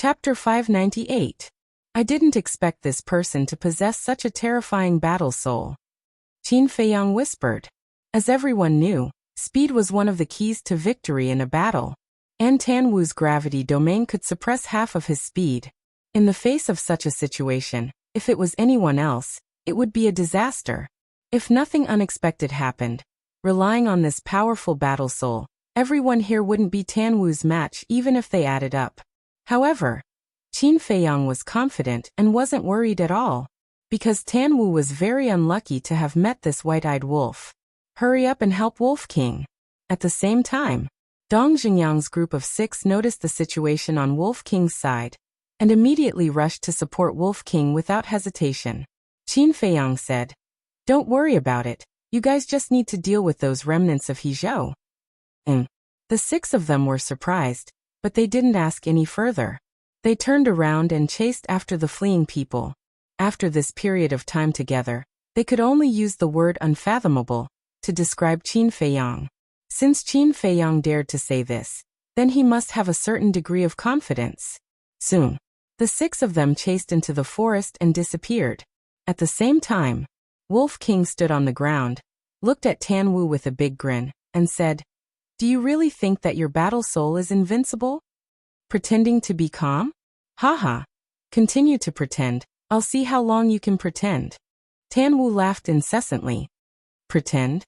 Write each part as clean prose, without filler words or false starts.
Chapter 598. I didn't expect this person to possess such a terrifying battle soul. Qin Feiyang whispered. As everyone knew, speed was one of the keys to victory in a battle. And Tan Wu's gravity domain could suppress half of his speed. In the face of such a situation, if it was anyone else, it would be a disaster. If nothing unexpected happened, relying on this powerful battle soul, everyone here wouldn't be Tan Wu's match even if they added up. However, Qin Feiyang was confident and wasn't worried at all, because Tan Wu was very unlucky to have met this white-eyed wolf. Hurry up and help Wolf King. At the same time, Dong Xingyang's group of 6 noticed the situation on Wolf King's side, and immediately rushed to support Wolf King without hesitation. Qin Feiyang said, "Don't worry about it, you guys just need to deal with those remnants of Hizhou." The 6 of them were surprised, but they didn't ask any further. They turned around and chased after the fleeing people. After this period of time together, they could only use the word unfathomable to describe Qin Feiyang. Since Qin Feiyang dared to say this, then he must have a certain degree of confidence. Soon, the 6 of them chased into the forest and disappeared. At the same time, Wolf King stood on the ground, looked at Tan Wu with a big grin, and said, "Do you really think that your battle soul is invincible? Pretending to be calm? Haha. Continue to pretend, I'll see how long you can pretend." Tan Wu laughed incessantly. "Pretend?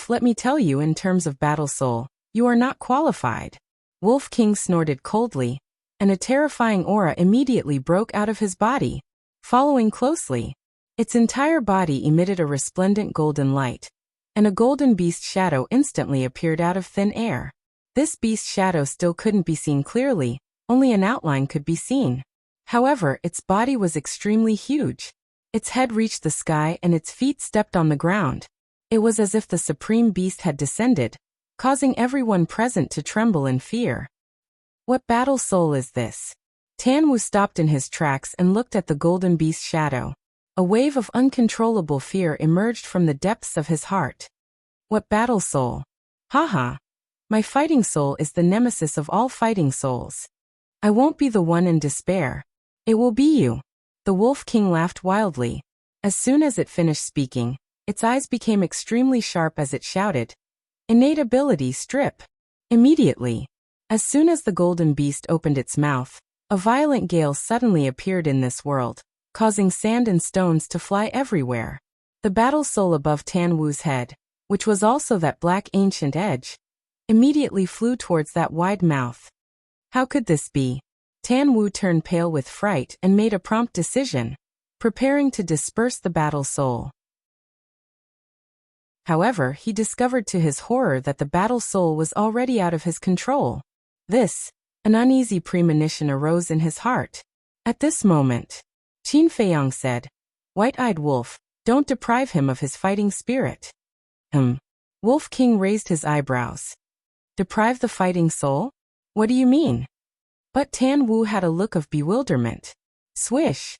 Let me tell you, in terms of battle soul, you are not qualified." Wolf King snorted coldly, and a terrifying aura immediately broke out of his body. Following closely, its entire body emitted a resplendent golden light, and a golden beast shadow instantly appeared out of thin air. This beast shadow still couldn't be seen clearly, only an outline could be seen. However, its body was extremely huge. Its head reached the sky and its feet stepped on the ground. It was as if the supreme beast had descended, causing everyone present to tremble in fear. What battle soul is this? Tan Wu stopped in his tracks and looked at the golden beast shadow. A wave of uncontrollable fear emerged from the depths of his heart. What battle soul? Haha. My fighting soul is the nemesis of all fighting souls. I won't be the one in despair. It will be you. The Wolf King laughed wildly. As soon as it finished speaking, its eyes became extremely sharp as it shouted, "Innate ability strip." Immediately, as soon as the golden beast opened its mouth, a violent gale suddenly appeared in this world, causing sand and stones to fly everywhere. The battle soul above Tan Wu's head, which was also that black ancient edge, immediately flew towards that wide mouth. How could this be? Tan Wu turned pale with fright and made a prompt decision, preparing to disperse the battle soul. However, he discovered to his horror that the battle soul was already out of his control. An uneasy premonition arose in his heart. At this moment, Qin Feiyang said, "White-eyed wolf, don't deprive him of his fighting spirit." Wolf King raised his eyebrows. "Deprive the fighting soul? What do you mean?" But Tan Wu had a look of bewilderment. Swish!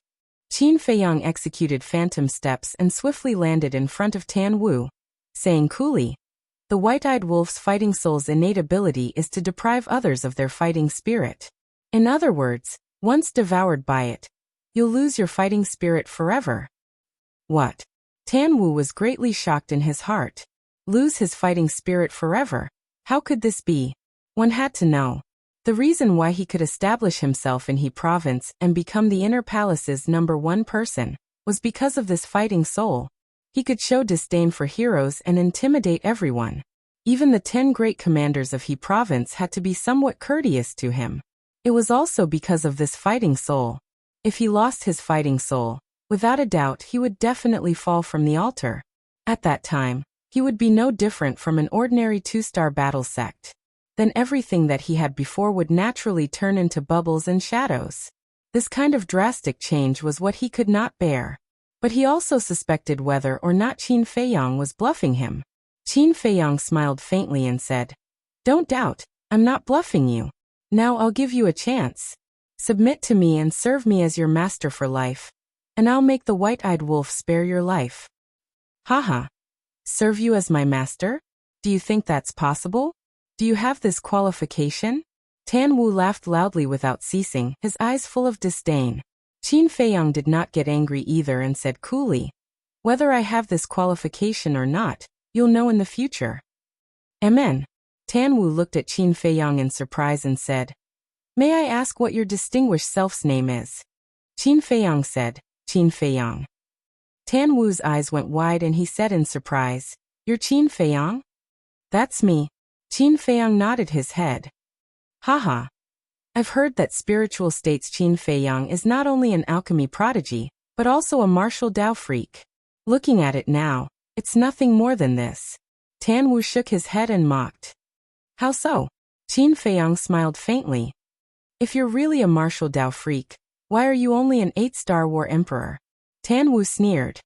Qin Feiyang executed phantom steps and swiftly landed in front of Tan Wu, saying coolly, "The white-eyed wolf's fighting soul's innate ability is to deprive others of their fighting spirit. In other words, once devoured by it, you'll lose your fighting spirit forever." What? Tan Wu was greatly shocked in his heart. Lose his fighting spirit forever? How could this be? One had to know. The reason why he could establish himself in He Province and become the Inner Palace's #1 person was because of this fighting soul. He could show disdain for heroes and intimidate everyone. Even the 10 great commanders of He Province had to be somewhat courteous to him. It was also because of this fighting soul. If he lost his fighting soul, without a doubt he would definitely fall from the altar. At that time, he would be no different from an ordinary 2-star battle sect. Then everything that he had before would naturally turn into bubbles and shadows. This kind of drastic change was what he could not bear. But he also suspected whether or not Qin Feiyang was bluffing him. Qin Feiyang smiled faintly and said, "Don't doubt, I'm not bluffing you. Now I'll give you a chance. Submit to me and serve me as your master for life, and I'll make the white-eyed wolf spare your life." Haha. Serve you as my master? Do you think that's possible? Do you have this qualification? Tan Wu laughed loudly without ceasing, his eyes full of disdain. Qin Feiyang did not get angry either and said coolly, "Whether I have this qualification or not, you'll know in the future." Amen. Tan Wu looked at Qin Feiyang in surprise and said, "May I ask what your distinguished self's name is?" Qin Feiyang said, "Qin Feiyang." Tan Wu's eyes went wide and he said in surprise, "You're Qin Feiyang?" "That's me." Qin Feiyang nodded his head. "Haha. I've heard that spiritual states Qin Feiyang is not only an alchemy prodigy, but also a martial Dao freak. Looking at it now, it's nothing more than this." Tan Wu shook his head and mocked. "How so?" Qin Feiyang smiled faintly. "If you're really a martial Dao freak, why are you only an 8-star war emperor?" Tan Wu sneered.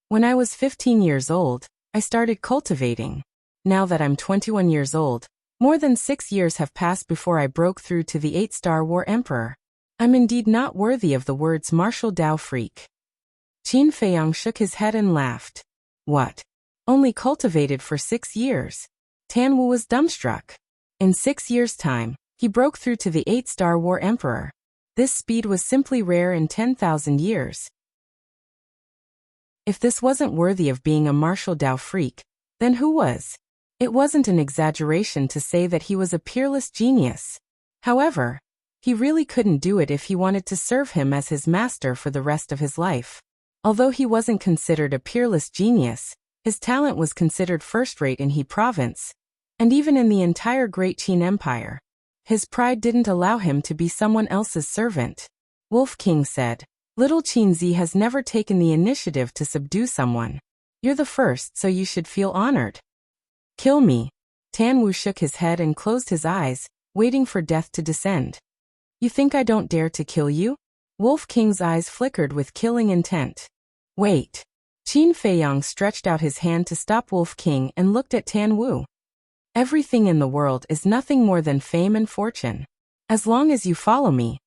"When I was 15 years old, I started cultivating. Now that I'm 21 years old, more than 6 years have passed before I broke through to the 8-star war emperor. I'm indeed not worthy of the words martial Dao freak." Qin Feiyang shook his head and laughed. "What? Only cultivated for 6 years?" Tan Wu was dumbstruck. In 6 years' time, he broke through to the 8-star war emperor. This speed was simply rare in 10,000 years. If this wasn't worthy of being a martial Dao freak, then who was? It wasn't an exaggeration to say that he was a peerless genius. However, he really couldn't do it if he wanted to serve him as his master for the rest of his life. Although he wasn't considered a peerless genius, his talent was considered first-rate in He Province, and even in the entire Great Qin Empire. His pride didn't allow him to be someone else's servant. Wolf King said, "Little Qinzi has never taken the initiative to subdue someone. You're the first, so you should feel honored." "Kill me." Tan Wu shook his head and closed his eyes, waiting for death to descend. "You think I don't dare to kill you?" Wolf King's eyes flickered with killing intent. "Wait." Qin Feiyang stretched out his hand to stop Wolf King and looked at Tan Wu. "Everything in the world is nothing more than fame and fortune. As long as you follow me,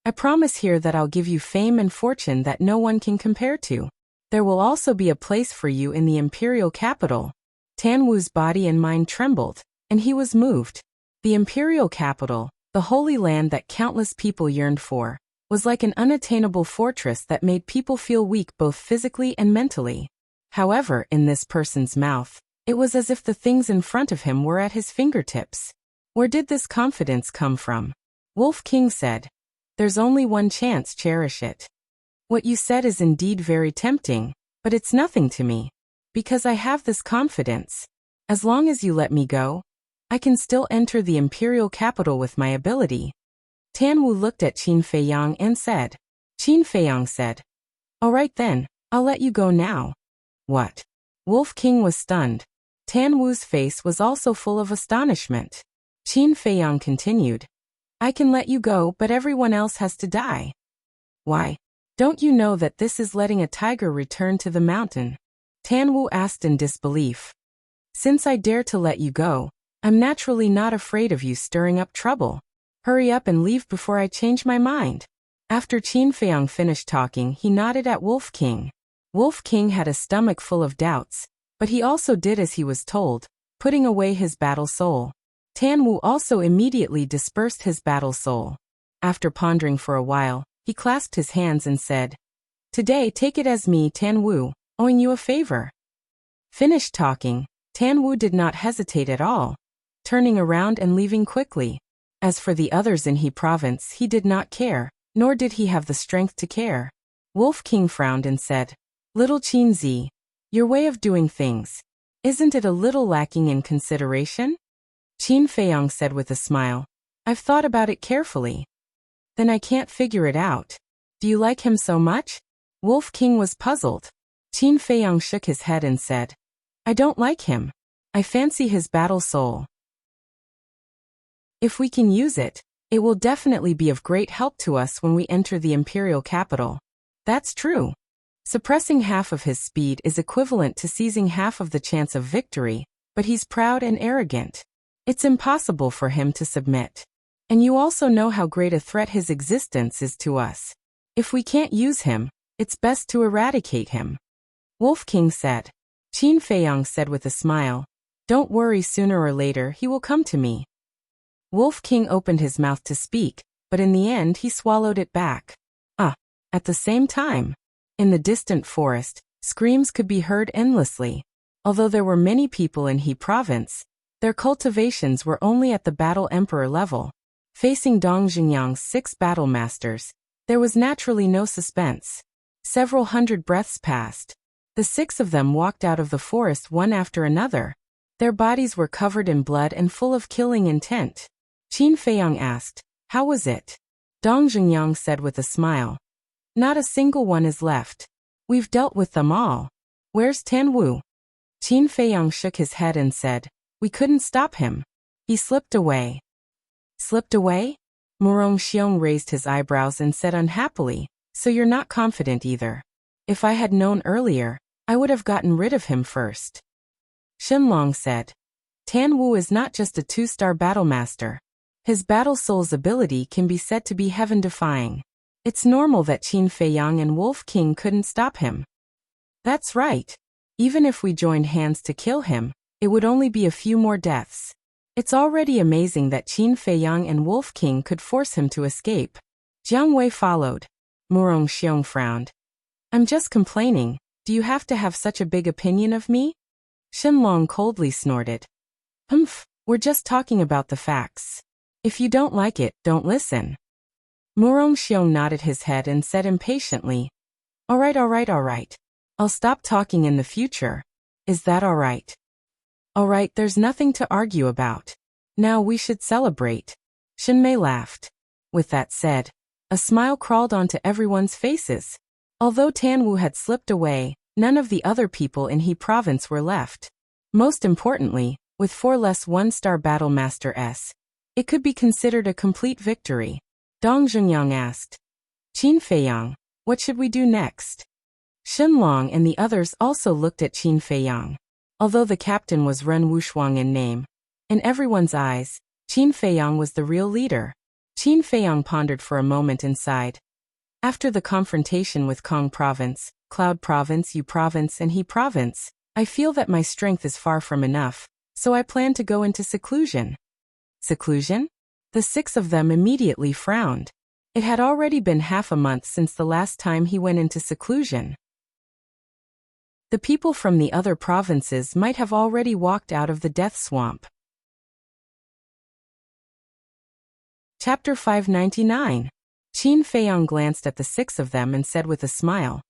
I promise here that I'll give you fame and fortune that no one can compare to. There will also be a place for you in the imperial capital." Tan Wu's body and mind trembled, and he was moved. The imperial capital, the holy land that countless people yearned for, was like an unattainable fortress that made people feel weak both physically and mentally. However, in this person's mouth, it was as if the things in front of him were at his fingertips. Where did this confidence come from? Wolf King said, "There's only one chance, cherish it." "What you said is indeed very tempting, but it's nothing to me. Because I have this confidence. As long as you let me go, I can still enter the imperial capital with my ability." Tan Wu looked at Qin Feiyang and said. Qin Feiyang said, "All right then, I'll let you go now." "What?" Wolf King was stunned. Tan Wu's face was also full of astonishment. Qin Feiyang continued, "I can let you go, but everyone else has to die." "Why? Don't you know that this is letting a tiger return to the mountain?" Tan Wu asked in disbelief. "Since I dare to let you go, I'm naturally not afraid of you stirring up trouble. Hurry up and leave before I change my mind." After Qin Feiyang finished talking, he nodded at Wolf King. Wolf King had a stomach full of doubts, but he also did as he was told, putting away his battle soul. Tan Wu also immediately dispersed his battle soul. After pondering for a while, he clasped his hands and said, "Today take it as me, Tan Wu, owing you a favor." Finished talking, Tan Wu did not hesitate at all, turning around and leaving quickly. As for the others in He Province, he did not care, nor did he have the strength to care. Wolf King frowned and said, "Little Qinzi, your way of doing things, isn't it a little lacking in consideration?" Qin Feiyang said with a smile, "I've thought about it carefully." "Then I can't figure it out. Do you like him so much?" Wolf King was puzzled. Qin Feiyang shook his head and said, "I don't like him. I fancy his battle soul. If we can use it, it will definitely be of great help to us when we enter the imperial capital." "That's true. Suppressing half of his speed is equivalent to seizing half of the chance of victory, but he's proud and arrogant. It's impossible for him to submit. And you also know how great a threat his existence is to us. If we can't use him, it's best to eradicate him." Wolf King said. Qin Feiyang said with a smile, "Don't worry, sooner or later he will come to me." Wolf King opened his mouth to speak, but in the end he swallowed it back. At the same time, in the distant forest, screams could be heard endlessly. Although there were many people in He Province, their cultivations were only at the Battle Emperor level. Facing Dong Xingyang's 6 battle masters, there was naturally no suspense. Several hundred breaths passed. The 6 of them walked out of the forest one after another. Their bodies were covered in blood and full of killing intent. Qin Feiyang asked, "How was it?" Dong Xingyang said with a smile, "Not a single one is left. We've dealt with them all. Where's Tan Wu?" Qin Feiyang shook his head and said, "We couldn't stop him. He slipped away." "Slipped away?" Murong Xiong raised his eyebrows and said unhappily, "So you're not confident either. If I had known earlier, I would have gotten rid of him first." Shenlong said, "Tan Wu is not just a 2-star battlemaster. His battle soul's ability can be said to be heaven-defying. It's normal that Qin Feiyang and Wolf King couldn't stop him." "That's right. Even if we joined hands to kill him, it would only be a few more deaths. It's already amazing that Qin Feiyang and Wolf King could force him to escape." Jiang Wei followed. Murong Xiong frowned. "I'm just complaining. Do you have to have such a big opinion of me?" Shenlong coldly snorted. "Humph, we're just talking about the facts. If you don't like it, don't listen." Murong Xiong nodded his head and said impatiently, All right. I'll stop talking in the future. Is that all right?" "All right, there's nothing to argue about. Now we should celebrate." Shinmei laughed. With that said, a smile crawled onto everyone's faces. Although Tan Wu had slipped away, none of the other people in He Province were left. Most importantly, with 4 less 1-star Battle Master S, it could be considered a complete victory. Dong Zhengyang asked, "Qin Feiyang, what should we do next?" Shenlong and the others also looked at Qin Feiyang. Although the captain was Ren Wushuang in name, in everyone's eyes, Qin Feiyang was the real leader. Qin Feiyang pondered for a moment and sighed. "After the confrontation with Kong Province, Cloud Province, Yu Province, and He Province, I feel that my strength is far from enough, so I plan to go into seclusion." Seclusion? The 6 of them immediately frowned. It had already been half a month since the last time he went into seclusion. The people from the other provinces might have already walked out of the death swamp. Chapter 599. Qin Feiyang glanced at the 6 of them and said with a smile,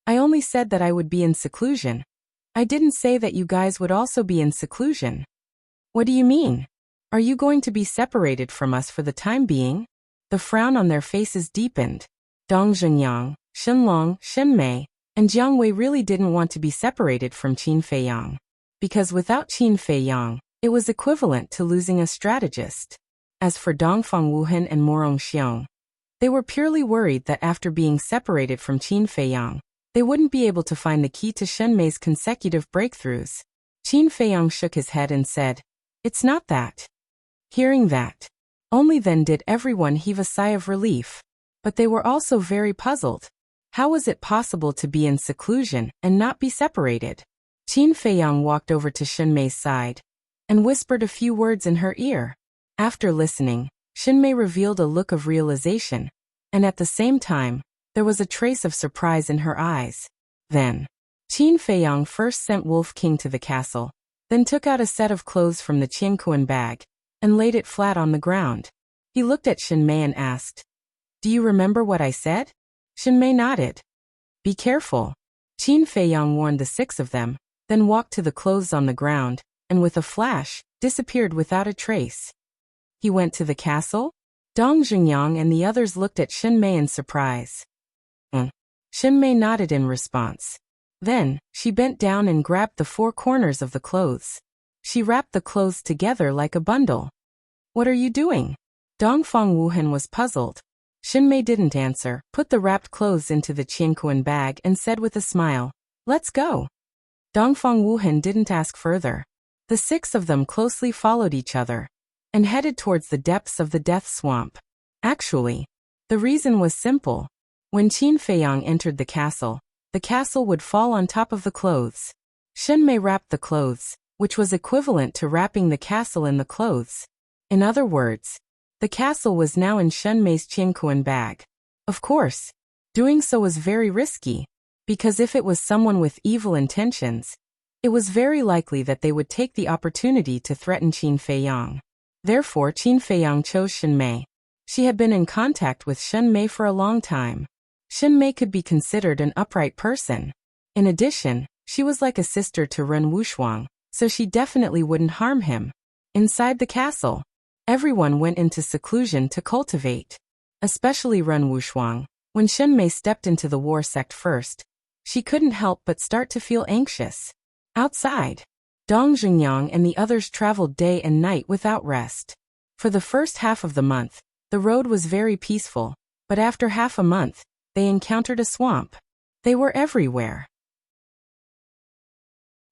"I only said that I would be in seclusion. I didn't say that you guys would also be in seclusion." "What do you mean? Are you going to be separated from us for the time being?" The frown on their faces deepened. Dong Zhengyang, Shenlong, Shenmei, and Jiang Wei really didn't want to be separated from Qin Feiyang. Because without Qin Feiyang, it was equivalent to losing a strategist. As for Dongfang Wuhan and Murong Xiong, they were purely worried that after being separated from Qin Feiyang, they wouldn't be able to find the key to Shenmei's consecutive breakthroughs. Qin Feiyang shook his head and said, "It's not that." Hearing that, only then did everyone heave a sigh of relief. But they were also very puzzled. How was it possible to be in seclusion and not be separated? Qin Feiyang walked over to Shenmei's side and whispered a few words in her ear. After listening, Shenmei revealed a look of realization, and at the same time, there was a trace of surprise in her eyes. Then, Qin Feiyang first sent Wolf King to the castle, then took out a set of clothes from the Qianquan bag, and laid it flat on the ground. He looked at Shenmei and asked, "Do you remember what I said?" Shenmei nodded. "Be careful." Qin Feiyang warned the 6 of them, then walked to the clothes on the ground, and with a flash, disappeared without a trace. He went to the castle? Dong Zhengyang and the others looked at Shenmei in surprise. Shenmei nodded in response. Then, she bent down and grabbed the 4 corners of the clothes. She wrapped the clothes together like a bundle. "What are you doing?" Dongfang Wuhan was puzzled. Shenmei didn't answer, put the wrapped clothes into the Qianquan bag and said with a smile, "Let's go." Dongfang Wuhan didn't ask further. The 6 of them closely followed each other and headed towards the depths of the death swamp. Actually, the reason was simple. When Qin Feiyang entered the castle would fall on top of the clothes. Shenmei wrapped the clothes, which was equivalent to wrapping the castle in the clothes. In other words, the castle was now in Shen Mei's Qiankuan bag. Of course, doing so was very risky, because if it was someone with evil intentions, it was very likely that they would take the opportunity to threaten Qin Feiyang. Therefore Qin Feiyang chose Shen Mei. She had been in contact with Shen Mei for a long time. Shen Mei could be considered an upright person. In addition, she was like a sister to Ren Wuxia, so she definitely wouldn't harm him. Inside the castle, everyone went into seclusion to cultivate. Especially Ren Wuxia. When Shen Mei stepped into the war sect first, she couldn't help but start to feel anxious. Outside, Dong Zhengyang and the others traveled day and night without rest. For the first half of the month, the road was very peaceful, but after half a month, they encountered a swamp. They were everywhere.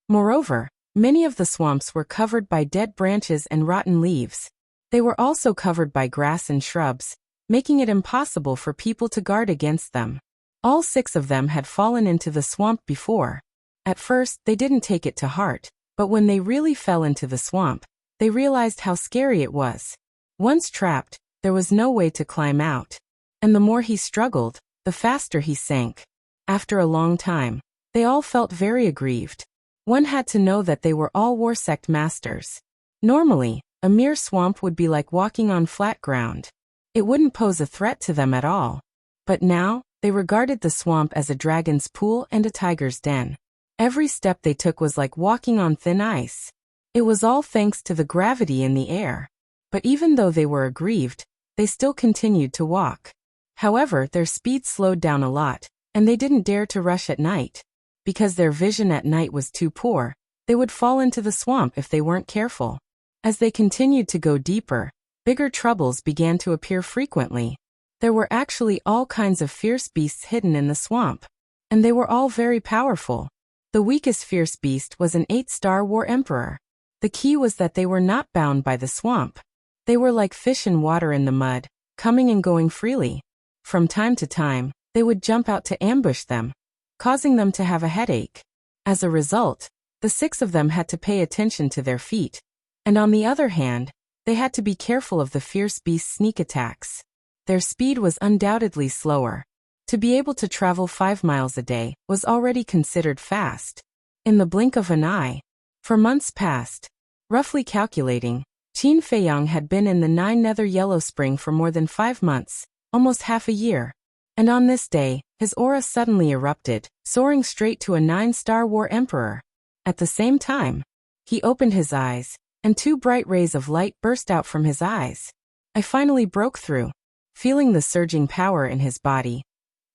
Moreover, many of the swamps were covered by dead branches and rotten leaves. They were also covered by grass and shrubs, making it impossible for people to guard against them. All 6 of them had fallen into the swamp before. At first, they didn't take it to heart, but when they really fell into the swamp, they realized how scary it was. Once trapped, there was no way to climb out. And the more he struggled, the faster he sank. After a long time, they all felt very aggrieved. One had to know that they were all war sect masters. Normally, a mere swamp would be like walking on flat ground. It wouldn't pose a threat to them at all. But now, they regarded the swamp as a dragon's pool and a tiger's den. Every step they took was like walking on thin ice. It was all thanks to the gravity in the air. But even though they were aggrieved, they still continued to walk. However, their speed slowed down a lot, and they didn't dare to rush at night. Because their vision at night was too poor, they would fall into the swamp if they weren't careful. As they continued to go deeper, bigger troubles began to appear frequently. There were actually all kinds of fierce beasts hidden in the swamp. And they were all very powerful. The weakest fierce beast was an 8-star war emperor. The key was that they were not bound by the swamp. They were like fish in water in the mud, coming and going freely. From time to time, they would jump out to ambush them, causing them to have a headache. As a result, the 6 of them had to pay attention to their feet. And on the other hand, they had to be careful of the fierce beast's sneak attacks. Their speed was undoubtedly slower. To be able to travel 5 miles a day was already considered fast. In the blink of an eye, for months past, roughly calculating, Qin Feiyang had been in the 9 Nether Yellow Spring for more than 5 months, almost half a year. And on this day, his aura suddenly erupted, soaring straight to a 9-star war emperor. At the same time, he opened his eyes, and 2 bright rays of light burst out from his eyes. I finally broke through. Feeling the surging power in his body,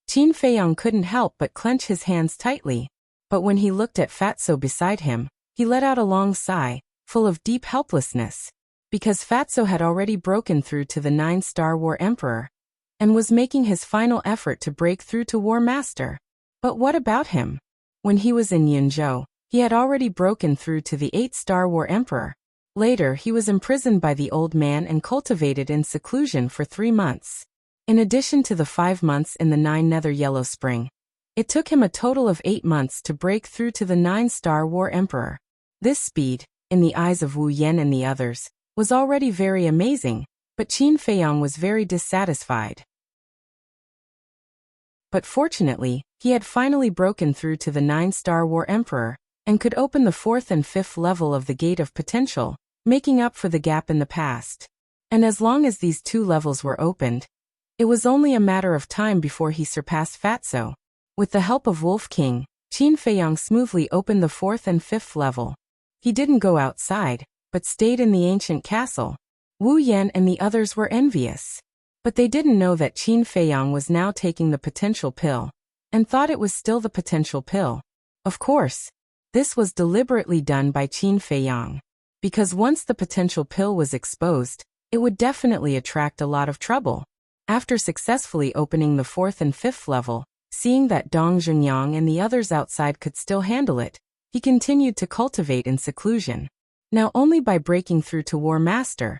Qin Feiyang couldn't help but clench his hands tightly. But when he looked at Fatso beside him, he let out a long sigh, full of deep helplessness. Because Fatso had already broken through to the 9-star war emperor, and was making his final effort to break through to War Master. But what about him? When he was in Yunzhou, he had already broken through to the 8-star war emperor. Later, he was imprisoned by the old man and cultivated in seclusion for 3 months. In addition to the 5 months in the 9 Nether Yellow Spring, it took him a total of 8 months to break through to the 9-star war emperor. This speed, in the eyes of Wu Yan and the others, was already very amazing, but Qin Feiyang was very dissatisfied. But fortunately, he had finally broken through to the 9-star war emperor, and could open the 4th and 5th level of the Gate of Potential, making up for the gap in the past. And as long as these 2 levels were opened, it was only a matter of time before he surpassed Fatso. With the help of Wolf King, Qin Feiyang smoothly opened the 4th and 5th level. He didn't go outside, but stayed in the ancient castle. Wu Yan and the others were envious. But they didn't know that Qin Feiyang was now taking the potential pill, and thought it was still the potential pill. Of course, this was deliberately done by Qin Feiyang. Because once the potential pill was exposed, it would definitely attract a lot of trouble. After successfully opening the 4th and 5th level, seeing that Dong Zhengyang and the others outside could still handle it, he continued to cultivate in seclusion. Now only by breaking through to War Master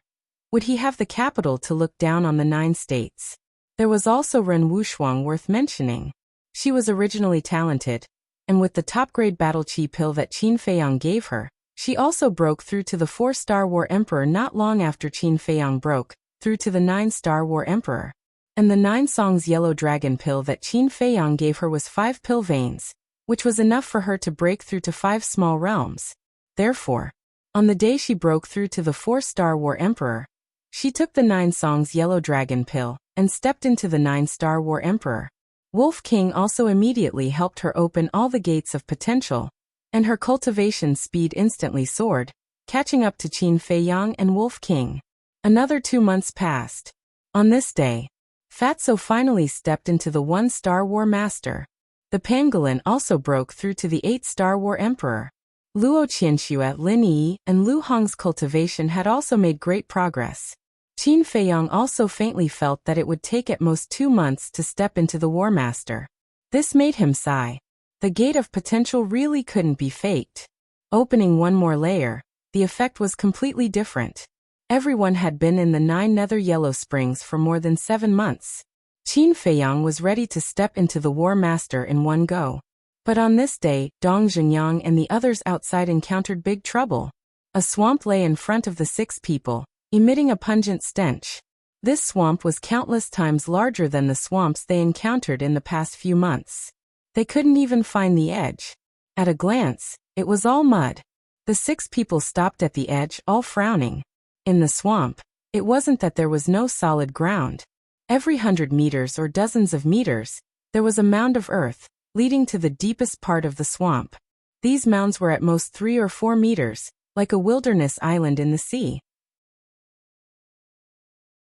would he have the capital to look down on the 9 states. There was also Ren Wuxia worth mentioning. She was originally talented, and with the top-grade battle chi pill that Qin Feiyang gave her, She also broke through to the 4-star War Emperor not long after Qin Feiyang broke through to the 9-star War Emperor. And the 9 songs yellow dragon pill that Qin Feiyang gave her was 5 pill veins, which was enough for her to break through to 5 small realms. Therefore, on the day she broke through to the 4-star War Emperor, she took the 9 songs yellow dragon pill and stepped into the 9-star War Emperor. Wolf King also immediately helped her open all the gates of potential, and her cultivation speed instantly soared, catching up to Qin Feiyang and Wolf King. Another 2 months passed. On this day, Fatso finally stepped into the 1-star War Master. The pangolin also broke through to the 8-star War Emperor. Luo Qianxue, Lin Yi, and Lu Hong's cultivation had also made great progress. Qin Feiyang also faintly felt that it would take at most 2 months to step into the War Master. This made him sigh. The gate of potential really couldn't be faked. Opening one more layer, the effect was completely different. Everyone had been in the 9 nether yellow springs for more than 7 months. Qin Feiyang was ready to step into the War Master in one go. But on this day, Dong Zhengyang and the others outside encountered big trouble. A swamp lay in front of the 6 people, emitting a pungent stench. This swamp was countless times larger than the swamps they encountered in the past few months. They couldn't even find the edge. At a glance, it was all mud. The 6 people stopped at the edge, all frowning. In the swamp, it wasn't that there was no solid ground. Every 100 meters or dozens of meters, there was a mound of earth, leading to the deepest part of the swamp. These mounds were at most 3 or 4 meters, like a wilderness island in the sea.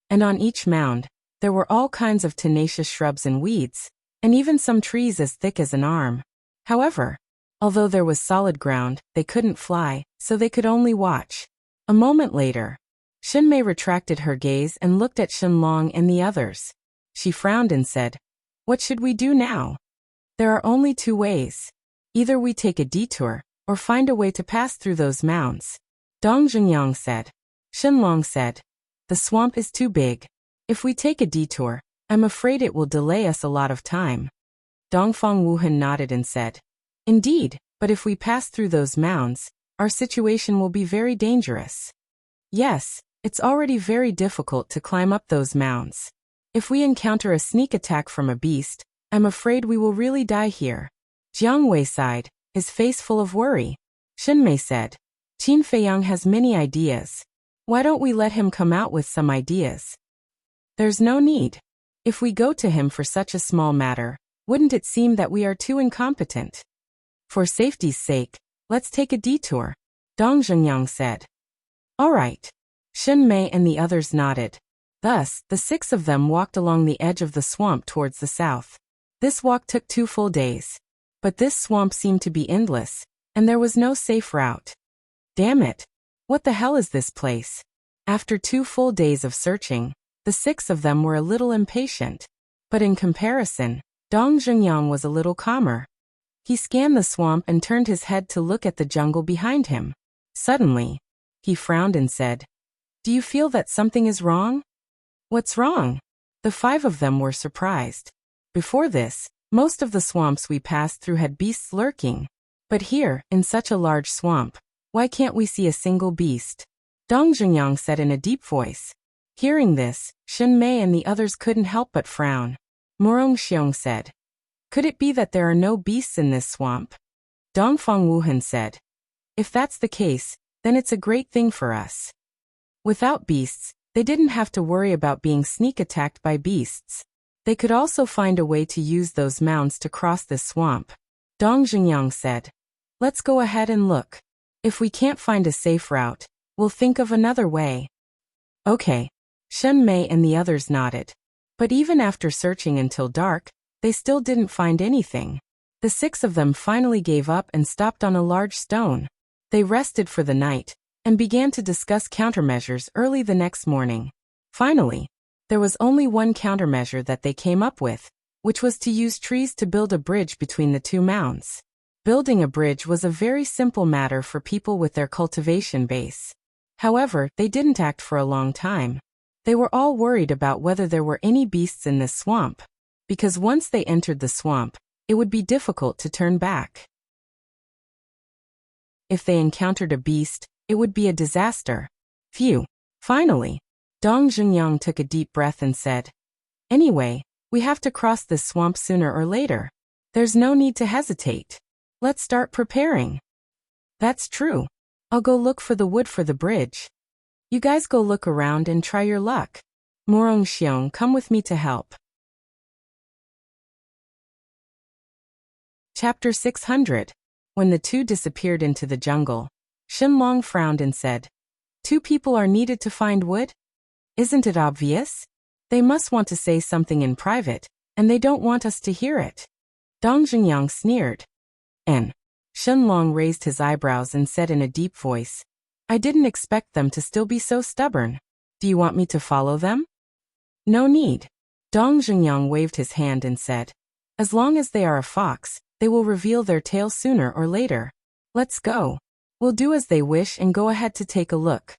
And on each mound, there were all kinds of tenacious shrubs and weeds, and even some trees as thick as an arm. However, although there was solid ground, they couldn't fly, so they could only watch. A moment later, Shenmei retracted her gaze and looked at Shenlong and the others. She frowned and said, "What should we do now? There are only 2 ways. Either we take a detour, or find a way to pass through those mounds." Dong Zhengyang said. Shenlong said, "The swamp is too big. If we take a detour, I'm afraid it will delay us a lot of time." Dongfang Wuhan nodded and said, "Indeed, but if we pass through those mounds, our situation will be very dangerous." "Yes, it's already very difficult to climb up those mounds. If we encounter a sneak attack from a beast, I'm afraid we will really die here." Jiang Wei sighed, his face full of worry. Shenmei said, "Qin Feiyang has many ideas. Why don't we let him come out with some ideas?" "There's no need. If we go to him for such a small matter, wouldn't it seem that we are too incompetent? For safety's sake, let's take a detour," Dong Zhengyang said. "All right." Shenmei and the others nodded. Thus, the 6 of them walked along the edge of the swamp towards the south. This walk took 2 full days. But this swamp seemed to be endless, and there was no safe route. Damn it! What the hell is this place? After 2 full days of searching, the 6 of them were a little impatient. But in comparison, Dong Zhengyang was a little calmer. He scanned the swamp and turned his head to look at the jungle behind him. Suddenly, he frowned and said, "Do you feel that something is wrong?" "What's wrong?" The 5 of them were surprised. Before this, most of the swamps we passed through had beasts lurking. But here, in such a large swamp, why can't we see a single beast? Dong Zhengyang said in a deep voice. Hearing this, Shenmei and the others couldn't help but frown. Morong Xiong said, "Could it be that there are no beasts in this swamp?" Dongfang Wuhan said, "If that's the case, then it's a great thing for us." Without beasts, they didn't have to worry about being sneak attacked by beasts. They could also find a way to use those mounds to cross this swamp. Dong Zhengyang said, "Let's go ahead and look. If we can't find a safe route, we'll think of another way." Okay. Shenmei and the others nodded. But even after searching until dark, they still didn't find anything. The 6 of them finally gave up and stopped on a large stone. They rested for the night, and began to discuss countermeasures early the next morning. Finally, there was only one countermeasure that they came up with, which was to use trees to build a bridge between the 2 mounds. Building a bridge was a very simple matter for people with their cultivation base. However, they didn't act for a long time. They were all worried about whether there were any beasts in this swamp, because once they entered the swamp, it would be difficult to turn back. If they encountered a beast, it would be a disaster. Phew. Finally. Dong Jungyang took a deep breath and said, "Anyway, we have to cross this swamp sooner or later. There's no need to hesitate. Let's start preparing." "That's true. I'll go look for the wood for the bridge. You guys go look around and try your luck. Morong Xiong, come with me to help." Chapter 600. When the two disappeared into the jungle, Shenlong frowned and said, "Two people are needed to find wood? Isn't it obvious? They must want to say something in private, and they don't want us to hear it." Dong Jungyang sneered. "And?" Shenlong raised his eyebrows and said in a deep voice, "I didn't expect them to still be so stubborn. Do you want me to follow them?" "No need." Dong Jungyang waved his hand and said, "As long as they are a fox, they will reveal their tail sooner or later. Let's go. We'll do as they wish and go ahead to take a look."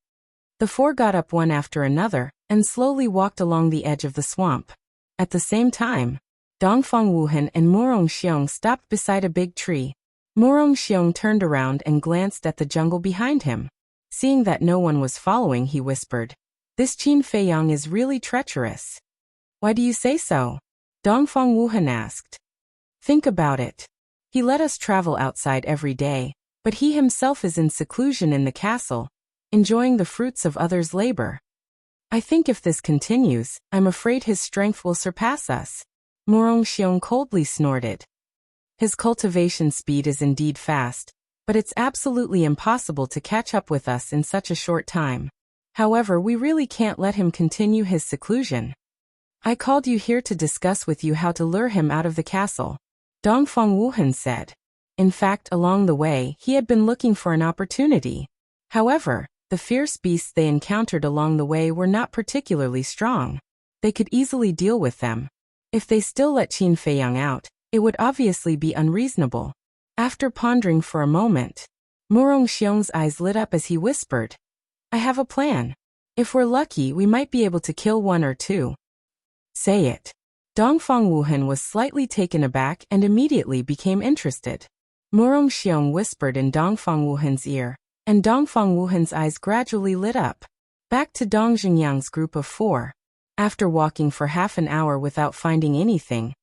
The four got up one after another and slowly walked along the edge of the swamp. At the same time, Dongfang Wuhan and Morong Xiong stopped beside a big tree. Morong Xiong turned around and glanced at the jungle behind him. Seeing that no one was following, he whispered, "This Qin Feiyang is really treacherous." "Why do you say so?" Dongfang Wuhan asked. "Think about it. He let us travel outside every day, but he himself is in seclusion in the castle, enjoying the fruits of others' labor. I think if this continues, I'm afraid his strength will surpass us." Morong Xiong coldly snorted. "His cultivation speed is indeed fast, but it's absolutely impossible to catch up with us in such a short time. However, we really can't let him continue his seclusion. I called you here to discuss with you how to lure him out of the castle," Dongfang Wuhan said. In fact, along the way, he had been looking for an opportunity. However, the fierce beasts they encountered along the way were not particularly strong. They could easily deal with them. If they still let Qin Feiyang out, it would obviously be unreasonable. After pondering for a moment, Morong Xiong's eyes lit up as he whispered, "I have a plan. If we're lucky, we might be able to kill one or two." "Say it." Dongfang Wuhan was slightly taken aback and immediately became interested. Morong Xiong whispered in Dongfang Wuhan's ear, and Dongfang Wuhan's eyes gradually lit up. Back to Dong Jungyang's group of four. After walking for half an hour without finding anything,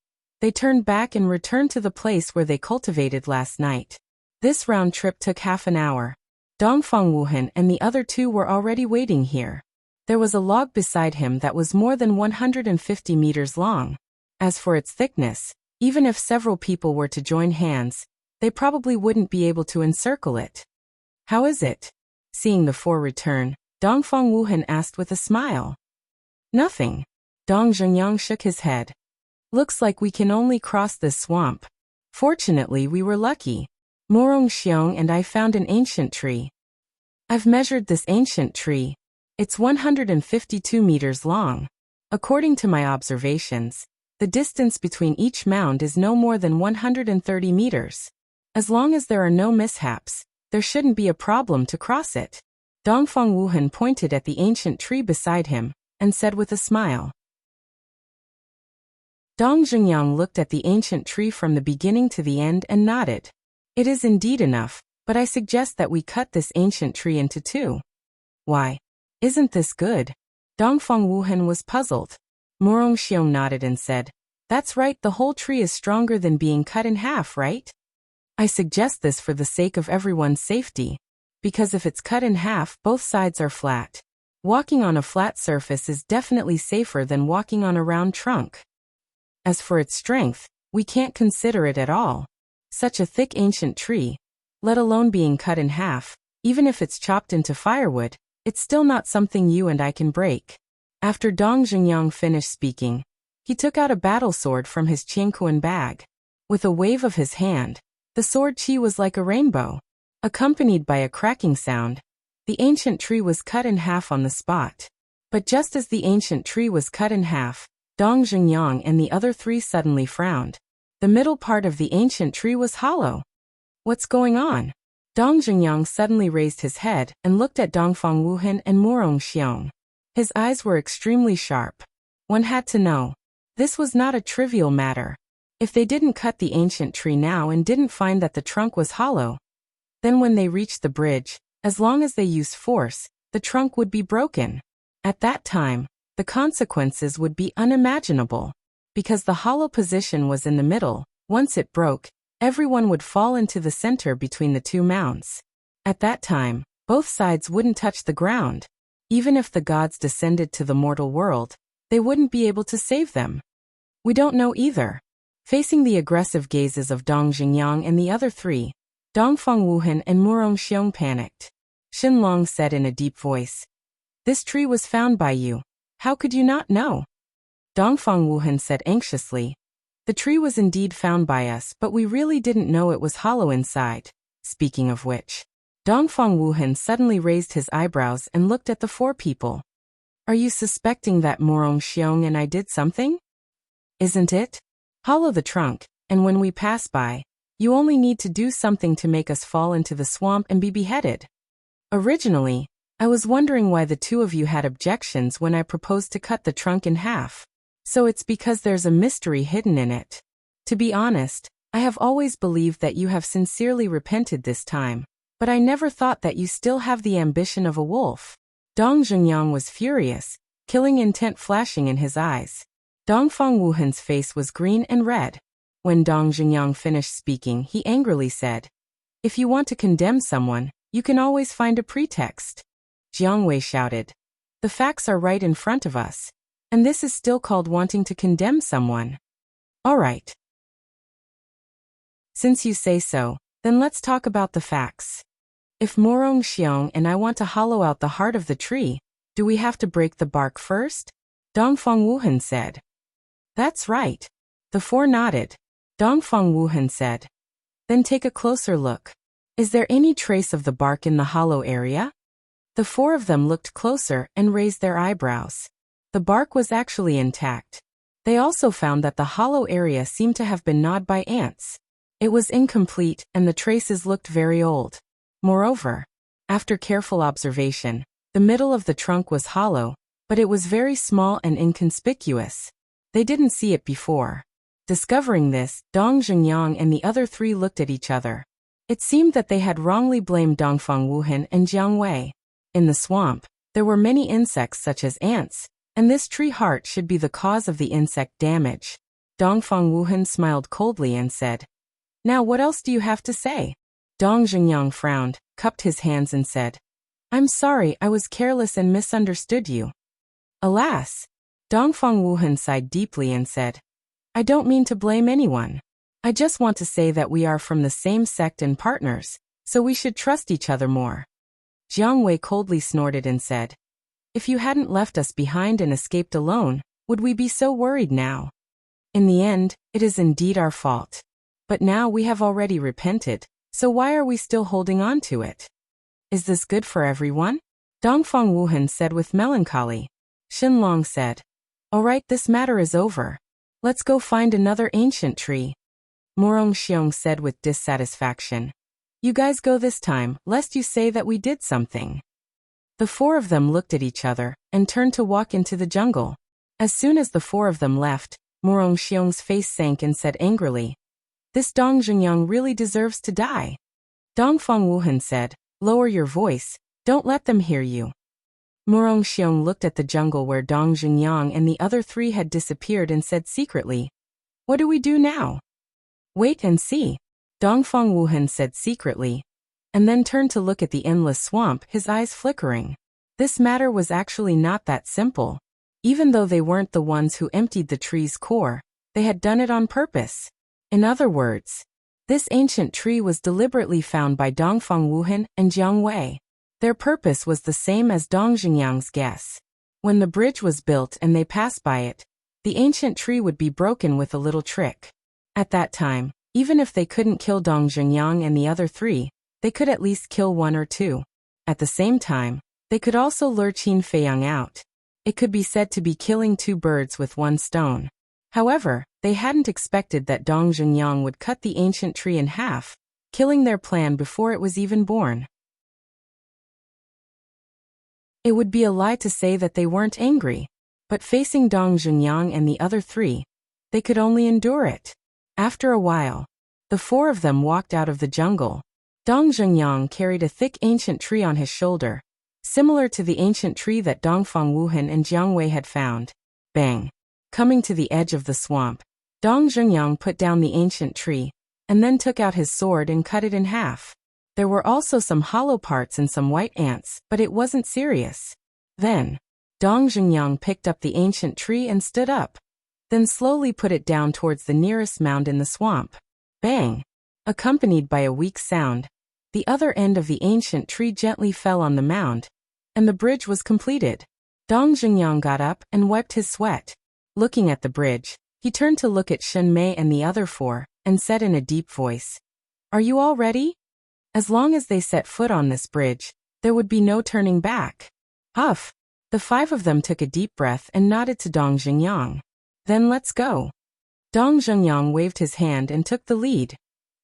they turned back and returned to the place where they cultivated last night. This round trip took half an hour. Dongfang Wuhan and the other two were already waiting here. There was a log beside him that was more than 150 meters long. As for its thickness, even if several people were to join hands, they probably wouldn't be able to encircle it. "How is it?" Seeing the four return, Dongfang Wuhan asked with a smile. "Nothing." Dong Jungyang shook his head. "Looks like we can only cross this swamp. Fortunately, we were lucky. Morong Xiong and I found an ancient tree. I've measured this ancient tree. It's 152 meters long. According to my observations, the distance between each mound is no more than 130 meters. As long as there are no mishaps, there shouldn't be a problem to cross it." Dongfang Wuhan pointed at the ancient tree beside him and said with a smile. Dong Jungyang looked at the ancient tree from the beginning to the end and nodded. "It is indeed enough, but I suggest that we cut this ancient tree into two." "Why? Isn't this good?" Dongfang Wuhan was puzzled. Morong Xiong nodded and said, "That's right, the whole tree is stronger than being cut in half, right? I suggest this for the sake of everyone's safety. Because if it's cut in half, both sides are flat. Walking on a flat surface is definitely safer than walking on a round trunk. As for its strength, we can't consider it at all. Such a thick ancient tree, let alone being cut in half, even if it's chopped into firewood, it's still not something you and I can break." After Dong Jungyang finished speaking, he took out a battle sword from his Qianquan bag. With a wave of his hand, the sword Qi was like a rainbow. Accompanied by a cracking sound, the ancient tree was cut in half on the spot. But just as the ancient tree was cut in half, Dong Jungyang and the other three suddenly frowned. The middle part of the ancient tree was hollow. "What's going on?" Dong Jungyang suddenly raised his head and looked at Dongfang Wuhan and Morong Xiong. His eyes were extremely sharp. One had to know. This was not a trivial matter. If they didn't cut the ancient tree now and didn't find that the trunk was hollow, Then when they reached the bridge, as long as they used force, the trunk would be broken. At that time, the consequences would be unimaginable. Because the hollow position was in the middle, once it broke, everyone would fall into the center between the two mounds. At that time, both sides wouldn't touch the ground. Even if the gods descended to the mortal world, they wouldn't be able to save them. We don't know either. Facing the aggressive gazes of Dong Jingyang and the other three, Dongfang Wuhan and Murong Xiong panicked. Xinlong said in a deep voice, "This tree was found by you. How could you not know?" Dongfang Wuhan said anxiously, "The tree was indeed found by us, but we really didn't know it was hollow inside." Speaking of which, Dongfang Wuhan suddenly raised his eyebrows and looked at the four people. "Are you suspecting that Murong Xiong and I did something? Isn't it? Hollow the trunk, and when we pass by, you only need to do something to make us fall into the swamp and be beheaded." Originally, I was wondering why the two of you had objections when I proposed to cut the trunk in half. So it's because there's a mystery hidden in it. To be honest, I have always believed that you have sincerely repented this time, but I never thought that you still have the ambition of a wolf. Dong Zhengyang was furious, killing intent flashing in his eyes. Dongfang Wuhan's face was green and red. When Dong Zhengyang finished speaking, he angrily said, "If you want to condemn someone, you can always find a pretext." Jiang Wei shouted, "The facts are right in front of us. And this is still called wanting to condemn someone. All right. Since you say so, then let's talk about the facts. If Murong Xiong and I want to hollow out the heart of the tree, do we have to break the bark first?" Dongfang Wuhan said. "That's right." The four nodded. Dongfang Wuhan said, "Then take a closer look. Is there any trace of the bark in the hollow area?" The four of them looked closer and raised their eyebrows. The bark was actually intact. They also found that the hollow area seemed to have been gnawed by ants. It was incomplete and the traces looked very old. Moreover, after careful observation, the middle of the trunk was hollow, but it was very small and inconspicuous. They didn't see it before. Discovering this, Dong Zhengyang and the other three looked at each other. It seemed that they had wrongly blamed Dongfang Wuhan and Jiang Wei. In the swamp, there were many insects such as ants, and this tree heart should be the cause of the insect damage. Dongfang Wuhan smiled coldly and said, "Now what else do you have to say?" Dong Zhengyang frowned, cupped his hands and said, "I'm sorry, I was careless and misunderstood you." Alas! Dongfang Wuhan sighed deeply and said, "I don't mean to blame anyone. I just want to say that we are from the same sect and partners, so we should trust each other more." Jiang Wei coldly snorted and said, "If you hadn't left us behind and escaped alone, would we be so worried now? In the end, it is indeed our fault. But now we have already repented, so why are we still holding on to it? Is this good for everyone?" Dongfang Wuhan said with melancholy. Xinlong said, "All right, this matter is over. Let's go find another ancient tree." Murong Xiong said with dissatisfaction, "You guys go this time, lest you say that we did something." The four of them looked at each other and turned to walk into the jungle. As soon as the four of them left, Murong Xiong's face sank and said angrily, "This Dong Zhengyang really deserves to die." Dongfang Wuhan said, "Lower your voice, don't let them hear you." Murong Xiong looked at the jungle where Dong Zhengyang and the other three had disappeared and said secretly, "What do we do now?" "Wait and see," Dongfang Wuhan said secretly, and then turned to look at the endless swamp, his eyes flickering. This matter was actually not that simple. Even though they weren't the ones who emptied the tree's core, they had done it on purpose. In other words, this ancient tree was deliberately found by Dongfang Wuhan and Jiang Wei. Their purpose was the same as Dong Zhengyang's guess. When the bridge was built and they passed by it, the ancient tree would be broken with a little trick. At that time, even if they couldn't kill Dong Zhengyang and the other three, they could at least kill one or two. At the same time, they could also lure Qin Feiyang out. It could be said to be killing two birds with one stone. However, they hadn't expected that Dong Zhengyang would cut the ancient tree in half, killing their plan before it was even born. It would be a lie to say that they weren't angry, but facing Dong Zhengyang and the other three, they could only endure it. After a while, the four of them walked out of the jungle. Dong Zhengyang carried a thick ancient tree on his shoulder, similar to the ancient tree that Dongfang Wuhan and Jiang Wei had found. Bang! Coming to the edge of the swamp, Dong Zhengyang put down the ancient tree, and then took out his sword and cut it in half. There were also some hollow parts and some white ants, but it wasn't serious. Then, Dong Zhengyang picked up the ancient tree and stood up, then slowly put it down towards the nearest mound in the swamp. Bang! Accompanied by a weak sound, the other end of the ancient tree gently fell on the mound, and the bridge was completed. Dong Zhengyang got up and wiped his sweat. Looking at the bridge, he turned to look at Shen Mei and the other four, and said in a deep voice, "Are you all ready?" As long as they set foot on this bridge, there would be no turning back. Huff! The five of them took a deep breath and nodded to Dong Zhengyang. Then let's go. Dong Zhengyang waved his hand and took the lead,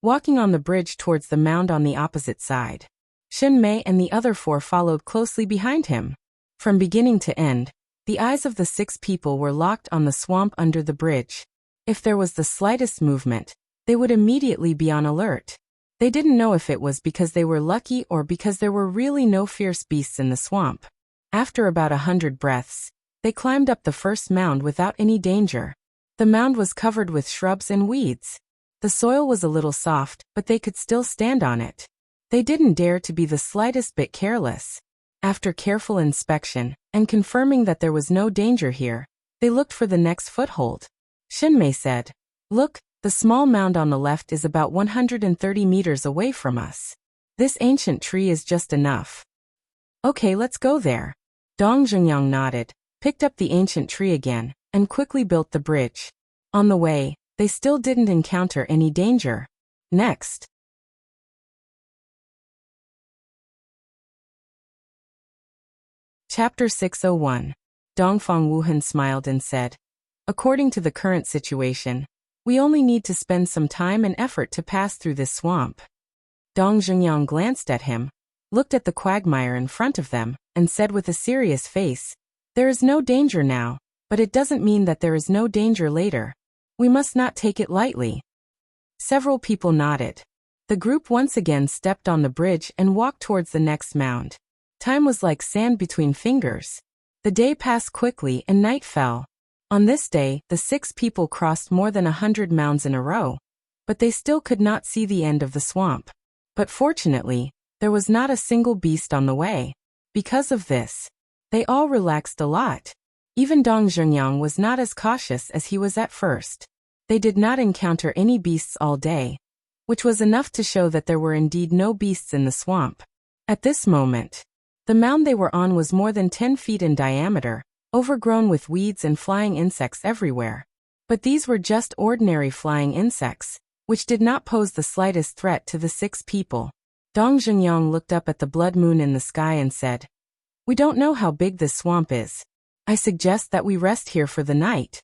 walking on the bridge towards the mound on the opposite side. Shen Mei and the other four followed closely behind him. From beginning to end, the eyes of the 6 people were locked on the swamp under the bridge. If there was the slightest movement, they would immediately be on alert. They didn't know if it was because they were lucky or because there were really no fierce beasts in the swamp. After about 100 breaths, they climbed up the first mound without any danger. The mound was covered with shrubs and weeds. The soil was a little soft, but they could still stand on it. They didn't dare to be the slightest bit careless. After careful inspection, and confirming that there was no danger here, they looked for the next foothold. Shen Mei said, "Look, the small mound on the left is about 130 meters away from us. This ancient tree is just enough." "Okay, let's go there." Dong Zhengyang nodded, picked up the ancient tree again, and quickly built the bridge. On the way, they still didn't encounter any danger. Next. Chapter 601. Dongfang Wuhan smiled and said, "According to the current situation, we only need to spend some time and effort to pass through this swamp." Dong Zhengyang glanced at him, looked at the quagmire in front of them, and said with a serious face, "There is no danger now, but it doesn't mean that there is no danger later. We must not take it lightly." Several people nodded. The group once again stepped on the bridge and walked towards the next mound. Time was like sand between fingers. The day passed quickly and night fell. On this day, the 6 people crossed more than 100 mounds in a row, but they still could not see the end of the swamp. But fortunately, there was not a single beast on the way. Because of this, they all relaxed a lot. Even Dong Zhengyang was not as cautious as he was at first. They did not encounter any beasts all day, which was enough to show that there were indeed no beasts in the swamp. At this moment, the mound they were on was more than 10 feet in diameter, overgrown with weeds and flying insects everywhere. But these were just ordinary flying insects, which did not pose the slightest threat to the 6 people. Dong Zhengyang looked up at the blood moon in the sky and said, "We don't know how big this swamp is. I suggest that we rest here for the night."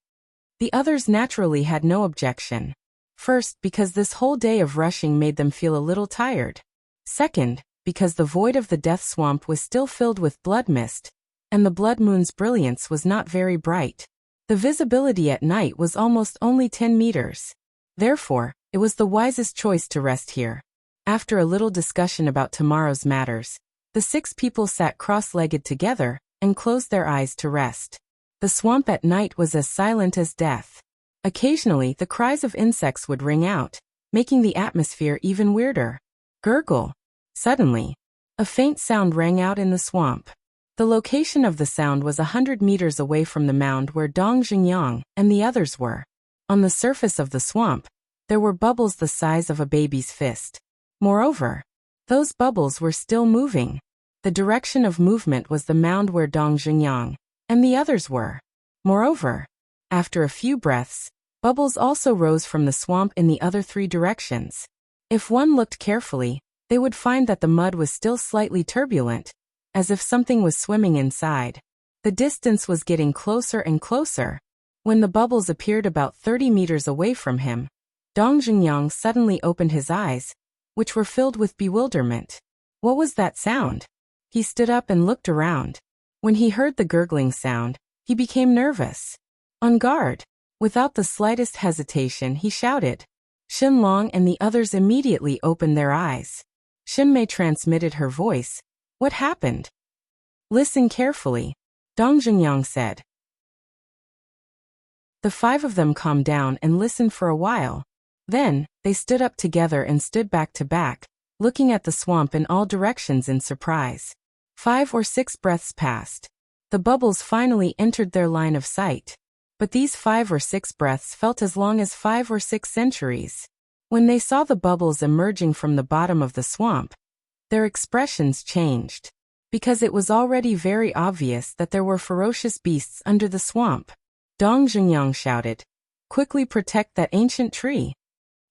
The others naturally had no objection. First, because this whole day of rushing made them feel a little tired. Second, because the void of the death swamp was still filled with blood mist, and the blood moon's brilliance was not very bright. The visibility at night was almost only 10 meters. Therefore, it was the wisest choice to rest here. After a little discussion about tomorrow's matters, the 6 people sat cross-legged together and closed their eyes to rest. The swamp at night was as silent as death. Occasionally, the cries of insects would ring out, making the atmosphere even weirder. Gurgle. Suddenly, a faint sound rang out in the swamp. The location of the sound was 100 meters away from the mound where Dong Zhengyang and the others were. On the surface of the swamp, there were bubbles the size of a baby's fist. Moreover, those bubbles were still moving. The direction of movement was the mound where Dong Zhengyang and the others were. Moreover, after a few breaths, bubbles also rose from the swamp in the other 3 directions. If one looked carefully, they would find that the mud was still slightly turbulent, as if something was swimming inside. The distance was getting closer and closer. When the bubbles appeared about 30 meters away from him, Dong Zhengyang suddenly opened his eyes, which were filled with bewilderment. What was that sound? He stood up and looked around. When he heard the gurgling sound, he became nervous. On guard, without the slightest hesitation, he shouted. Shenlong and the others immediately opened their eyes. Xinmei transmitted her voice. What happened? Listen carefully, Dong Jungyang said. The 5 of them calmed down and listened for a while. Then, they stood up together and stood back to back, looking at the swamp in all directions in surprise. 5 or 6 breaths passed. The bubbles finally entered their line of sight. But these 5 or 6 breaths felt as long as 5 or 6 centuries. When they saw the bubbles emerging from the bottom of the swamp, their expressions changed. Because it was already very obvious that there were ferocious beasts under the swamp. Dong Jungyang shouted, "Quickly protect that ancient tree."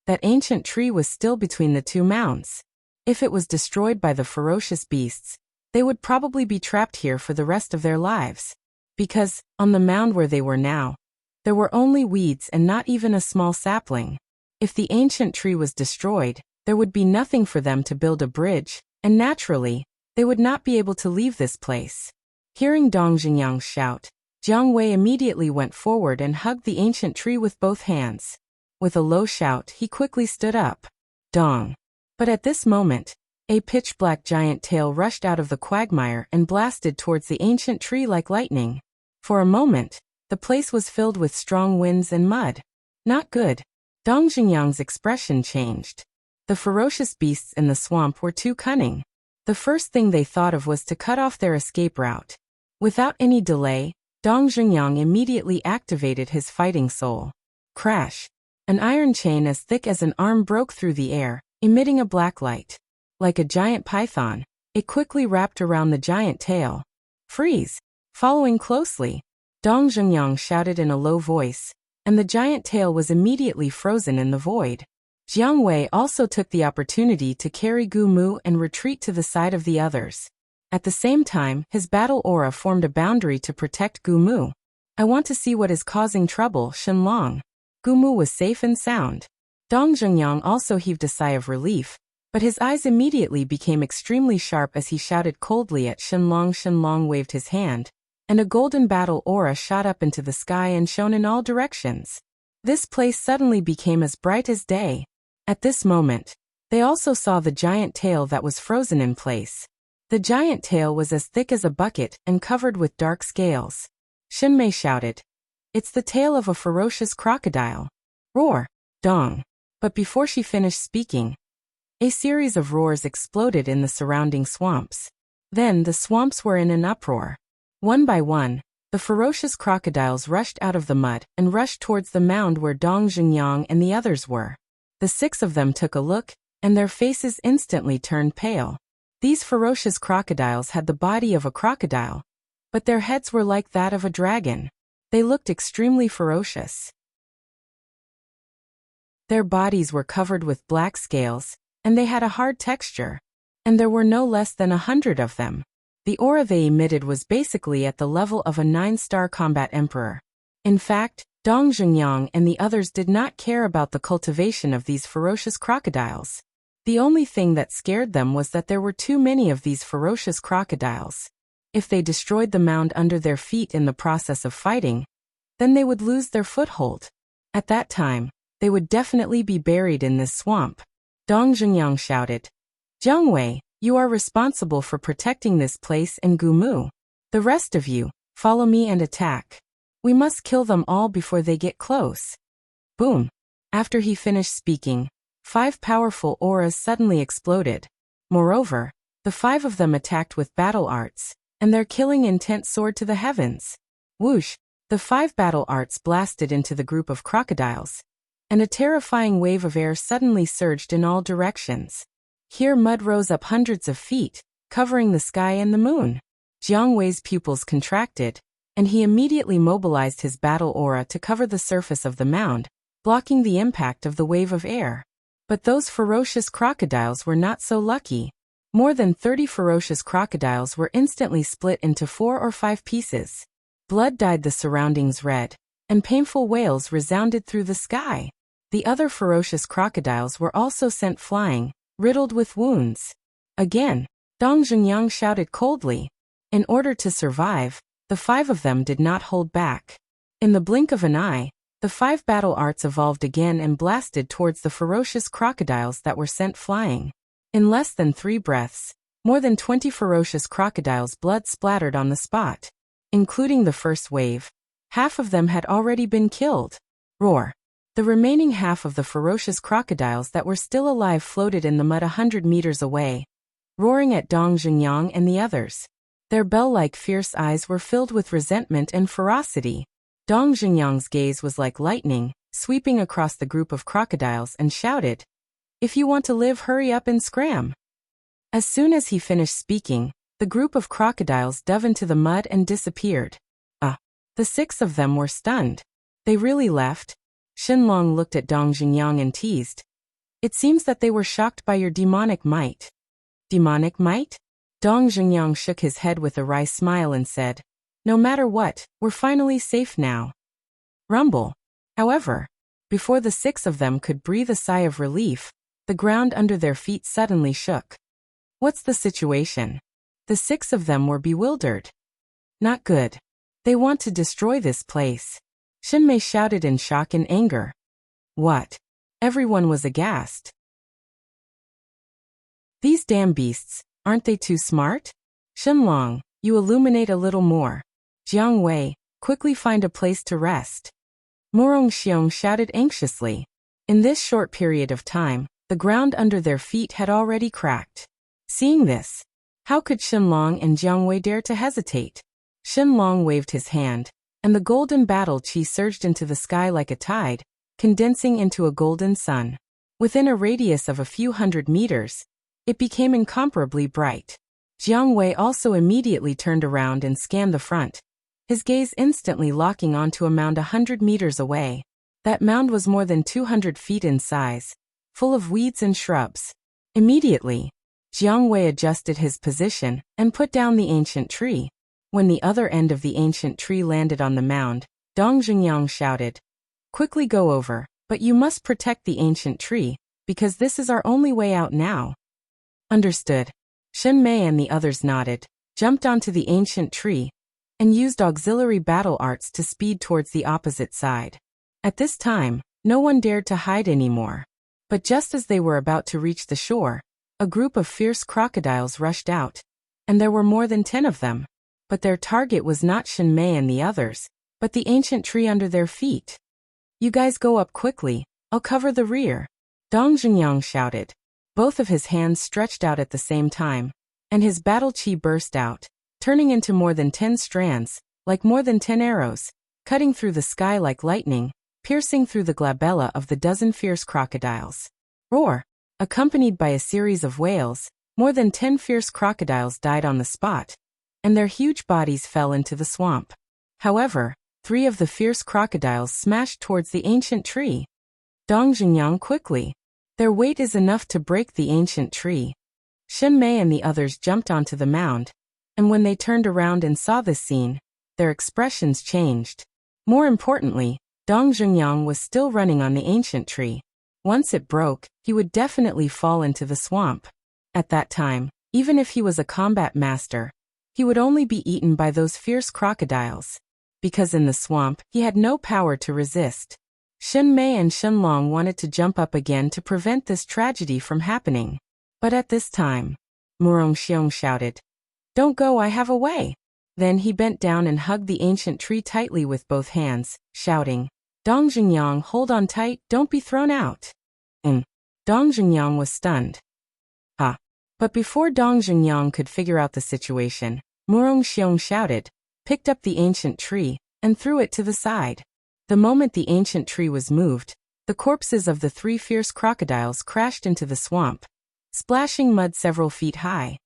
That ancient tree was still between the 2 mounds. If it was destroyed by the ferocious beasts, they would probably be trapped here for the rest of their lives. Because, on the mound where they were now, there were only weeds and not even a small sapling. If the ancient tree was destroyed, there would be nothing for them to build a bridge, and naturally, they would not be able to leave this place. Hearing Dong Jungyang's shout, Jiang Wei immediately went forward and hugged the ancient tree with both hands. With a low shout, he quickly stood up. Dong. But at this moment, a pitch-black giant tail rushed out of the quagmire and blasted towards the ancient tree like lightning. For a moment, the place was filled with strong winds and mud. Not good. Dong Jungyang's expression changed. The ferocious beasts in the swamp were too cunning. The first thing they thought of was to cut off their escape route. Without any delay, Dong Jungyang immediately activated his fighting soul. Crash! An iron chain as thick as an arm broke through the air, emitting a black light. Like a giant python, it quickly wrapped around the giant tail. Freeze! Following closely, Dong Jungyang shouted in a low voice, and the giant tail was immediately frozen in the void. Jiang Wei also took the opportunity to carry Gu Mu and retreat to the side of the others. At the same time, his battle aura formed a boundary to protect Gu Mu. I want to see what is causing trouble, Shenlong. Gu Mu was safe and sound. Dong Jungyang also heaved a sigh of relief, but his eyes immediately became extremely sharp as he shouted coldly at Shenlong. Shenlong waved his hand, and a golden battle aura shot up into the sky and shone in all directions. This place suddenly became as bright as day. At this moment, they also saw the giant tail that was frozen in place. The giant tail was as thick as a bucket and covered with dark scales. Xinmei shouted, "It's the tail of a ferocious crocodile." Roar! Dong! But before she finished speaking, a series of roars exploded in the surrounding swamps. Then the swamps were in an uproar. One by one, the ferocious crocodiles rushed out of the mud and rushed towards the mound where Dong Jungyang and the others were. The 6 of them took a look, and their faces instantly turned pale. These ferocious crocodiles had the body of a crocodile, but their heads were like that of a dragon. They looked extremely ferocious. Their bodies were covered with black scales, and they had a hard texture. And there were no less than 100 of them. The aura they emitted was basically at the level of a 9-star combat emperor. In fact, Dong Jungyang and the others did not care about the cultivation of these ferocious crocodiles. The only thing that scared them was that there were too many of these ferocious crocodiles. If they destroyed the mound under their feet in the process of fighting, then they would lose their foothold. At that time, they would definitely be buried in this swamp. Dong Jungyang shouted, "Jiang Wei, you are responsible for protecting this place and Gu Mu. The rest of you, follow me and attack. We must kill them all before they get close." Boom! After he finished speaking, 5 powerful auras suddenly exploded. Moreover, the 5 of them attacked with battle arts, and their killing intent soared to the heavens. Whoosh! The 5 battle arts blasted into the group of crocodiles, and a terrifying wave of air suddenly surged in all directions. Here mud rose up hundreds of feet, covering the sky and the moon. Jiang Wei's pupils contracted, and he immediately mobilized his battle aura to cover the surface of the mound, blocking the impact of the wave of air. But those ferocious crocodiles were not so lucky. More than 30 ferocious crocodiles were instantly split into 4 or 5 pieces. Blood dyed the surroundings red, and painful wails resounded through the sky. The other ferocious crocodiles were also sent flying, riddled with wounds. Again, Dong Jungyang shouted coldly. In order to survive, the 5 of them did not hold back. In the blink of an eye, the 5 battle arts evolved again and blasted towards the ferocious crocodiles that were sent flying. In less than 3 breaths, more than 20 ferocious crocodiles' blood splattered on the spot. Including the first wave, half of them had already been killed. Roar! The remaining half of the ferocious crocodiles that were still alive floated in the mud 100 meters away, roaring at Dong Jungyang and the others. Their bell-like fierce eyes were filled with resentment and ferocity. Dong Jungyang's gaze was like lightning, sweeping across the group of crocodiles and shouted, "If you want to live, hurry up and scram." As soon as he finished speaking, the group of crocodiles dove into the mud and disappeared. The 6 of them were stunned. They really left? Shenlong looked at Dong Jungyang and teased. It seems that they were shocked by your demonic might. Demonic might? Dong Jungyang shook his head with a wry smile and said, no matter what, we're finally safe now. Rumble. However, before the 6 of them could breathe a sigh of relief, the ground under their feet suddenly shook. What's the situation? The 6 of them were bewildered. Not good. They want to destroy this place. Shinmei shouted in shock and anger. What? Everyone was aghast. These damn beasts, aren't they too smart? Shenlong, you illuminate a little more. Jiang Wei, quickly find a place to rest. Morong Xiong shouted anxiously. In this short period of time, the ground under their feet had already cracked. Seeing this, how could Shenlong and Jiang Wei dare to hesitate? Shenlong waved his hand, and the golden battle chi surged into the sky like a tide, condensing into a golden sun. Within a radius of a few hundred meters, it became incomparably bright. Jiang Wei also immediately turned around and scanned the front, his gaze instantly locking onto a mound 100 meters away. That mound was more than 200 feet in size, full of weeds and shrubs. Immediately, Jiang Wei adjusted his position and put down the ancient tree. When the other end of the ancient tree landed on the mound, Dong Jungyang shouted, quickly go over, but you must protect the ancient tree, because this is our only way out now. Understood. Shen Mei and the others nodded, jumped onto the ancient tree, and used auxiliary battle arts to speed towards the opposite side. At this time, no one dared to hide anymore. But just as they were about to reach the shore, a group of fierce crocodiles rushed out, and there were more than 10 of them. But their target was not Shen Mei and the others, but the ancient tree under their feet. You guys go up quickly, I'll cover the rear. Dong Jungyang shouted. Both of his hands stretched out at the same time, and his battle chi burst out, turning into more than 10 strands, like more than 10 arrows, cutting through the sky like lightning, piercing through the glabella of the dozen fierce crocodiles. Roar! Accompanied by a series of wails, more than 10 fierce crocodiles died on the spot, and their huge bodies fell into the swamp. However, 3 of the fierce crocodiles smashed towards the ancient tree. Dong Jungyang quickly. Their weight is enough to break the ancient tree. Shen Mei and the others jumped onto the mound, and when they turned around and saw this scene, their expressions changed. More importantly, Dong Jungyang was still running on the ancient tree. Once it broke, he would definitely fall into the swamp. At that time, even if he was a combat master, he would only be eaten by those fierce crocodiles. Because in the swamp, he had no power to resist. Shen Mei and Shenlong wanted to jump up again to prevent this tragedy from happening. But at this time, Murong Xiong shouted, "Don't go, I have a way." Then he bent down and hugged the ancient tree tightly with both hands, shouting, "Dong Jungyang, hold on tight, don't be thrown out." Dong Jungyang was stunned. But before Dong Jungyang could figure out the situation, Murong Xiong shouted, picked up the ancient tree, and threw it to the side. The moment the ancient tree was moved, the corpses of the 3 fierce crocodiles crashed into the swamp, splashing mud several feet high.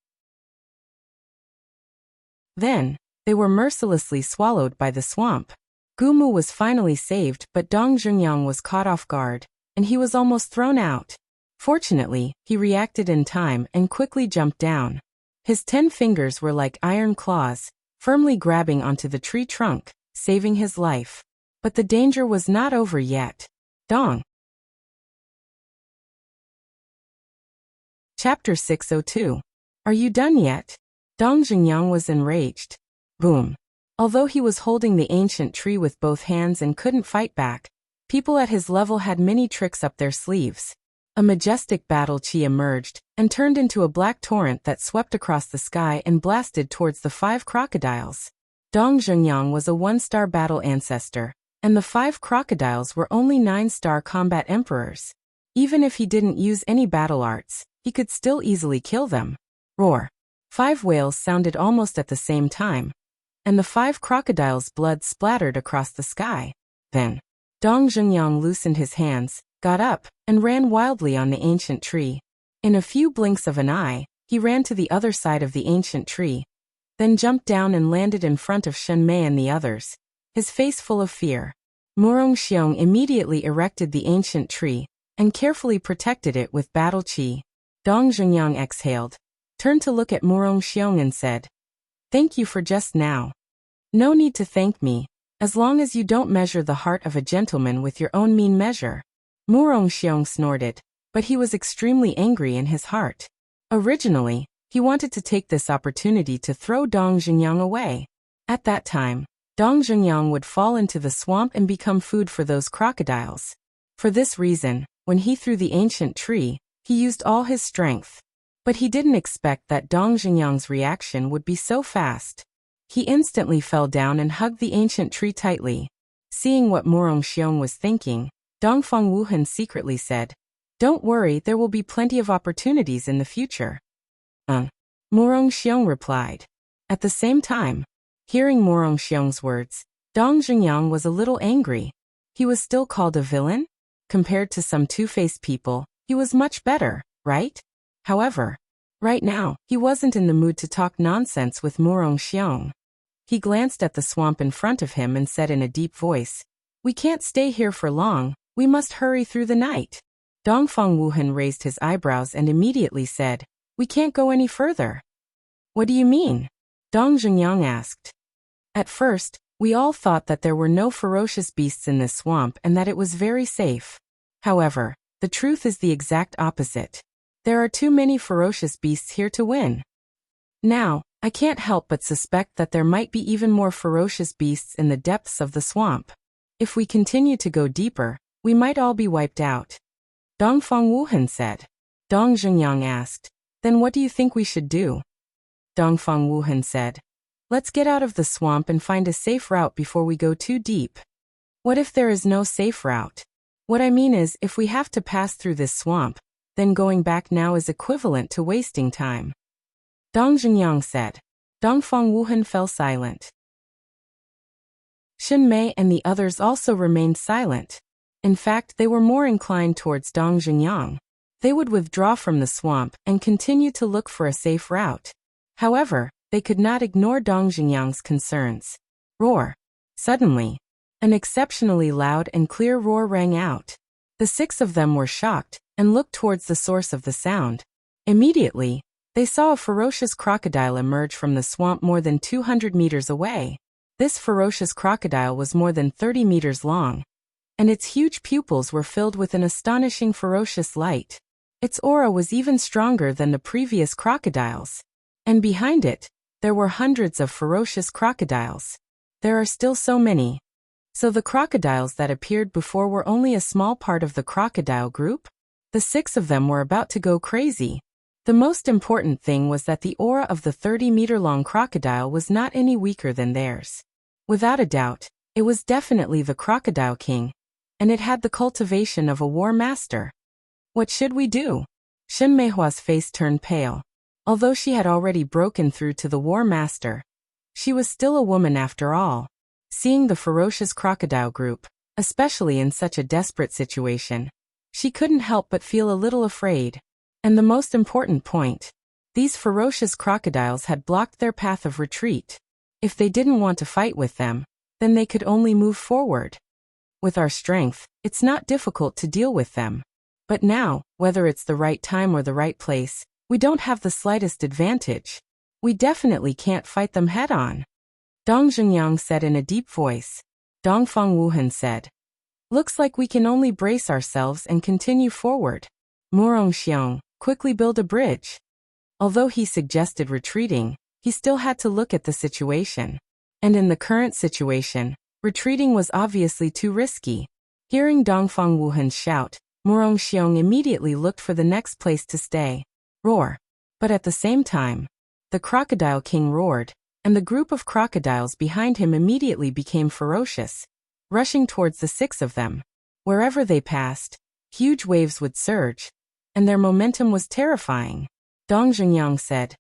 Then, they were mercilessly swallowed by the swamp. Gumu was finally saved, but Dong Jungyang was caught off guard, and he was almost thrown out. Fortunately, he reacted in time and quickly jumped down. His 10 fingers were like iron claws, firmly grabbing onto the tree trunk, saving his life. But the danger was not over yet. Dong. Chapter 602. Are you done yet? Dong Jungyang was enraged. Boom. Although he was holding the ancient tree with both hands and couldn't fight back, people at his level had many tricks up their sleeves. A majestic battle chi emerged and turned into a black torrent that swept across the sky and blasted towards the 5 crocodiles. Dong Zhengyang was a 1-star battle ancestor, and the 5 crocodiles were only 9-star combat emperors. Even if he didn't use any battle arts, he could still easily kill them. Roar! 5 whales sounded almost at the same time, and the 5 crocodiles' blood splattered across the sky. Then, Dong Zhengyang loosened his hands, got up, and ran wildly on the ancient tree. In a few blinks of an eye, he ran to the other side of the ancient tree, then jumped down and landed in front of Shen Mei and the others, his face full of fear. Murong Xiong immediately erected the ancient tree and carefully protected it with battle chi. Dong Zhengyang exhaled, turned to look at Murong Xiong and said, "Thank you for just now. No need to thank me, as long as you don't measure the heart of a gentleman with your own mean measure." Murong Xiong snorted, but he was extremely angry in his heart. Originally, he wanted to take this opportunity to throw Dong Zhengyang away. At that time, Dong Zhengyang would fall into the swamp and become food for those crocodiles. For this reason, when he threw the ancient tree, he used all his strength. But he didn't expect that Dong Zhengyang's reaction would be so fast. He instantly fell down and hugged the ancient tree tightly. Seeing what Murong Xiong was thinking, Dongfang Wuhan secretly said, "Don't worry, there will be plenty of opportunities in the future." Murong Xiong replied. At the same time, hearing Murong Xiong's words, Dong Zhengyang was a little angry. He was still called a villain? Compared to some two-faced people, he was much better, right? However, right now, he wasn't in the mood to talk nonsense with Murong Xiong. He glanced at the swamp in front of him and said in a deep voice, "We can't stay here for long, we must hurry through the night." Dongfang Wuhan raised his eyebrows and immediately said, "We can't go any further." "What do you mean?" Dong Zhengyang asked. At first, we all thought that there were no ferocious beasts in this swamp and that it was very safe. However, the truth is the exact opposite. There are too many ferocious beasts here to win. Now, I can't help but suspect that there might be even more ferocious beasts in the depths of the swamp. If we continue to go deeper, we might all be wiped out. Dongfang Wuhan said. Dong Zhengyang asked, "Then what do you think we should do?" Dongfang Wuhan said, "Let's get out of the swamp and find a safe route before we go too deep." "What if there is no safe route?" "What I mean is, if we have to pass through this swamp, then going back now is equivalent to wasting time." Dong Zhengyang said. Dongfang Wuhan fell silent. Shen Mei and the others also remained silent. In fact, they were more inclined towards Dong Zhengyang. They would withdraw from the swamp and continue to look for a safe route. However, they could not ignore Dong Zhengyang's concerns. Roar! Suddenly, an exceptionally loud and clear roar rang out. The 6 of them were shocked and looked towards the source of the sound. Immediately, they saw a ferocious crocodile emerge from the swamp more than 200 meters away. This ferocious crocodile was more than 30 meters long, and its huge pupils were filled with an astonishing ferocious light. Its aura was even stronger than the previous crocodiles. And behind it, there were hundreds of ferocious crocodiles. There are still so many. So the crocodiles that appeared before were only a small part of the crocodile group? The 6 of them were about to go crazy. The most important thing was that the aura of the 30-meter-long crocodile was not any weaker than theirs. Without a doubt, it was definitely the Crocodile King, and it had the cultivation of a war master. What should we do? Shen Meihua's face turned pale. Although she had already broken through to the war master, she was still a woman after all. Seeing the ferocious crocodile group, especially in such a desperate situation, she couldn't help but feel a little afraid. And the most important point, these ferocious crocodiles had blocked their path of retreat. If they didn't want to fight with them, then they could only move forward. With our strength, it's not difficult to deal with them. But now, whether it's the right time or the right place, we don't have the slightest advantage. We definitely can't fight them head-on. Dong Zhengyang said in a deep voice. Dongfang Wuhan said, "Looks like we can only brace ourselves and continue forward." Murong Xiong, quickly build a bridge. Although he suggested retreating, he still had to look at the situation. And in the current situation, retreating was obviously too risky. Hearing Dongfang Wuhan shout, Murong Xiong immediately looked for the next place to stay. Roar. But at the same time, the Crocodile King roared, and the group of crocodiles behind him immediately became ferocious, rushing towards the 6 of them. Wherever they passed, huge waves would surge, and their momentum was terrifying. Dong Zhengyang said,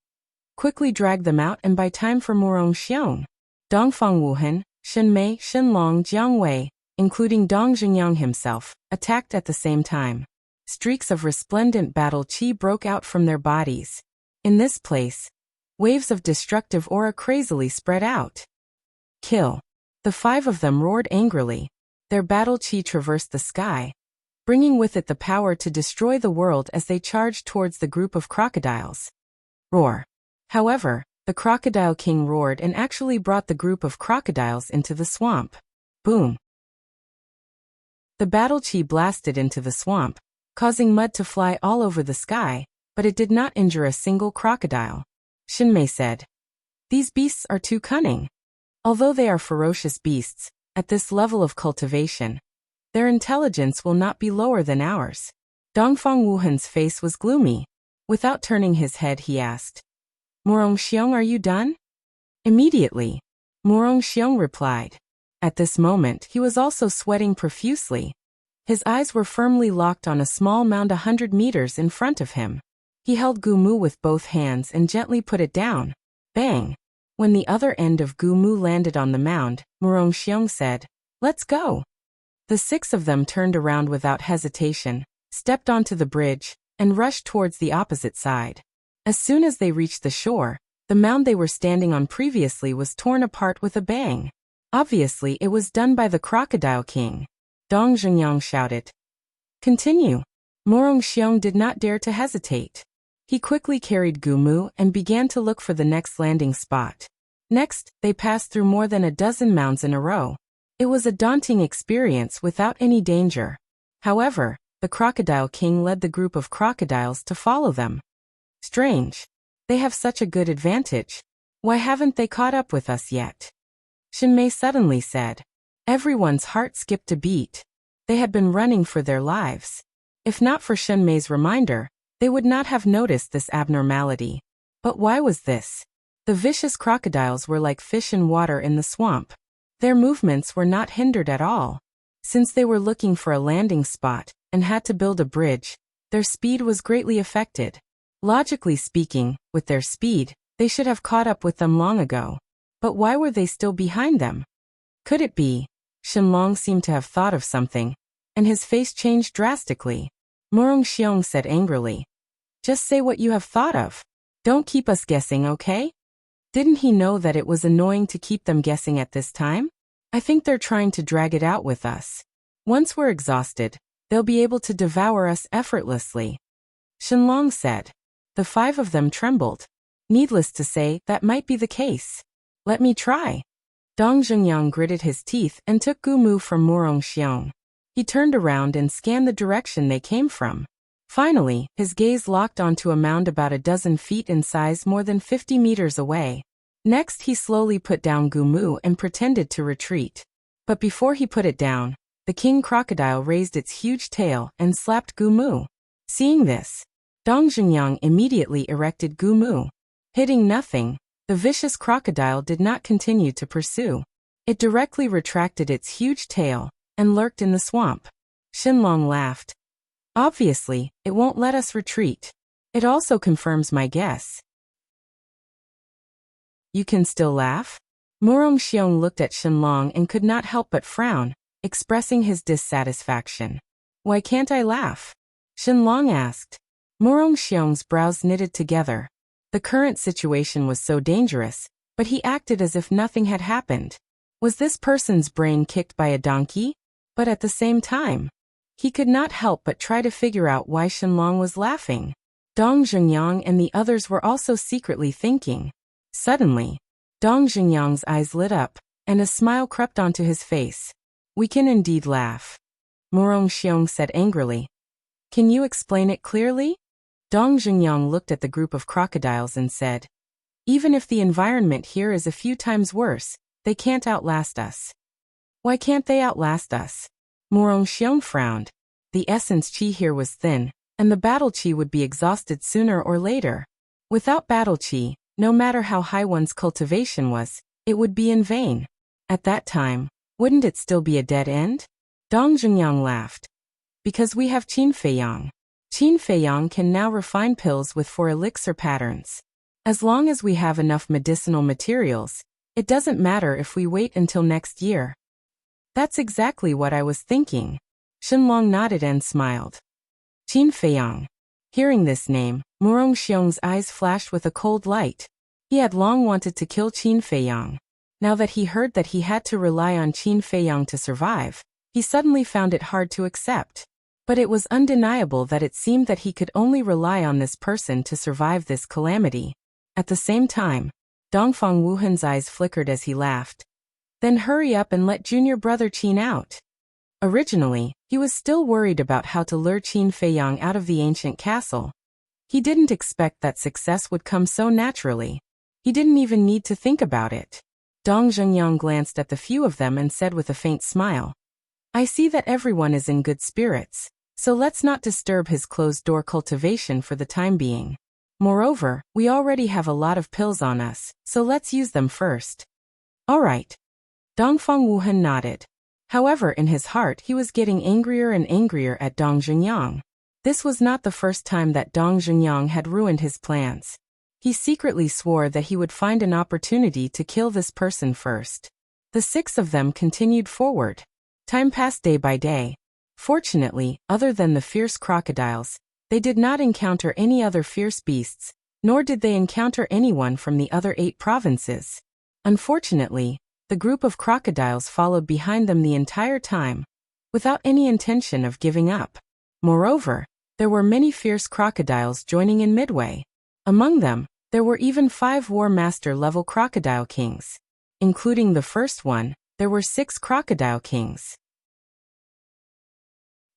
"Quickly drag them out and buy time for Murong Xiong." Dongfang Wuhan, Shenmei, Shenlong, Jiangwei, including Dong Zhengyang himself, attacked at the same time. Streaks of resplendent battle qi broke out from their bodies. In this place, waves of destructive aura crazily spread out. Kill. The 5 of them roared angrily. Their battle qi traversed the sky, bringing with it the power to destroy the world as they charged towards the group of crocodiles. Roar. However, the Crocodile King roared and actually brought the group of crocodiles into the swamp. Boom. The battle qi blasted into the swamp, causing mud to fly all over the sky, but it did not injure a single crocodile. Shinmei said, "These beasts are too cunning. Although they are ferocious beasts, at this level of cultivation, their intelligence will not be lower than ours." Dongfang Wuhan's face was gloomy. Without turning his head, he asked, "Murong Xiong, are you done?" Immediately, Murong Xiong replied. At this moment, he was also sweating profusely. His eyes were firmly locked on a small mound 100 meters in front of him. He held Gumu with both hands and gently put it down. Bang! When the other end of Gumu landed on the mound, Murong Xiong said, "Let's go." The 6 of them turned around without hesitation, stepped onto the bridge, and rushed towards the opposite side. As soon as they reached the shore, the mound they were standing on previously was torn apart with a bang. Obviously, it was done by the Crocodile King. Dong Zhengyang shouted, "Continue." Murong Xiong did not dare to hesitate. He quickly carried Gumu and began to look for the next landing spot. Next, they passed through more than a dozen mounds in a row. It was a daunting experience without any danger. However, the Crocodile King led the group of crocodiles to follow them. Strange. They have such a good advantage. Why haven't they caught up with us yet? Shinmei suddenly said. Everyone's heart skipped a beat. They had been running for their lives. If not for Shinmei's reminder, they would not have noticed this abnormality. But why was this? The vicious crocodiles were like fish in water in the swamp. Their movements were not hindered at all. Since they were looking for a landing spot and had to build a bridge, their speed was greatly affected. Logically speaking, with their speed, they should have caught up with them long ago. But why were they still behind them? Could it be? Shenlong seemed to have thought of something, and his face changed drastically. Murong Xiong said angrily, "Just say what you have thought of. Don't keep us guessing, okay?" Didn't he know that it was annoying to keep them guessing at this time? I think they're trying to drag it out with us. Once we're exhausted, they'll be able to devour us effortlessly. Shenlong said. The 5 of them trembled. Needless to say, that might be the case. Let me try. Dong Zhengyang gritted his teeth and took Gumu from Murong Xiong. He turned around and scanned the direction they came from. Finally, his gaze locked onto a mound about a dozen feet in size more than 50 meters away. Next, he slowly put down Gumu and pretended to retreat. But before he put it down, the king crocodile raised its huge tail and slapped Gumu. Seeing this, Dong Zhengyang immediately erected Gumu. Hitting nothing, the vicious crocodile did not continue to pursue. It directly retracted its huge tail and lurked in the swamp. Shenlong laughed. Obviously, it won't let us retreat. It also confirms my guess. You can still laugh? Murong Xiong looked at Shenlong and could not help but frown, expressing his dissatisfaction. Why can't I laugh? Shenlong asked. Murong Xiong's brows knitted together. The current situation was so dangerous, but he acted as if nothing had happened. Was this person's brain kicked by a donkey? But at the same time, he could not help but try to figure out why Shenlong was laughing. Dong Zhengyang and the others were also secretly thinking. Suddenly, Dong Zhengyang's eyes lit up, and a smile crept onto his face. We can indeed laugh. Murong Xiong said angrily. Can you explain it clearly? Dong Zhengyang looked at the group of crocodiles and said, even if the environment here is a few times worse, they can't outlast us. Why can't they outlast us? Murong Xiong frowned. The essence qi here was thin, and the battle qi would be exhausted sooner or later. Without battle qi, no matter how high one's cultivation was, it would be in vain. At that time, wouldn't it still be a dead end? Dong Zhengyang laughed. Because we have Qin Feiyang. Qin Feiyang can now refine pills with 4 elixir patterns. As long as we have enough medicinal materials, it doesn't matter if we wait until next year. That's exactly what I was thinking. Shenlong nodded and smiled. Qin Feiyang. Hearing this name, Murong Xiong's eyes flashed with a cold light. He had long wanted to kill Qin Feiyang. Now that he heard that he had to rely on Qin Feiyang to survive, he suddenly found it hard to accept. But it was undeniable that it seemed that he could only rely on this person to survive this calamity. At the same time, Dongfang Wuhan's eyes flickered as he laughed. Then hurry up and let junior brother Qin out. Originally, he was still worried about how to lure Qin Feiyang out of the ancient castle. He didn't expect that success would come so naturally. He didn't even need to think about it. Dong Zhengyang glanced at the few of them and said with a faint smile, I see that everyone is in good spirits, so let's not disturb his closed-door cultivation for the time being. Moreover, we already have a lot of pills on us, so let's use them first. All right. Dongfang Wuhan nodded. However, in his heart he was getting angrier and angrier at Dong Zhengyang. This was not the first time that Dong Zhengyang had ruined his plans. He secretly swore that he would find an opportunity to kill this person first. The 6 of them continued forward. Time passed day by day. Fortunately, other than the fierce crocodiles, they did not encounter any other fierce beasts, nor did they encounter anyone from the other 8 provinces. Unfortunately, the group of crocodiles followed behind them the entire time, without any intention of giving up. Moreover, there were many fierce crocodiles joining in midway. Among them, there were even 5 War Master level crocodile kings. Including the first one, there were 6 crocodile kings.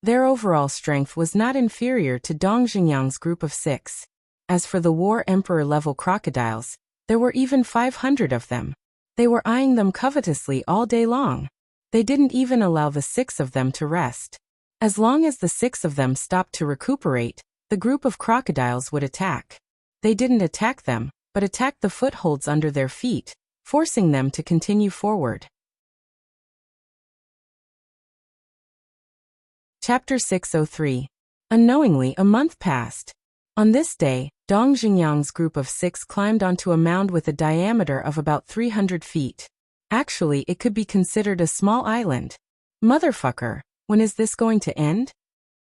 Their overall strength was not inferior to Dong Zhengyang's group of 6. As for the War Emperor level crocodiles, there were even 500 of them. They were eyeing them covetously all day long. They didn't even allow the 6 of them to rest. As long as the 6 of them stopped to recuperate, the group of crocodiles would attack. They didn't attack them, but attacked the footholds under their feet, forcing them to continue forward. Chapter 603. Unknowingly, a month passed. On this day, Dong Zhengyang's group of 6 climbed onto a mound with a diameter of about 300 feet. Actually, it could be considered a small island. Motherfucker, when is this going to end?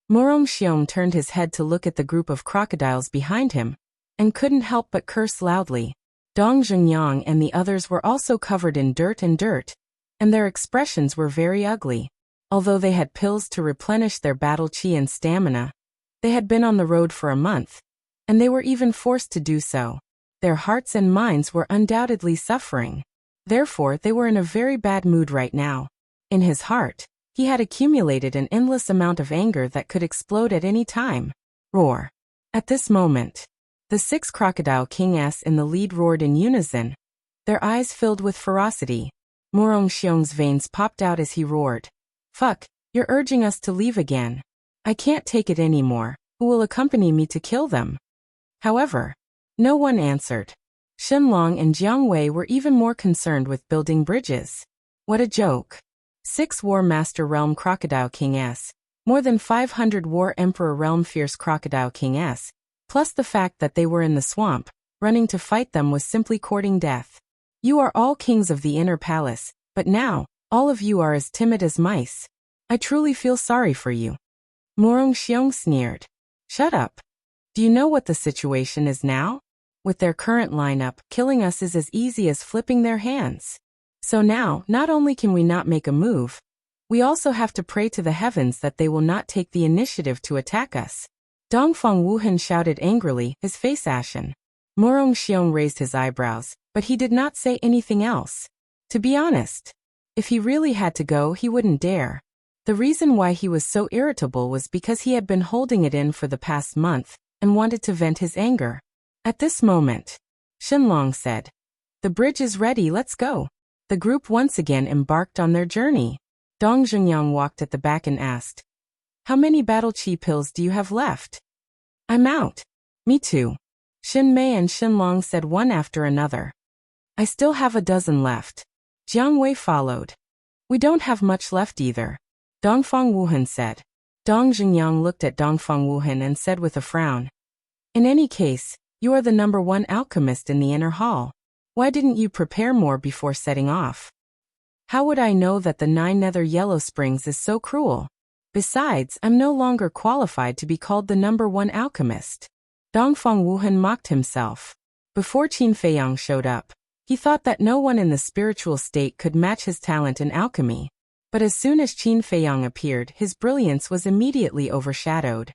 Murong Xiong turned his head to look at the group of crocodiles behind him, and couldn't help but curse loudly. Dong Zhengyang and the others were also covered in dirt, and their expressions were very ugly. Although they had pills to replenish their battle qi and stamina, they had been on the road for a month, and they were even forced to do so. Their hearts and minds were undoubtedly suffering. Therefore, they were in a very bad mood right now. In his heart, he had accumulated an endless amount of anger that could explode at any time. Roar. At this moment, the 6 crocodile kings in the lead roared in unison, their eyes filled with ferocity. Murong Xiong's veins popped out as he roared. Fuck, you're urging us to leave again. I can't take it anymore. Who will accompany me to kill them? However, no one answered. Shenlong and Jiang Wei were even more concerned with building bridges. What a joke. 6 War Master Realm Crocodile Kings, more than 500 War Emperor Realm Fierce Crocodile Kings, plus the fact that they were in the swamp, running to fight them was simply courting death. You are all kings of the inner palace, but now, all of you are as timid as mice. I truly feel sorry for you. Murong Xiong sneered. Shut up. Do you know what the situation is now? With their current lineup, killing us is as easy as flipping their hands. So now, not only can we not make a move, we also have to pray to the heavens that they will not take the initiative to attack us. Dongfang Wuhan shouted angrily, his face ashen. Murong Xiong raised his eyebrows, but he did not say anything else. To be honest, if he really had to go, he wouldn't dare. The reason why he was so irritable was because he had been holding it in for the past month, and wanted to vent his anger. At this moment, Shenlong said, "The bridge is ready, let's go." The group once again embarked on their journey. Dong Zhengyang walked at the back and asked, How many battle chi pills do you have left? I'm out. Me too. Xin Mei and Xin Long said one after another. I still have a dozen left. Jiang Wei followed. We don't have much left either. Dongfang Wuhan said. Dong Xingyang looked at Dongfang Wuhan and said with a frown. In any case, you are the #1 alchemist in the inner hall. Why didn't you prepare more before setting off? How would I know that the 9 Nether Yellow Springs is so cruel? Besides, I'm no longer qualified to be called the #1 alchemist. Dongfang Wuhan mocked himself. Before Qin Feiyang showed up, he thought that no one in the spiritual state could match his talent in alchemy. But as soon as Qin Feiyang appeared, his brilliance was immediately overshadowed.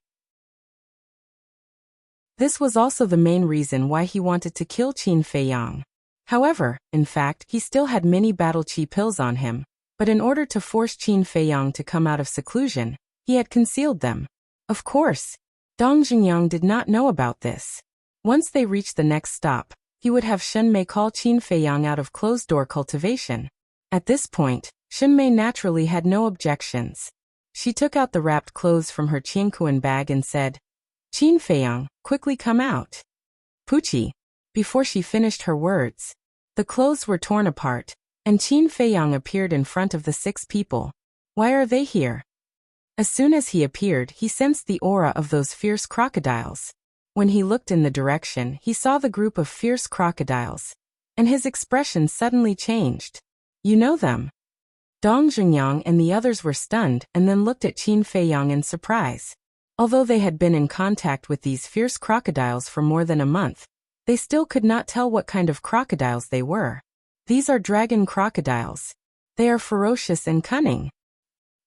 This was also the main reason why he wanted to kill Qin Feiyang. However, in fact, he still had many battle chi pills on him, but in order to force Qin Feiyang to come out of seclusion, he had concealed them. Of course, Dong Xingyang did not know about this. Once they reached the next stop, he would have Shen Mei call Qin Feiyang out of closed-door cultivation. At this point, Shen Mei naturally had no objections. She took out the wrapped clothes from her Qiankuan bag and said, Qin Feiyang, quickly come out. Puchi. Before she finished her words, the clothes were torn apart, and Qin Feiyang appeared in front of the 6 people. Why are they here? As soon as he appeared, he sensed the aura of those fierce crocodiles. When he looked in the direction, he saw the group of fierce crocodiles, and his expression suddenly changed. You know them? Dong Xingyang and the others were stunned and then looked at Qin Feiyang in surprise. Although they had been in contact with these fierce crocodiles for more than a month, they still could not tell what kind of crocodiles they were. These are dragon crocodiles. They are ferocious and cunning.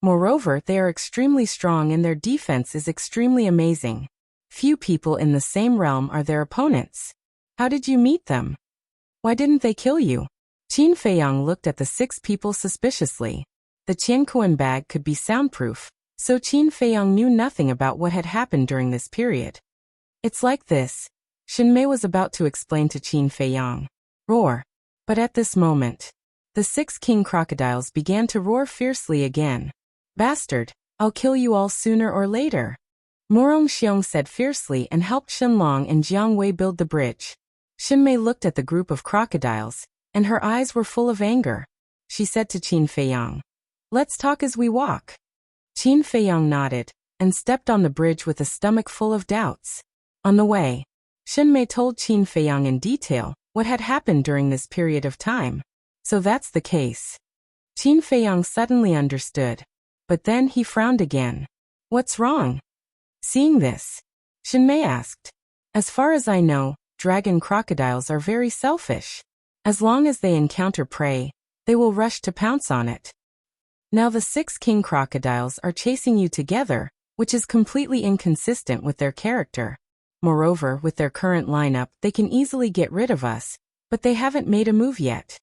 Moreover, they are extremely strong and their defense is extremely amazing. Few people in the same realm are their opponents. How did you meet them? Why didn't they kill you? Qin Feiyang looked at the 6 people suspiciously. The Qiankuan bag could be soundproof, so Qin Feiyang knew nothing about what had happened during this period. It's like this. Shen Mei was about to explain to Qin Feiyang. Roar. But at this moment, the 6 king crocodiles began to roar fiercely again. Bastard, I'll kill you all sooner or later. Morong Xiong said fiercely and helped Shenlong and Jiang Wei build the bridge. Shen Mei looked at the group of crocodiles, and her eyes were full of anger. She said to Qin Feiyang, Let's talk as we walk. Qin Feiyang nodded, and stepped on the bridge with a stomach full of doubts. On the way, Shen Mei told Qin Feiyang in detail what had happened during this period of time. So that's the case. Qin Feiyang suddenly understood. But then he frowned again. What's wrong? Seeing this, Shen Mei asked. As far as I know, dragon crocodiles are very selfish. As long as they encounter prey, they will rush to pounce on it. Now the 6 king crocodiles are chasing you together, which is completely inconsistent with their character. Moreover, with their current lineup, they can easily get rid of us, but they haven't made a move yet.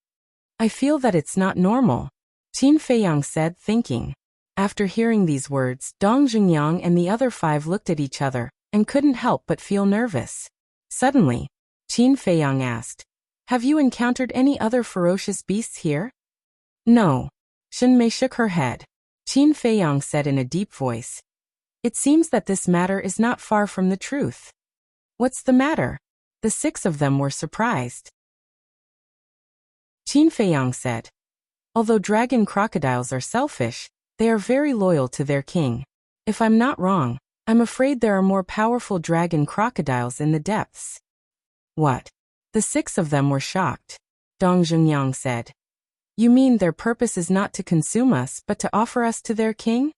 I feel that it's not normal, Qin Feiyang said, thinking. After hearing these words, Dong Xingyang and the other 5 looked at each other, and couldn't help but feel nervous. Suddenly, Qin Feiyang asked, Have you encountered any other ferocious beasts here? No. Shen Mei shook her head. Qin Feiyang said in a deep voice, It seems that this matter is not far from the truth. What's the matter? The 6 of them were surprised. Qin Feiyang said, Although dragon crocodiles are selfish, they are very loyal to their king. If I'm not wrong, I'm afraid there are more powerful dragon crocodiles in the depths. What? The 6 of them were shocked. Dong Xingyang said, You mean their purpose is not to consume us but to offer us to their king?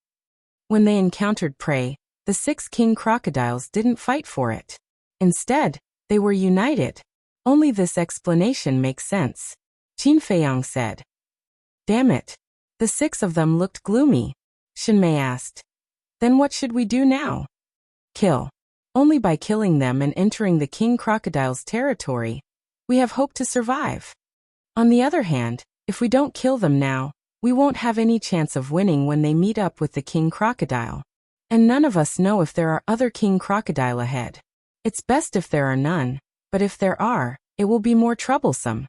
When they encountered prey, the 6 king crocodiles didn't fight for it. Instead, they were united. Only this explanation makes sense. Qin Feiyang said. Damn it. The 6 of them looked gloomy. Shen Mei asked. Then what should we do now? Kill. Only by killing them and entering the king crocodile's territory, we have hope to survive. On the other hand, if we don't kill them now, we won't have any chance of winning when they meet up with the king crocodile. And none of us know if there are other king crocodile ahead. It's best if there are none, but if there are, it will be more troublesome.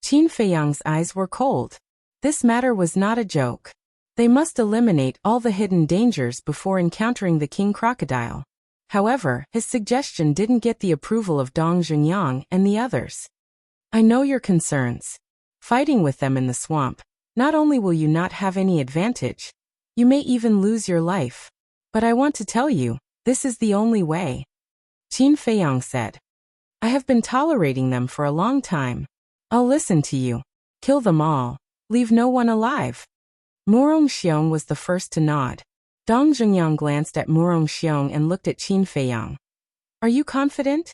Qin Feiyang's eyes were cold. This matter was not a joke. They must eliminate all the hidden dangers before encountering the king crocodile. However, his suggestion didn't get the approval of Dong Jungyang and the others. I know your concerns. Fighting with them in the swamp, not only will you not have any advantage, you may even lose your life. But I want to tell you, this is the only way. Qin Feiyang said. I have been tolerating them for a long time. I'll listen to you. Kill them all. Leave no one alive. Murong Xiong was the first to nod. Dong Jungyang glanced at Murong Xiong and looked at Qin Feiyang. Are you confident?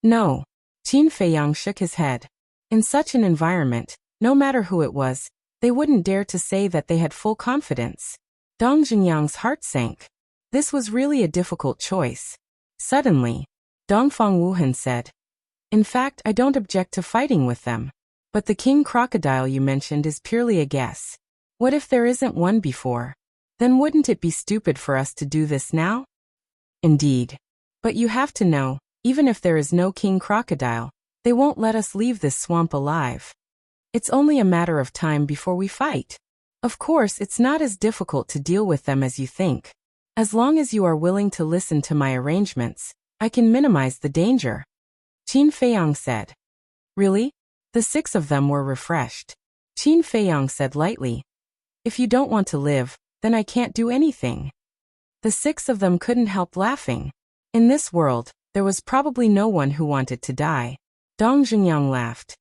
No. Qin Feiyang shook his head. In such an environment, no matter who it was, they wouldn't dare to say that they had full confidence. Dong Jungyang's heart sank. This was really a difficult choice. Suddenly, Dongfang Wuhan said, in fact, I don't object to fighting with them. But the king crocodile you mentioned is purely a guess. What if there isn't one before? Then wouldn't it be stupid for us to do this now? Indeed. But you have to know, even if there is no king crocodile, they won't let us leave this swamp alive. It's only a matter of time before we fight. Of course, it's not as difficult to deal with them as you think. As long as you are willing to listen to my arrangements, I can minimize the danger. Qin Feiyang said. Really? The 6 of them were refreshed. Qin Feiyang said lightly. If you don't want to live, then I can't do anything. The 6 of them couldn't help laughing. In this world, there was probably no one who wanted to die. Dong Jungyang laughed.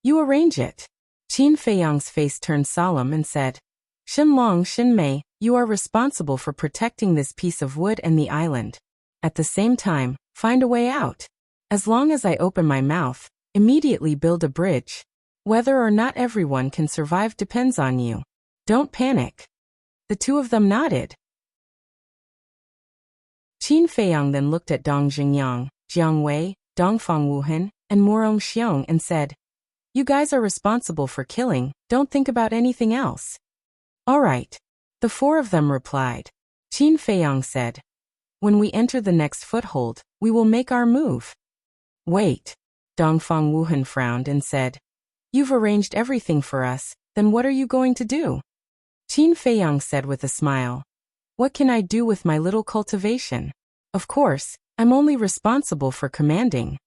You arrange it. Qin Feiyang's face turned solemn and said, Shenlong Shenmei, you are responsible for protecting this piece of wood and the island. At the same time, find a way out. As long as I open my mouth, immediately build a bridge. Whether or not everyone can survive depends on you. Don't panic. The 2 of them nodded. Qin Feiyang then looked at Dong Jungyang, Jiang Wei, Dongfang Wuhan, and Murong Xiong and said, You guys are responsible for killing, don't think about anything else. All right. The 4 of them replied. Qin Feiyang said, When we enter the next foothold, we will make our move. Wait. Dongfang Wuhan frowned and said, You've arranged everything for us, then what are you going to do? Qin Feiyang said with a smile, What can I do with my little cultivation? Of course, I'm only responsible for commanding.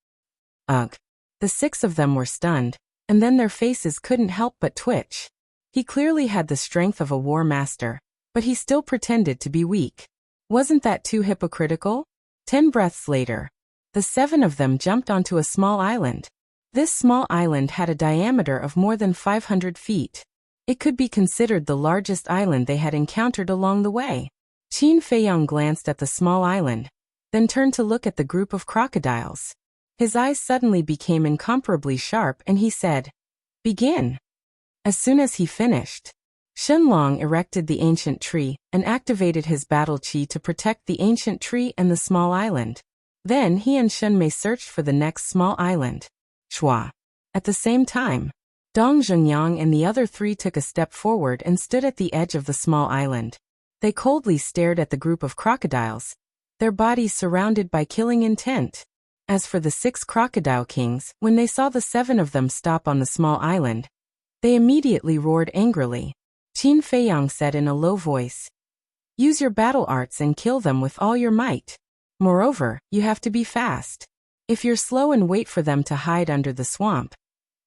Ugh. The 6 of them were stunned, and then their faces couldn't help but twitch. He clearly had the strength of a war master, but he still pretended to be weak. Wasn't that too hypocritical? 10 breaths later, the 7 of them jumped onto a small island. This small island had a diameter of more than 500 feet. It could be considered the largest island they had encountered along the way. Qin Feiyang glanced at the small island, then turned to look at the group of crocodiles. His eyes suddenly became incomparably sharp and he said, Begin. As soon as he finished, Shenlong erected the ancient tree and activated his battle qi to protect the ancient tree and the small island. Then he and Shenmei searched for the next small island. Shua. At the same time, Dong Jungyang and the other 3 took a step forward and stood at the edge of the small island. They coldly stared at the group of crocodiles, their bodies surrounded by killing intent. As for the 6 crocodile kings, when they saw the 7 of them stop on the small island, they immediately roared angrily. Qin Feiyang said in a low voice, Use your battle arts and kill them with all your might. Moreover, you have to be fast. If you're slow and wait for them to hide under the swamp,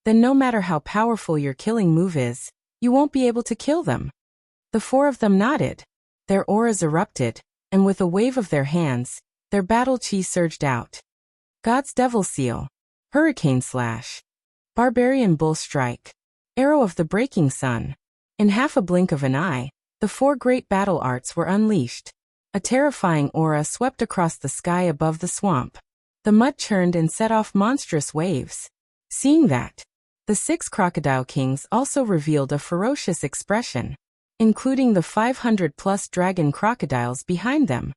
then no matter how powerful your killing move is, you won't be able to kill them. The 4 of them nodded. Their auras erupted, and with a wave of their hands, their battle chi surged out. God's Devil Seal, Hurricane Slash, Barbarian Bull Strike, Arrow of the Breaking Sun. In half a blink of an eye, the 4 great battle arts were unleashed. A terrifying aura swept across the sky above the swamp. The mud churned and set off monstrous waves. Seeing that, the 6 crocodile kings also revealed a ferocious expression, including the 500+ dragon crocodiles behind them.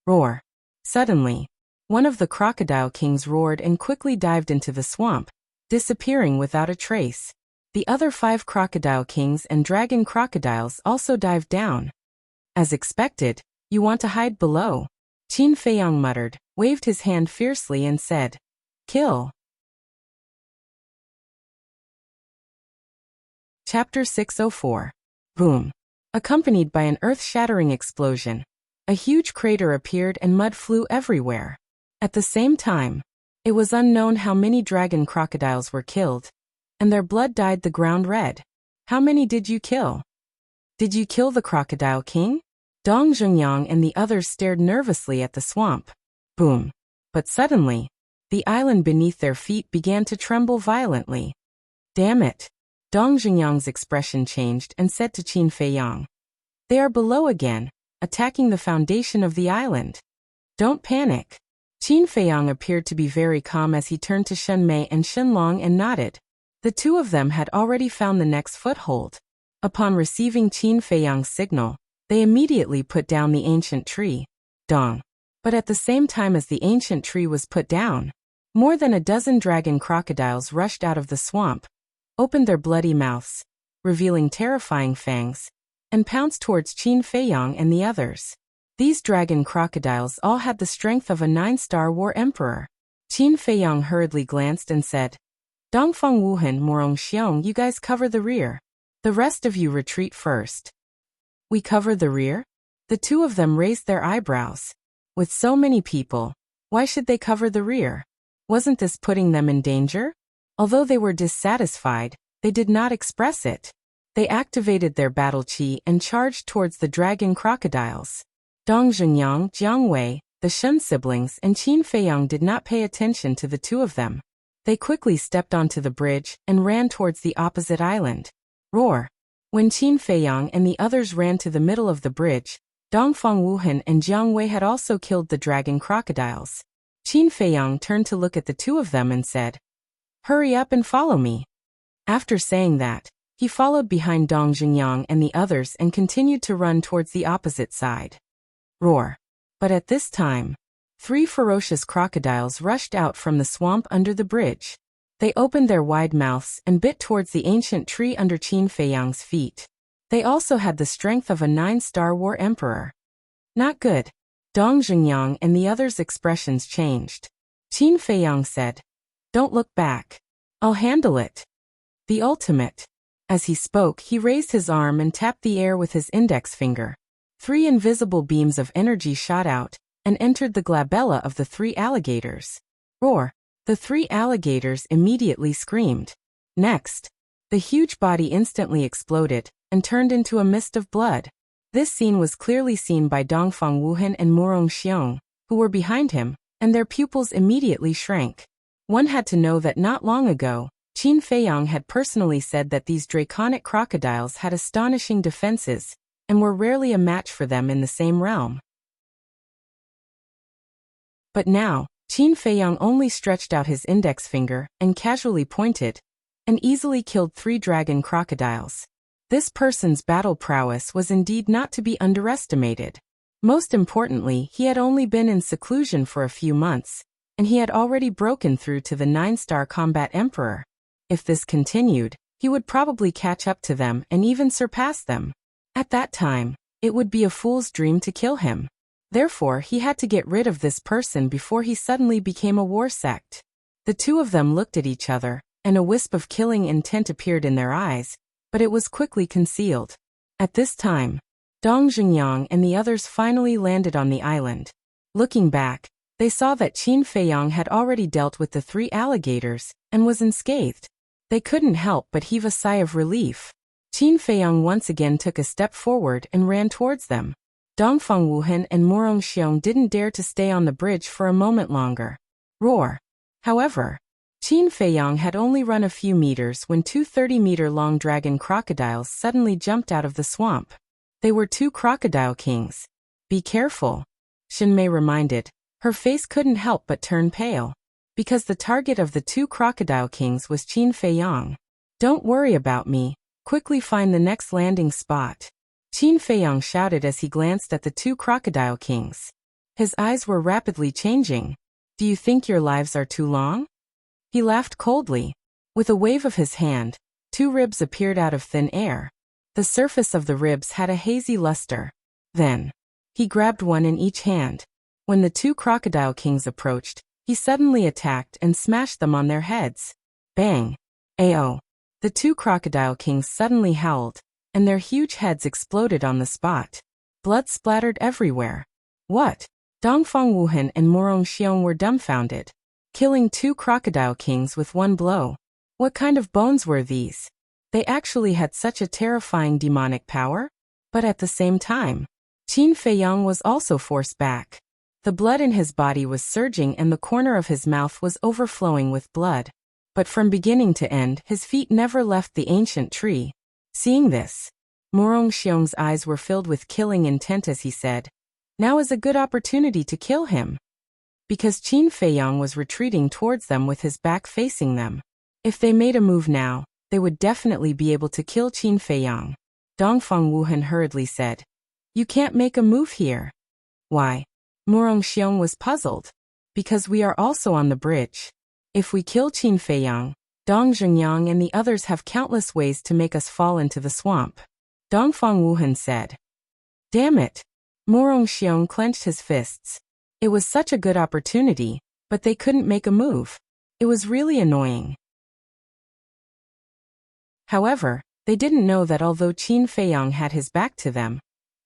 Roar. Suddenly, one of the crocodile kings roared and quickly dived into the swamp, disappearing without a trace. The other 5 crocodile kings and dragon crocodiles also dived down. As expected, you want to hide below, Qin Feiyang muttered, waved his hand fiercely and said, Kill. Chapter 604. Boom. accompanied by an earth-shattering explosion. A huge crater appeared and mud flew everywhere. At the same time, it was unknown how many dragon crocodiles were killed, and their blood dyed the ground red. How many did you kill? Did you kill the Crocodile King? Dong Zhengyang and the others stared nervously at the swamp. Boom. But suddenly, the island beneath their feet began to tremble violently. Damn it. Dong Zhengyang's expression changed and said to Qin Feiyang, "They are below again, attacking the foundation of the island. Don't panic." Qin Feiyang appeared to be very calm as he turned to Shen Mei and Shen Long and nodded. The two of them had already found the next foothold. Upon receiving Qin Feiyang's signal, they immediately put down the ancient tree. Dong. But at the same time as the ancient tree was put down, more than a dozen dragon crocodiles rushed out of the swamp, opened their bloody mouths, revealing terrifying fangs, and pounced towards Qin Feiyang and the others. These dragon crocodiles all had the strength of a 9-star war emperor. Qin Feiyang hurriedly glanced and said, "Dongfeng Wuhan Morong Xiong, you guys cover the rear. The rest of you retreat first." "We cover the rear?" The two of them raised their eyebrows. With so many people, why should they cover the rear? Wasn't this putting them in danger? Although they were dissatisfied, they did not express it. They activated their battle qi and charged towards the dragon crocodiles. Dong Zhengyang, Jiang Wei, the Shen siblings and Qin Feiyang did not pay attention to the two of them. They quickly stepped onto the bridge and ran towards the opposite island. Roar! When Qin Feiyang and the others ran to the middle of the bridge, Dongfeng Wuhan and Jiang Wei had also killed the dragon crocodiles. Qin Feiyang turned to look at the two of them and said, "Hurry up and follow me." After saying that, he followed behind Dong Zhengyang and the others and continued to run towards the opposite side. Roar! But at this time, 3 ferocious crocodiles rushed out from the swamp under the bridge. They opened their wide mouths and bit towards the ancient tree under Qin Feiyang's feet. They also had the strength of a 9-star war emperor. Not good. Dong Zhengyang and the others' expressions changed. Qin Feiyang said, "Don't look back. I'll handle it. The ultimate." As he spoke, he raised his arm and tapped the air with his index finger. 3 invisible beams of energy shot out and entered the glabella of the 3 alligators. Roar! The 3 alligators immediately screamed. Next, the huge body instantly exploded and turned into a mist of blood. This scene was clearly seen by Dongfeng Wuhan and Morong Xiong, who were behind him, and their pupils immediately shrank. One had to know that not long ago, Qin Feiyang had personally said that these draconic crocodiles had astonishing defenses, and were rarely a match for them in the same realm. But now, Qin Feiyang only stretched out his index finger and casually pointed, and easily killed 3 dragon crocodiles. This person's battle prowess was indeed not to be underestimated. Most importantly, he had only been in seclusion for a few months, and he had already broken through to the 9-star combat emperor. If this continued, he would probably catch up to them and even surpass them. At that time, it would be a fool's dream to kill him. Therefore, he had to get rid of this person before he suddenly became a war sect. The two of them looked at each other, and a wisp of killing intent appeared in their eyes, but it was quickly concealed. At this time, Dong Zhengyang and the others finally landed on the island. Looking back, they saw that Qin Feiyang had already dealt with the 3 alligators and was unscathed. They couldn't help but heave a sigh of relief. Qin Feiyang once again took a step forward and ran towards them. Dongfeng Wuhan and Morong Xiong didn't dare to stay on the bridge for a moment longer. Roar! However, Qin Feiyang had only run a few meters when 2 30-meter-long dragon crocodiles suddenly jumped out of the swamp. They were 2 crocodile kings. "Be careful," Shen Mei reminded. Her face couldn't help but turn pale, because the target of the 2 crocodile kings was Qin Feiyang. "Don't worry about me. Quickly find the next landing spot," Qin Feiyang shouted as he glanced at the 2 crocodile kings. His eyes were rapidly changing. "Do you think your lives are too long?" He laughed coldly. With a wave of his hand, 2 ribs appeared out of thin air. The surface of the ribs had a hazy luster. Then, he grabbed one in each hand. When the 2 crocodile kings approached, he suddenly attacked and smashed them on their heads. Bang! Ao! The 2 crocodile kings suddenly howled, and their huge heads exploded on the spot. Blood splattered everywhere. What? Dongfang Wuhan and Morong Xiong were dumbfounded. Killing 2 crocodile kings with one blow. What kind of bones were these? They actually had such a terrifying demonic power? But at the same time, Qin Feiyang was also forced back. The blood in his body was surging and the corner of his mouth was overflowing with blood. But from beginning to end, his feet never left the ancient tree. Seeing this, Morong Xiong's eyes were filled with killing intent as he said, "Now is a good opportunity to kill him." Because Qin Feiyang was retreating towards them with his back facing them. If they made a move now, they would definitely be able to kill Qin Feiyang. Dongfang Wuhan hurriedly said, "You can't make a move here." "Why?" Morong Xiong was puzzled. "Because we are also on the bridge. If we kill Qin Feiyang, Dong Zhengyang and the others have countless ways to make us fall into the swamp." Dongfang Wuhan said. "Damn it." Morong Xiong clenched his fists. It was such a good opportunity, but they couldn't make a move. It was really annoying. However, they didn't know that although Qin Feiyang had his back to them,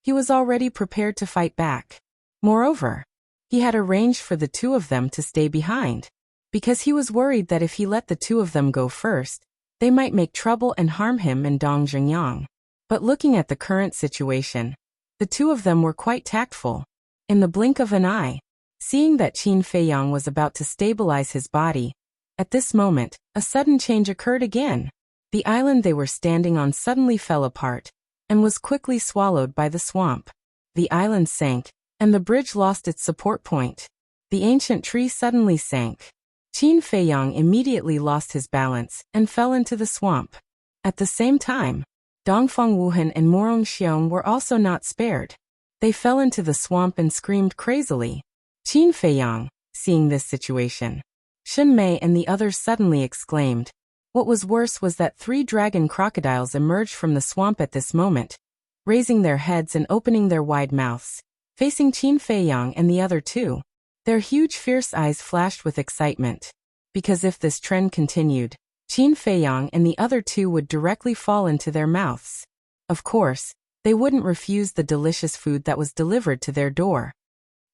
he was already prepared to fight back. Moreover, he had arranged for the 2 of them to stay behind, because he was worried that if he let the 2 of them go first, they might make trouble and harm him and Dong Zhengyang. But looking at the current situation, the 2 of them were quite tactful. In the blink of an eye, seeing that Qin Feiyang was about to stabilize his body, at this moment, a sudden change occurred again. The island they were standing on suddenly fell apart, and was quickly swallowed by the swamp. The island sank, and the bridge lost its support point. The ancient tree suddenly sank. Qin Feiyang immediately lost his balance, and fell into the swamp. At the same time, Dongfang Wuhan and Morong Xiong were also not spared. They fell into the swamp and screamed crazily. Qin Feiyang, seeing this situation, Shen Mei and the others suddenly exclaimed. What was worse was that 3 dragon crocodiles emerged from the swamp at this moment, raising their heads and opening their wide mouths, facing Qin Feiyang and the other 2. Their huge fierce eyes flashed with excitement. Because if this trend continued, Qin Feiyang and the other 2 would directly fall into their mouths. Of course, they wouldn't refuse the delicious food that was delivered to their door.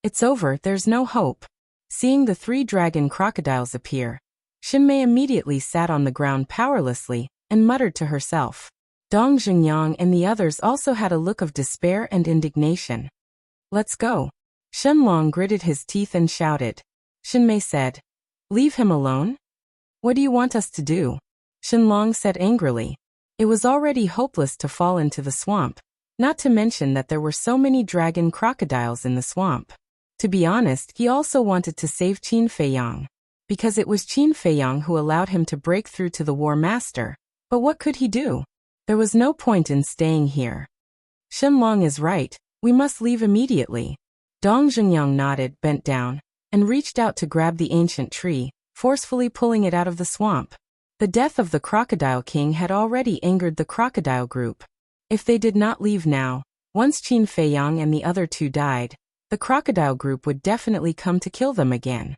It's over, there's no hope. Seeing the 3 dragon crocodiles appear, Shen Mei immediately sat on the ground powerlessly, and muttered to herself. Dong Zhengyang and the others also had a look of despair and indignation. "Let's go." Shen Long gritted his teeth and shouted. Shen Mei said, "Leave him alone? What do you want us to do?" Shen Long said angrily. It was already hopeless to fall into the swamp, not to mention that there were so many dragon crocodiles in the swamp. To be honest, he also wanted to save Qin Feiyang, because it was Qin Feiyang who allowed him to break through to the War Master. But what could he do? There was no point in staying here. Shen Long is right, we must leave immediately. Dong Zhengyang nodded, bent down, and reached out to grab the ancient tree, forcefully pulling it out of the swamp. The death of the Crocodile King had already angered the crocodile group. If they did not leave now, once Qin Feiyang and the other 2 died, the crocodile group would definitely come to kill them again.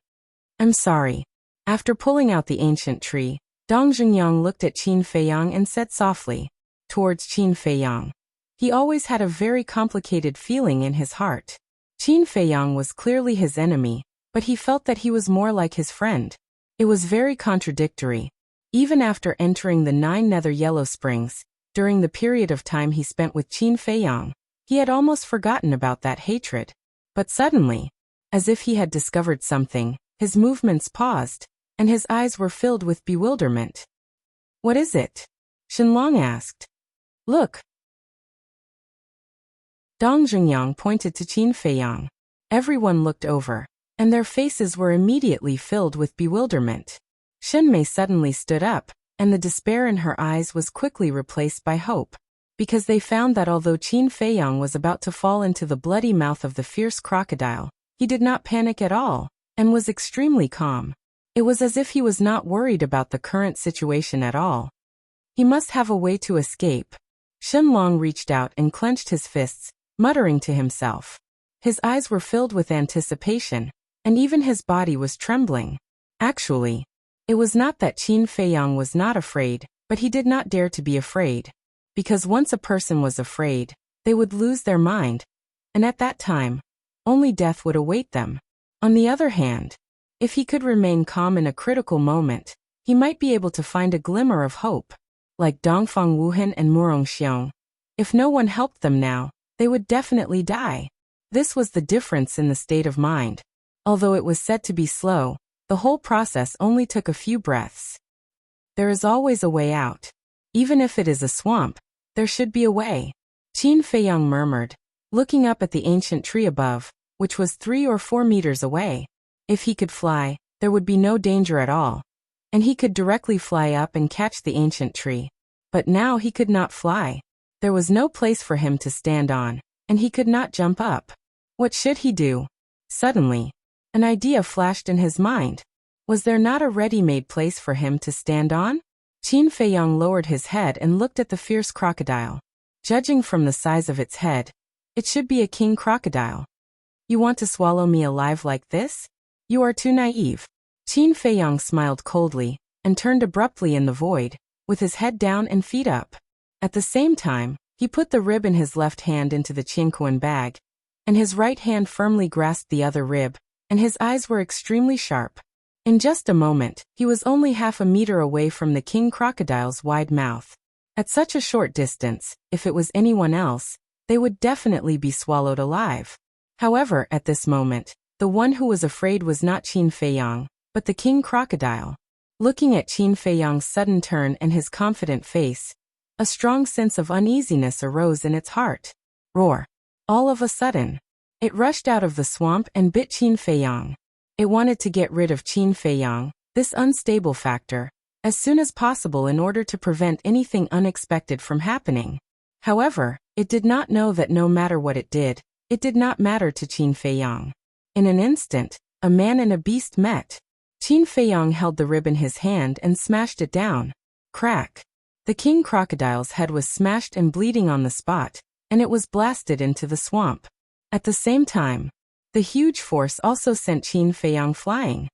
"I'm sorry." After pulling out the ancient tree, Dong Zhengyang looked at Qin Feiyang and said softly, towards Qin Feiyang. He always had a very complicated feeling in his heart. Qin Feiyang was clearly his enemy, but he felt that he was more like his friend. It was very contradictory. Even after entering the 9 Nether Yellow Springs, during the period of time he spent with Qin Feiyang, he had almost forgotten about that hatred. But suddenly, as if he had discovered something, his movements paused, and his eyes were filled with bewilderment. "What is it?" Shenlong asked. "Look." Dong Zhengyang pointed to Qin Feiyang. Everyone looked over, and their faces were immediately filled with bewilderment. Shen Mei suddenly stood up, and the despair in her eyes was quickly replaced by hope, because they found that although Qin Feiyang was about to fall into the bloody mouth of the fierce crocodile, he did not panic at all, and was extremely calm. It was as if he was not worried about the current situation at all. He must have a way to escape. Shenlong reached out and clenched his fists, muttering to himself. His eyes were filled with anticipation, and even his body was trembling. Actually, it was not that Qin Feiyang was not afraid, but he did not dare to be afraid. because once a person was afraid, they would lose their mind, and at that time, only death would await them. On the other hand, if he could remain calm in a critical moment, he might be able to find a glimmer of hope. Like Dongfang Wuhan and Murong Xiong. If no one helped them now, they would definitely die. This was the difference in the state of mind. Although it was said to be slow, the whole process only took a few breaths. There is always a way out. Even if it is a swamp, there should be a way. Qin Feiyang murmured, looking up at the ancient tree above, which was 3 or 4 meters away. If he could fly, there would be no danger at all. And he could directly fly up and catch the ancient tree. But now he could not fly. There was no place for him to stand on, and he could not jump up. What should he do? Suddenly, an idea flashed in his mind. Was there not a ready-made place for him to stand on? Qin Feiyang lowered his head and looked at the fierce crocodile. Judging from the size of its head, it should be a king crocodile. You want to swallow me alive like this? You are too naive. Qin Feiyang smiled coldly, and turned abruptly in the void, with his head down and feet up. At the same time, he put the rib in his left hand into the Qinquan bag, and his right hand firmly grasped the other rib, and his eyes were extremely sharp. In just a moment, he was only half a meter away from the king crocodile's wide mouth. At such a short distance, if it was anyone else, they would definitely be swallowed alive. However, at this moment, the one who was afraid was not Qin Feiyang, but the king crocodile. Looking at Qin Feiyang's sudden turn and his confident face, a strong sense of uneasiness arose in its heart. Roar! All of a sudden, it rushed out of the swamp and bit Qin Feiyang. It wanted to get rid of Qin Feiyang, this unstable factor, as soon as possible in order to prevent anything unexpected from happening. However, it did not know that no matter what it did not matter to Qin Feiyang. In an instant, a man and a beast met. Qin Feiyang held the rib in his hand and smashed it down. Crack! The king crocodile's head was smashed and bleeding on the spot, and it was blasted into the swamp. At the same time, the huge force also sent Qin Feiyang flying.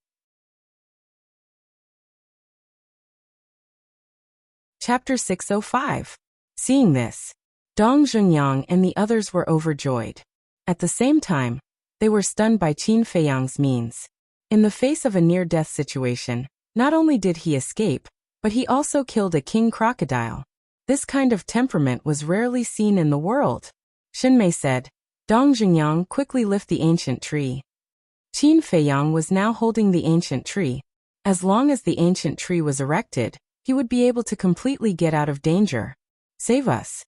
Chapter 605. Seeing this, Dong Zhengyang and the others were overjoyed. At the same time, they were stunned by Qin Feiyang's means. In the face of a near-death situation, not only did he escape, but he also killed a king crocodile. This kind of temperament was rarely seen in the world. Shinmei said, Dong Zhengyang, quickly lift the ancient tree. Qin Feiyang was now holding the ancient tree. As long as the ancient tree was erected, he would be able to completely get out of danger. Save us.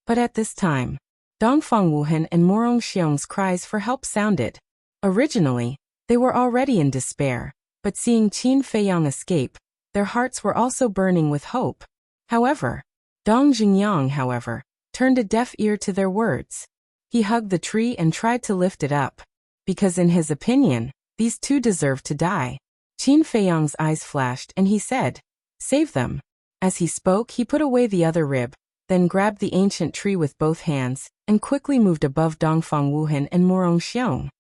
But at this time, Dongfang Wuhan and Murong Xiong's cries for help sounded. Originally, they were already in despair, but seeing Qin Feiyang escape, their hearts were also burning with hope. However, Dong Zhengyang, turned a deaf ear to their words. He hugged the tree and tried to lift it up, because in his opinion, these two deserved to die. Qin Feiyang's eyes flashed and he said, Save them. As he spoke, he put away the other rib, then grabbed the ancient tree with both hands, and quickly moved above Dongfang Wuhan and Murong Xiong.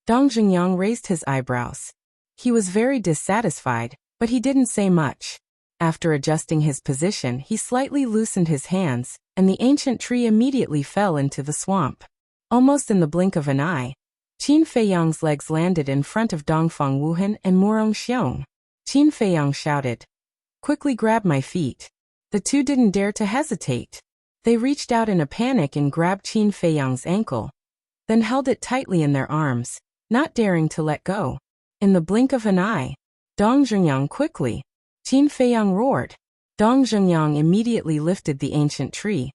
Dong Zhengyang raised his eyebrows. He was very dissatisfied, but he didn't say much. After adjusting his position, he slightly loosened his hands, and the ancient tree immediately fell into the swamp. Almost in the blink of an eye, Qin Feiyang's legs landed in front of Dongfang Wuhan and Murong Xiong. Qin Feiyang shouted, Quickly grab my feet. The two didn't dare to hesitate. They reached out in a panic and grabbed Qin Feiyang's ankle, then held it tightly in their arms, not daring to let go. In the blink of an eye, Dong Zhengyang quickly. Qin Feiyang roared. Dong Zhengyang immediately lifted the ancient tree,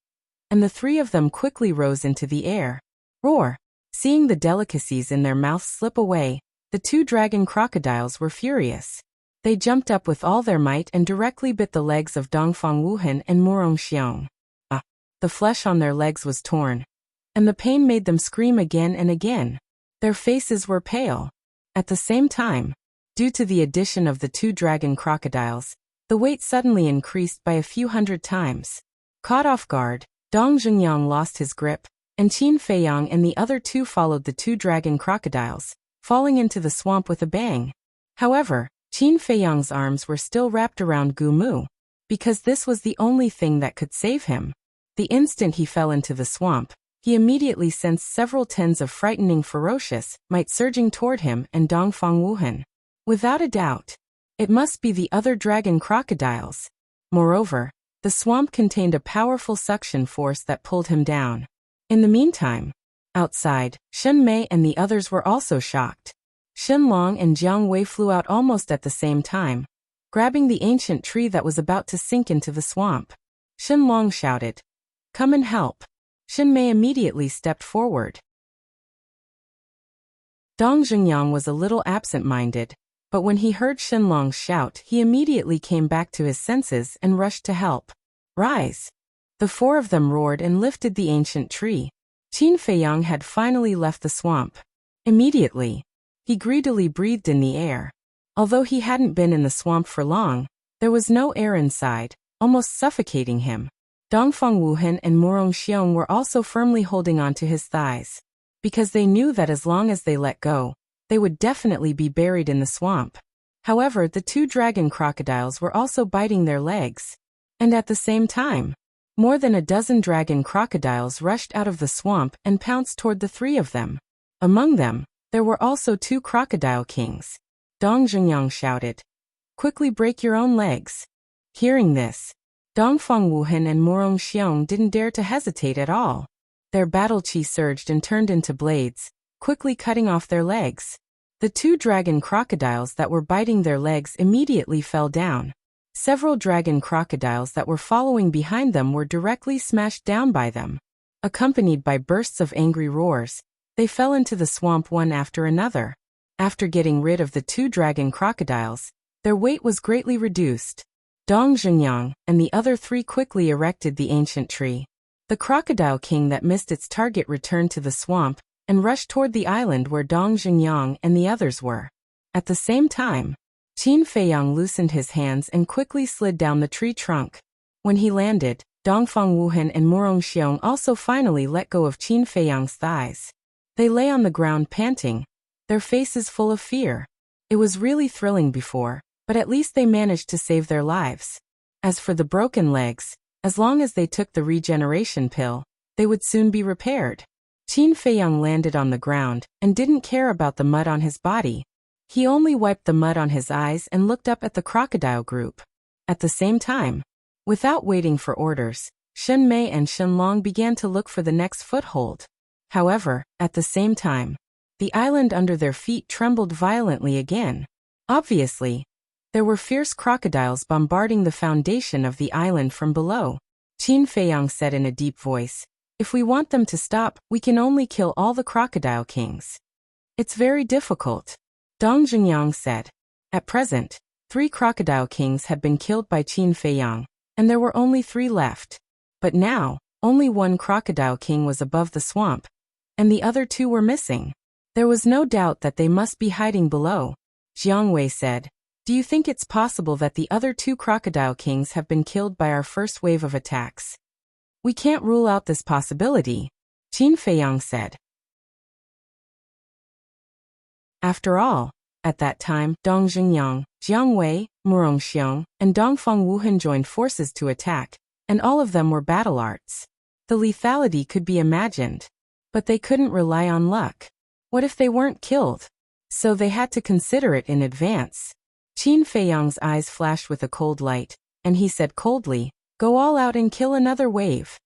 and the three of them quickly rose into the air. Roar! Seeing the delicacies in their mouths slip away, the two dragon crocodiles were furious. They jumped up with all their might and directly bit the legs of Dongfang Wuhan and Murong Xiong. The flesh on their legs was torn, and the pain made them scream again and again. Their faces were pale. At the same time, due to the addition of the two dragon crocodiles, the weight suddenly increased by a few hundred times. Caught off guard, Dong Zhengyang lost his grip, and Qin Feiyang and the other two followed the two dragon crocodiles, falling into the swamp with a bang. However, Qin Feiyang's arms were still wrapped around Gu Mu. because this was the only thing that could save him. The instant he fell into the swamp, he immediately sensed several tens of frightening ferocious might surging toward him and Dongfang Wuhan. Without a doubt, it must be the other dragon crocodiles. Moreover, the swamp contained a powerful suction force that pulled him down. In the meantime, outside, Shen Mei and the others were also shocked. Shen Long and Jiang Wei flew out almost at the same time, grabbing the ancient tree that was about to sink into the swamp. Shen Long shouted, "Come and help." Shen Mei immediately stepped forward. Dong Zhengyang was a little absent-minded, but when he heard Shen Long's shout, he immediately came back to his senses and rushed to help. "Rise!" The four of them roared and lifted the ancient tree. Qin Feiyang had finally left the swamp. Immediately, he greedily breathed in the air. Although he hadn't been in the swamp for long, there was no air inside, almost suffocating him. Dongfang Wuhan and Murong Xiong were also firmly holding on to his thighs, because they knew that as long as they let go, they would definitely be buried in the swamp. However, the two dragon crocodiles were also biting their legs. And at the same time, more than a dozen dragon crocodiles rushed out of the swamp and pounced toward the three of them. Among them, there were also two crocodile kings. Dong Zhengyang shouted, "Quickly break your own legs." Hearing this, Dongfang Wuhan and Murong Xiong didn't dare to hesitate at all. Their battle chi surged and turned into blades, quickly cutting off their legs. The two dragon crocodiles that were biting their legs immediately fell down. Several dragon crocodiles that were following behind them were directly smashed down by them. Accompanied by bursts of angry roars, they fell into the swamp one after another. After getting rid of the two dragon crocodiles, their weight was greatly reduced. Dong Zhengyang and the other three quickly erected the ancient tree. The crocodile king that missed its target returned to the swamp and rushed toward the island where Dong Zhengyang and the others were. At the same time, Qin Feiyang loosened his hands and quickly slid down the tree trunk. When he landed, Dongfang Wuhan and Murong Xiong also finally let go of Qin Feiyang's thighs. They lay on the ground panting, their faces full of fear. It was really thrilling before, but at least they managed to save their lives. As for the broken legs, as long as they took the regeneration pill, they would soon be repaired. Qin Feiyang landed on the ground and didn't care about the mud on his body. He only wiped the mud on his eyes and looked up at the crocodile group. At the same time, without waiting for orders, Shen Mei and Shen Long began to look for the next foothold. However, at the same time, the island under their feet trembled violently again. Obviously, there were fierce crocodiles bombarding the foundation of the island from below. Qin Feiyang said in a deep voice, "If we want them to stop, we can only kill all the crocodile kings. It's very difficult." Dong Zhengyang said. At present, 3 crocodile kings had been killed by Qin Feiyang, and there were only 3 left. But now, only 1 crocodile king was above the swamp, and the other 2 were missing. There was no doubt that they must be hiding below. Jiang Wei said, "Do you think it's possible that the other 2 crocodile kings have been killed by our first wave of attacks?" "We can't rule out this possibility," Qin Feiyang said. After all, at that time, Dong Zhengyang, Jiang Wei, Murong Xiong, and Dongfang Wuhan joined forces to attack, and all of them were battle arts. The lethality could be imagined. But they couldn't rely on luck. What if they weren't killed? So they had to consider it in advance. Qin Feiyang's eyes flashed with a cold light, and he said coldly, "Go all out and kill another wave."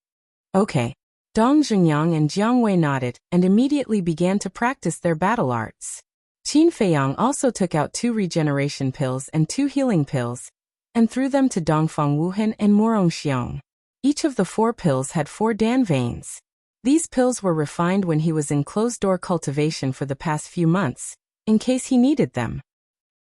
Okay. Dong Zhengyang and Jiang Wei nodded and immediately began to practice their battle arts. Qin Feiyang also took out 2 regeneration pills and 2 healing pills, and threw them to Dongfang Wuhan and Murong Xiong. Each of the 4 pills had 4 Dan veins. These pills were refined when he was in closed-door cultivation for the past few months, in case he needed them.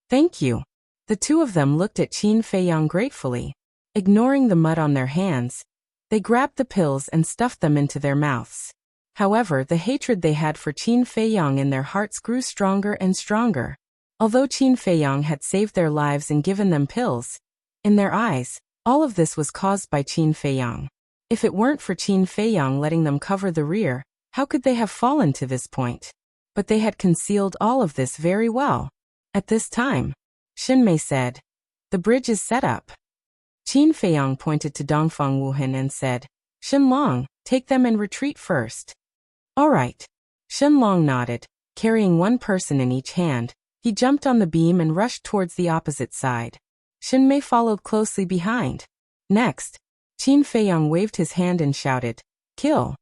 "Thank you." The 2 of them looked at Qin Feiyang gratefully. Ignoring the mud on their hands, they grabbed the pills and stuffed them into their mouths. However, the hatred they had for Qin Feiyang in their hearts grew stronger and stronger. Although Qin Feiyang had saved their lives and given them pills, in their eyes, all of this was caused by Qin Feiyang. If it weren't for Qin Feiyang letting them cover the rear, how could they have fallen to this point? But they had concealed all of this very well. At this time, Shen Mei said, "The bridge is set up." Qin Feiyang pointed to Dongfang Wuhan and said, Shenlong, take them and retreat first. All right. Shenlong nodded. Carrying one person in each hand, he jumped on the beam and rushed towards the opposite side. Shenmei followed closely behind. Next, Qin Feiyang waved his hand and shouted, Kill!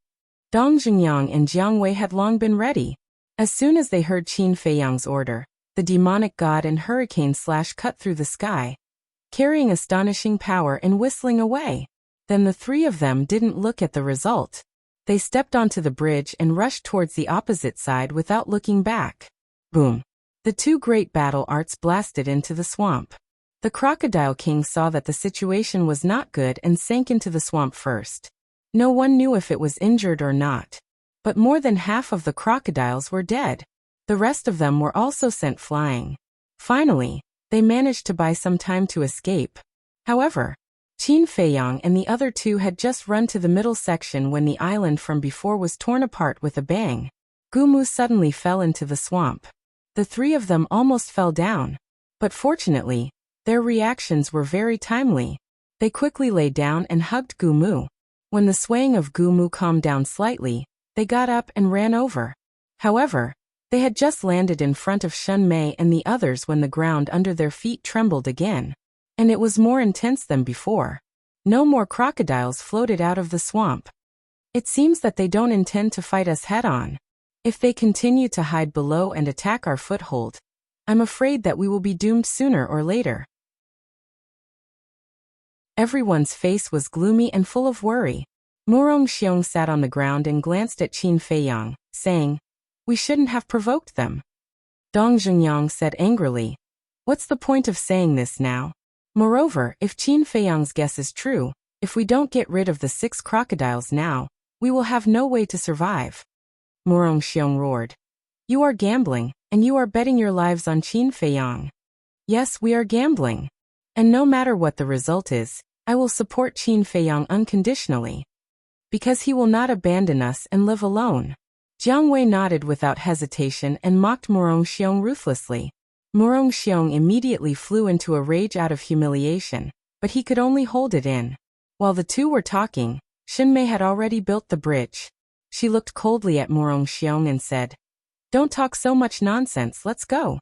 Dong Jingyang and Jiang Wei had long been ready. As soon as they heard Qin Feiyang's order, the demonic god and hurricane slash cut through the sky, carrying astonishing power and whistling away. Then the three of them didn't look at the result. They stepped onto the bridge and rushed towards the opposite side without looking back. Boom! The two great battle arts blasted into the swamp. The Crocodile King saw that the situation was not good and sank into the swamp first. No one knew if it was injured or not. But more than half of the crocodiles were dead. The rest of them were also sent flying. Finally, they managed to buy some time to escape. However, Qin Feiyang and the other two had just run to the middle section when the island from before was torn apart with a bang. Gumu suddenly fell into the swamp. The three of them almost fell down. But fortunately, their reactions were very timely. They quickly lay down and hugged Gumu. When the swaying of Gumu calmed down slightly, they got up and ran over. However, they had just landed in front of Shenmei and the others when the ground under their feet trembled again. And it was more intense than before. No more crocodiles floated out of the swamp. It seems that they don't intend to fight us head-on. If they continue to hide below and attack our foothold, I'm afraid that we will be doomed sooner or later. Everyone's face was gloomy and full of worry. Murong Xiong sat on the ground and glanced at Qin Feiyang, saying, We shouldn't have provoked them. Dong Jingyang said angrily, What's the point of saying this now? Moreover, if Qin Feiyang's guess is true, if we don't get rid of the 6 crocodiles now, we will have no way to survive. Murong Xiong roared. You are gambling, and you are betting your lives on Qin Feiyang. Yes, we are gambling. And no matter what the result is, I will support Qin Feiyang unconditionally. Because he will not abandon us and live alone. Jiang Wei nodded without hesitation and mocked Murong Xiong ruthlessly. Murong Xiong immediately flew into a rage out of humiliation, but he could only hold it in. While the two were talking, Shenmei had already built the bridge. She looked coldly at Murong Xiong and said, Don't talk so much nonsense, let's go.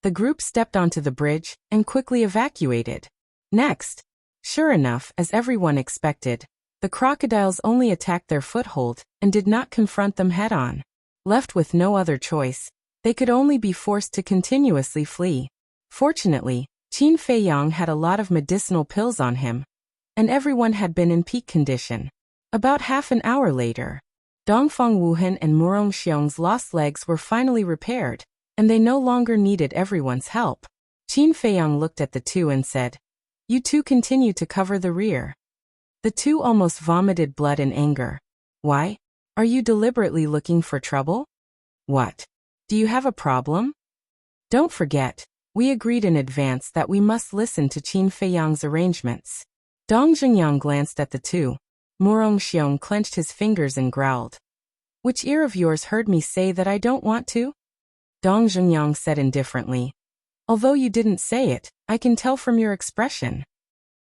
The group stepped onto the bridge and quickly evacuated. Next, sure enough, as everyone expected, the crocodiles only attacked their foothold and did not confront them head-on. Left with no other choice, they could only be forced to continuously flee. Fortunately, Qin Feiyang had a lot of medicinal pills on him, and everyone had been in peak condition. About half an hour later, Dongfang Wuhan and Murong Xiong's lost legs were finally repaired, and they no longer needed everyone's help. Qin Feiyang looked at the two and said, You two continue to cover the rear. The two almost vomited blood in anger. Why? Are you deliberately looking for trouble? What? Do you have a problem? Don't forget, we agreed in advance that we must listen to Qin Feiyang's arrangements. Dong Jingyang glanced at the two. Murong Xiong clenched his fingers and growled. Which ear of yours heard me say that I don't want to? Dong Jingyang said indifferently. Although you didn't say it, I can tell from your expression.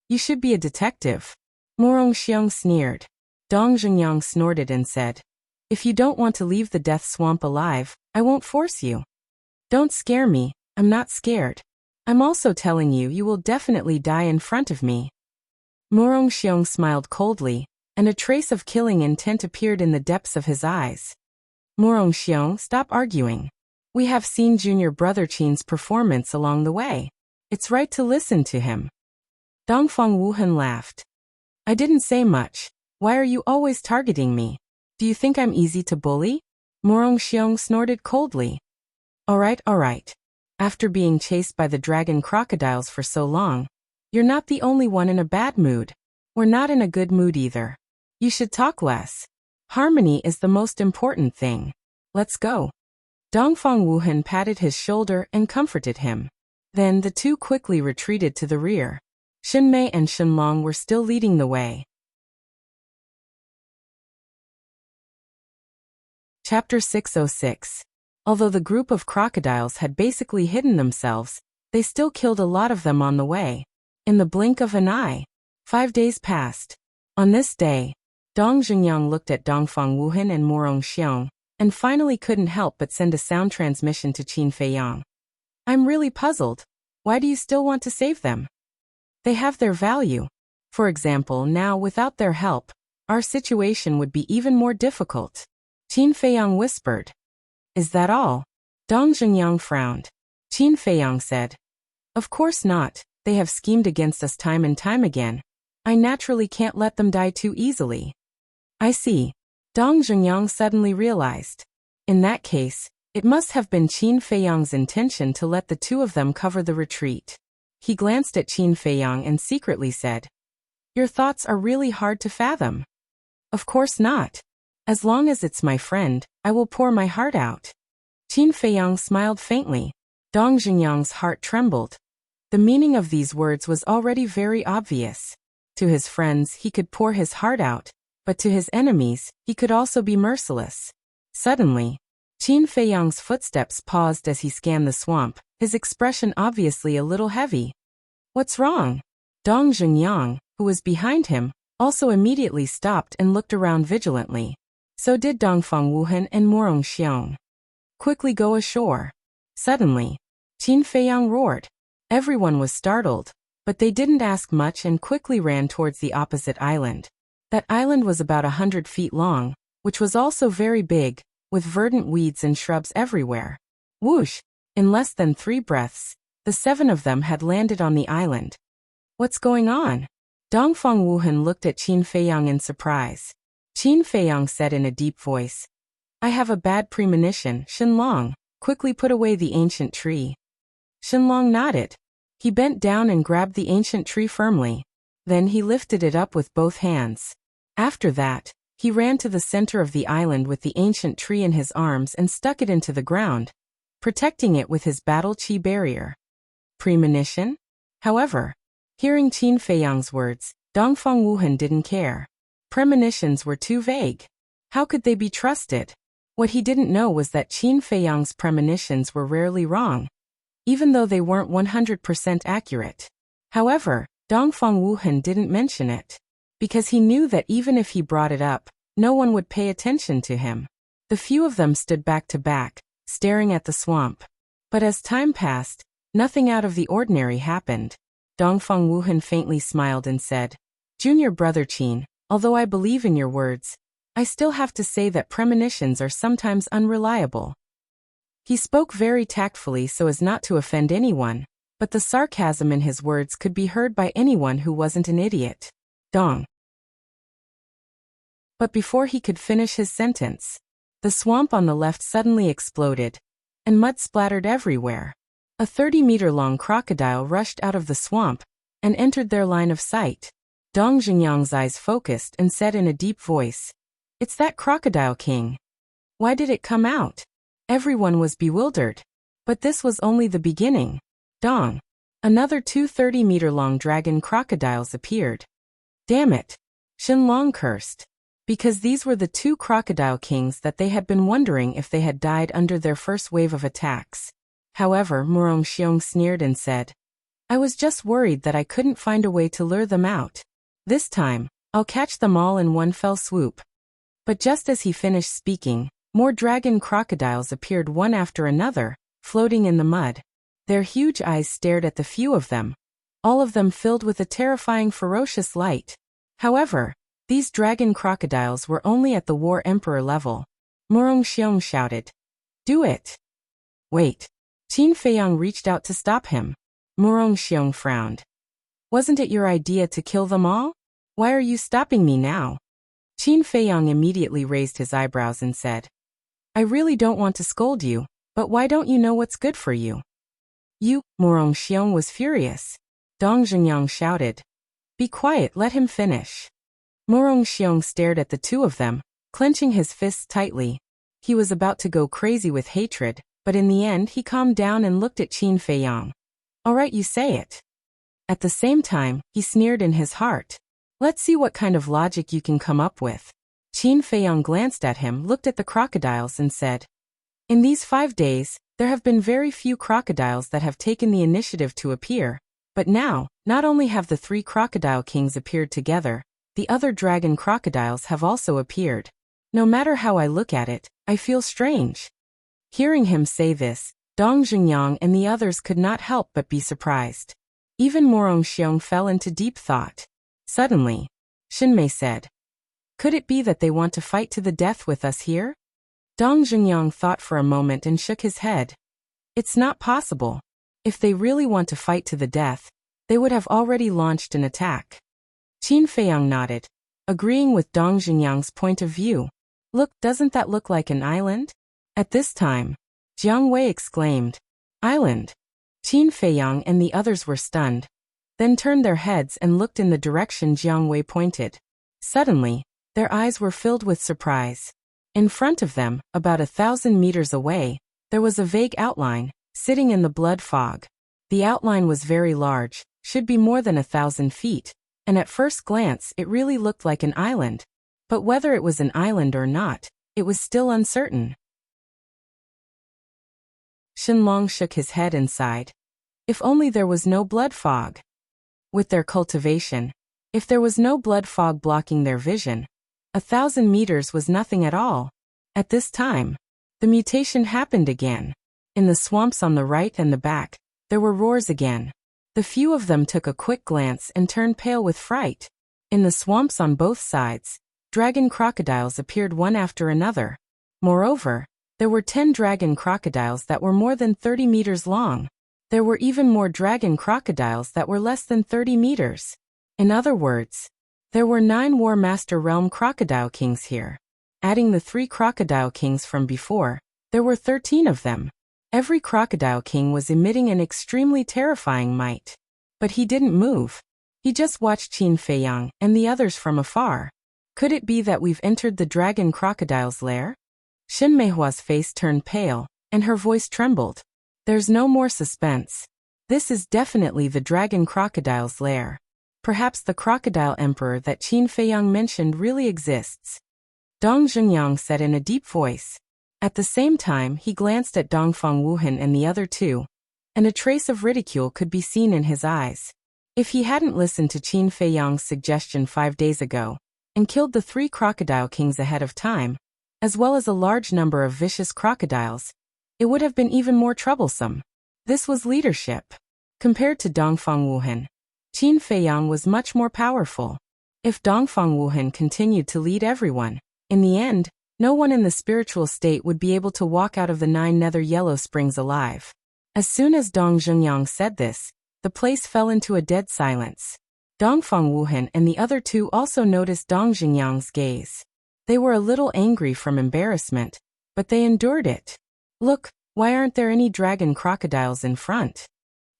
You should be a detective. Murong Xiong sneered. Dong Jingyang snorted and said, If you don't want to leave the death swamp alive, I won't force you. Don't scare me, I'm not scared. I'm also telling you you will definitely die in front of me. Murong Xiong smiled coldly, and a trace of killing intent appeared in the depths of his eyes. Murong Xiong, stop arguing. We have seen Junior Brother Qin's performance along the way. It's right to listen to him. Dongfang Wuhan laughed. I didn't say much. Why are you always targeting me? Do you think I'm easy to bully? Murong Xiong snorted coldly. Alright. After being chased by the dragon crocodiles for so long, you're not the only one in a bad mood. We're not in a good mood either. You should talk less. Harmony is the most important thing. Let's go. Dongfang Wuhan patted his shoulder and comforted him. Then the two quickly retreated to the rear. Shenmei and Shenlong were still leading the way. Chapter 606. Although the group of crocodiles had basically hidden themselves, they still killed a lot of them on the way. In the blink of an eye. 5 days passed. On this day, Dong Zhengyang looked at Dongfang Wuhan and Morong Xiong, and finally couldn't help but send a sound transmission to Qin Feiyang. I'm really puzzled. Why do you still want to save them? They have their value. For example, now without their help, our situation would be even more difficult. Qin Feiyang whispered. Is that all? Dong Zhengyang frowned. Qin Feiyang said. Of course not, they have schemed against us time and time again. I naturally can't let them die too easily. I see. Dong Zhengyang suddenly realized. In that case, it must have been Qin Feiyang's intention to let the two of them cover the retreat. He glanced at Qin Feiyang and secretly said, Your thoughts are really hard to fathom. Of course not. As long as it's my friend, I will pour my heart out. Qin Feiyang smiled faintly. Dong Zhengyang's heart trembled. The meaning of these words was already very obvious. To his friends he could pour his heart out, but to his enemies he could also be merciless. Suddenly, Qin Feiyang's footsteps paused as he scanned the swamp, his expression obviously a little heavy. What's wrong? Dong Zhengyang, who was behind him, also immediately stopped and looked around vigilantly. So did Dongfang Wuhan and Morong Xiong. Quickly go ashore. Suddenly, Qin Feiyang roared. Everyone was startled, but they didn't ask much and quickly ran towards the opposite island. That island was about 100 feet long, which was also very big, with verdant weeds and shrubs everywhere. Whoosh! In less than 3 breaths, the 7 of them had landed on the island. What's going on? Dongfang Wuhan looked at Qin Feiyang in surprise. Qin Feiyang said in a deep voice, I have a bad premonition. Shenlong, quickly put away the ancient tree. Shenlong nodded. He bent down and grabbed the ancient tree firmly. Then he lifted it up with both hands. After that, he ran to the center of the island with the ancient tree in his arms and stuck it into the ground, protecting it with his battle chi barrier. Premonition? However, hearing Qin Feiyang's words, Dongfang Wuhan didn't care. Premonitions were too vague. How could they be trusted? What he didn't know was that Qin Feiyang's premonitions were rarely wrong, even though they weren't 100% accurate. However, Dongfang Wuhan didn't mention it, because he knew that even if he brought it up, no one would pay attention to him. The few of them stood back to back, staring at the swamp. But as time passed, nothing out of the ordinary happened. Dongfang Wuhan faintly smiled and said, Junior brother Qin, although I believe in your words, I still have to say that premonitions are sometimes unreliable. He spoke very tactfully so as not to offend anyone, but the sarcasm in his words could be heard by anyone who wasn't an idiot. Dong. But before he could finish his sentence, the swamp on the left suddenly exploded, and mud splattered everywhere. A 30-meter-long crocodile rushed out of the swamp and entered their line of sight. Dong Zhengyang's eyes focused and said in a deep voice, It's that crocodile king. Why did it come out? Everyone was bewildered. But this was only the beginning. Dong. Another 2 30-meter-long dragon crocodiles appeared. Damn it. Shenlong cursed. Because these were the 2 crocodile kings that they had been wondering if they had died under their first wave of attacks. However, Morong Xiong sneered and said, I was just worried that I couldn't find a way to lure them out. This time, I'll catch them all in one fell swoop. But just as he finished speaking, more dragon crocodiles appeared one after another, floating in the mud. Their huge eyes stared at the few of them, all of them filled with a terrifying ferocious light. However, these dragon crocodiles were only at the War Emperor level. Morong Xiong shouted, Do it! Wait. Qin Feiyang reached out to stop him. Morong Xiong frowned. Wasn't it your idea to kill them all? Why are you stopping me now? Qin Feiyang immediately raised his eyebrows and said, I really don't want to scold you, but why don't you know what's good for you? You, Morong Xiong was furious. Dong Zhengyang shouted, Be quiet, let him finish. Morong Xiong stared at the 2 of them, clenching his fists tightly. He was about to go crazy with hatred, but in the end he calmed down and looked at Qin Feiyang. All right, you say it. At the same time, he sneered in his heart. Let's see what kind of logic you can come up with. Qin Feiyang glanced at him, looked at the crocodiles and said, In these 5 days, there have been very few crocodiles that have taken the initiative to appear, But now, not only have the 3 crocodile kings appeared together, the other dragon crocodiles have also appeared. No matter how I look at it, I feel strange. Hearing him say this, Dong Zhengyang and the others could not help but be surprised. Even Morong Xiong fell into deep thought. Suddenly, Xinmei said, "Could it be that they want to fight to the death with us here?" Dong Zhengyang thought for a moment and shook his head. It's not possible. If they really want to fight to the death, they would have already launched an attack. Qin Feiyang nodded, agreeing with Dong Zhengyang's point of view. Look, doesn't that look like an island? At this time, Jiang Wei exclaimed, "Island!" Qin Feiyang and the others were stunned, then turned their heads and looked in the direction Jiang Wei pointed. Suddenly, their eyes were filled with surprise. In front of them, about 1,000 meters away, there was a vague outline, sitting in the blood fog. The outline was very large, should be more than 1,000 feet, and at first glance it really looked like an island. But whether it was an island or not, it was still uncertain. Shenlong shook his head and sighed. If only there was no blood fog. With their cultivation, if there was no blood fog blocking their vision, 1,000 meters was nothing at all. At this time, the mutation happened again. In the swamps on the right and the back, there were roars again. The few of them took a quick glance and turned pale with fright. In the swamps on both sides, dragon crocodiles appeared one after another. Moreover, there were 10 dragon crocodiles that were more than 30 meters long. There were even more dragon crocodiles that were less than 30 meters. In other words, there were 9 War Master Realm crocodile kings here. Adding the 3 crocodile kings from before, there were 13 of them. Every crocodile king was emitting an extremely terrifying might. But he didn't move. He just watched Qin Feiyang and the others from afar. Could it be that we've entered the dragon crocodile's lair? Shin Meihua's face turned pale, and her voice trembled. There's no more suspense. This is definitely the dragon crocodile's lair. Perhaps the crocodile emperor that Qin Feiyang mentioned really exists. Dong Zhengyang said in a deep voice. At the same time, he glanced at Dongfang Wuhan and the other 2, and a trace of ridicule could be seen in his eyes. If he hadn't listened to Qin Feiyang's suggestion 5 days ago, and killed the 3 crocodile kings ahead of time, as well as a large number of vicious crocodiles, it would have been even more troublesome. This was leadership. Compared to Dongfang Wuhan, Qin Feiyang was much more powerful. If Dongfang Wuhan continued to lead everyone, in the end, no one in the spiritual state would be able to walk out of the 9 nether yellow springs alive. As soon as Dong Zhengyang said this, the place fell into a dead silence. Dongfang Wuhan and the other 2 also noticed Dong Zhengyang's gaze. They were a little angry from embarrassment, but they endured it. Look, why aren't there any dragon crocodiles in front?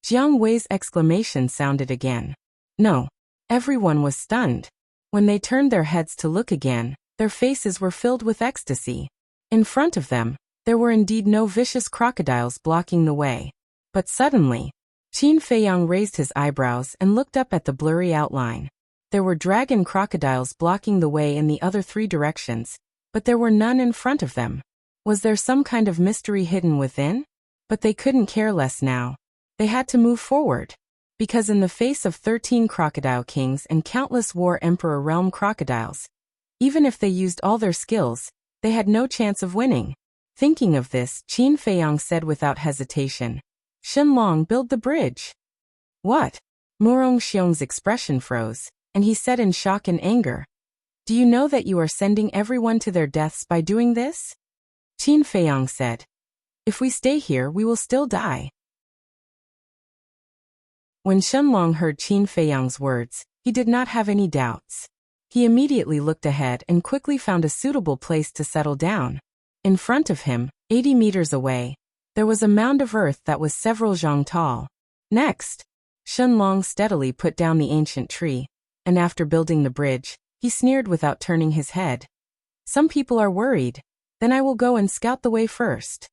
Jiang Wei's exclamation sounded again. No. Everyone was stunned. When they turned their heads to look again, their faces were filled with ecstasy. In front of them, there were indeed no vicious crocodiles blocking the way. But suddenly, Qin Feiyang raised his eyebrows and looked up at the blurry outline. There were dragon crocodiles blocking the way in the other 3 directions, but there were none in front of them. Was there some kind of mystery hidden within? But they couldn't care less now. They had to move forward. Because in the face of 13 crocodile kings and countless War Emperor Realm crocodiles, even if they used all their skills, they had no chance of winning. Thinking of this, Qin Feiyang said without hesitation, "Shenlong, build the bridge." What? Morong Xiong's expression froze, and he said in shock and anger, "Do you know that you are sending everyone to their deaths by doing this?" Qin Feiyang said, "If we stay here, we will still die." When Shenlong heard Qin Feiyang's words, he did not have any doubts. He immediately looked ahead and quickly found a suitable place to settle down. In front of him, 80 meters away, there was a mound of earth that was several zhang tall. Next, Shenlong steadily put down the ancient tree, and after building the bridge, he sneered without turning his head. "Some people are worried. Then I will go and scout the way first."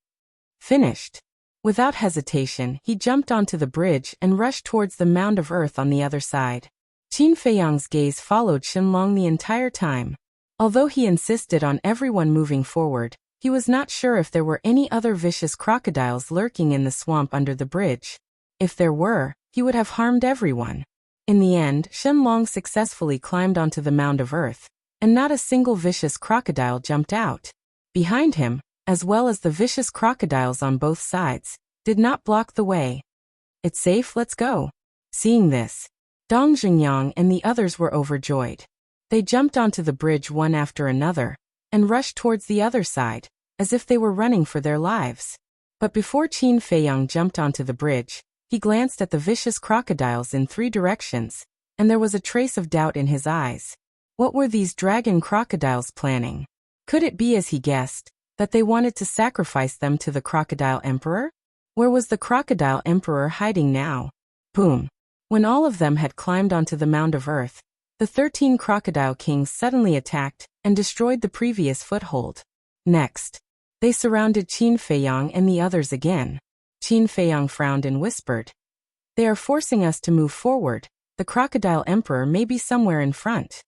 Finished. Without hesitation, he jumped onto the bridge and rushed towards the mound of earth on the other side. Qin Feiyang's gaze followed Shenlong the entire time. Although he insisted on everyone moving forward, he was not sure if there were any other vicious crocodiles lurking in the swamp under the bridge. If there were, he would have harmed everyone. In the end, Shenlong successfully climbed onto the mound of earth, and not a single vicious crocodile jumped out. Behind him, as well as the vicious crocodiles on both sides, did not block the way. It's safe, let's go. Seeing this, Dong Xingyang and the others were overjoyed. They jumped onto the bridge one after another, and rushed towards the other side, as if they were running for their lives. But before Qin Feiyang jumped onto the bridge, he glanced at the vicious crocodiles in 3 directions, and there was a trace of doubt in his eyes. What were these dragon crocodiles planning? Could it be, as he guessed, that they wanted to sacrifice them to the crocodile emperor? Where was the crocodile emperor hiding now? Boom! When all of them had climbed onto the mound of earth, the 13 crocodile kings suddenly attacked and destroyed the previous foothold. Next, they surrounded Qin Feiyang and the others again. Qin Feiyang frowned and whispered, "They are forcing us to move forward. The crocodile emperor may be somewhere in front.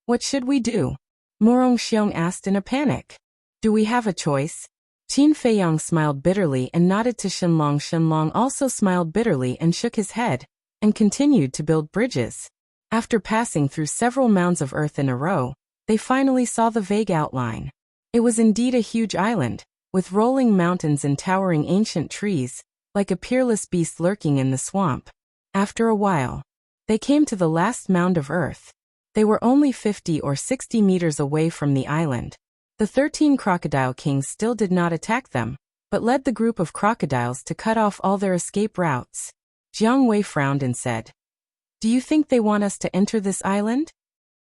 What should we do?" Morong Xiong asked in a panic. "Do we have a choice?" Qin Feiyang smiled bitterly and nodded to Shenlong. Shenlong also smiled bitterly and shook his head, and continued to build bridges. After passing through several mounds of earth in a row, they finally saw the vague outline. It was indeed a huge island, with rolling mountains and towering ancient trees, like a peerless beast lurking in the swamp. After a while, they came to the last mound of earth. They were only 50 or 60 meters away from the island. The 13 crocodile kings still did not attack them, but led the group of crocodiles to cut off all their escape routes. Jiang Wei frowned and said, "Do you think they want us to enter this island?"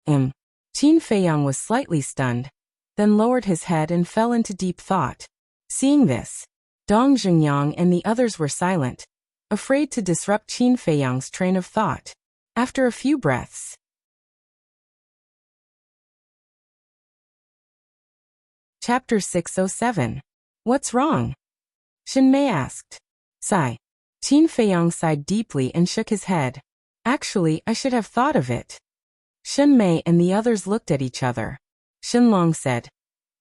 Qin Feiyang was slightly stunned, then lowered his head and fell into deep thought. Seeing this, Dong Xingyang and the others were silent, afraid to disrupt Qin Feiyang's train of thought. After a few breaths, Chapter 607. What's wrong? Shen Mei asked. Sigh. Qin Feiyang sighed deeply and shook his head. Actually, I should have thought of it. Shen Mei and the others looked at each other. Shenlong said,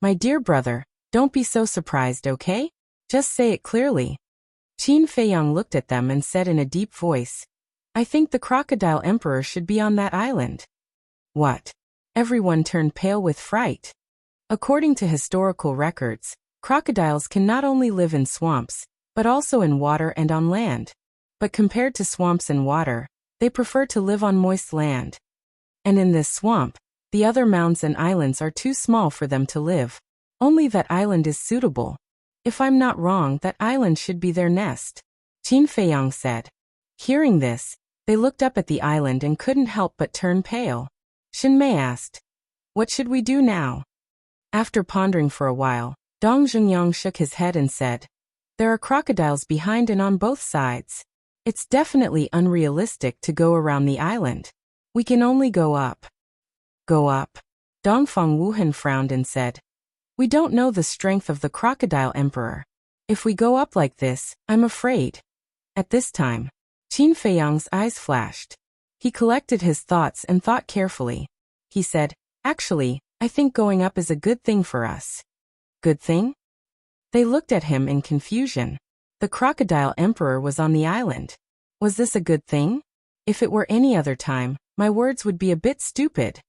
"My dear brother, don't be so surprised, okay? Just say it clearly." Qin Feiyang looked at them and said in a deep voice, "I think the crocodile emperor should be on that island." What? Everyone turned pale with fright. According to historical records, crocodiles can not only live in swamps, but also in water and on land. But compared to swamps and water, they prefer to live on moist land. And in this swamp, the other mounds and islands are too small for them to live. Only that island is suitable. If I'm not wrong, that island should be their nest, Qin Feiyang said. Hearing this, they looked up at the island and couldn't help but turn pale. Shen Mei asked, "What should we do now?" After pondering for a while, Dong Xingyang shook his head and said, "There are crocodiles behind and on both sides. It's definitely unrealistic to go around the island. We can only go up." Go up? Dongfang Wuhan frowned and said, "We don't know the strength of the crocodile emperor. If we go up like this, I'm afraid." At this time, Qin Feiyang's eyes flashed. He collected his thoughts and thought carefully. He said, "Actually, I think going up is a good thing for us." Good thing? They looked at him in confusion. The crocodile emperor was on the island. Was this a good thing? If it were any other time, my words would be a bit stupid.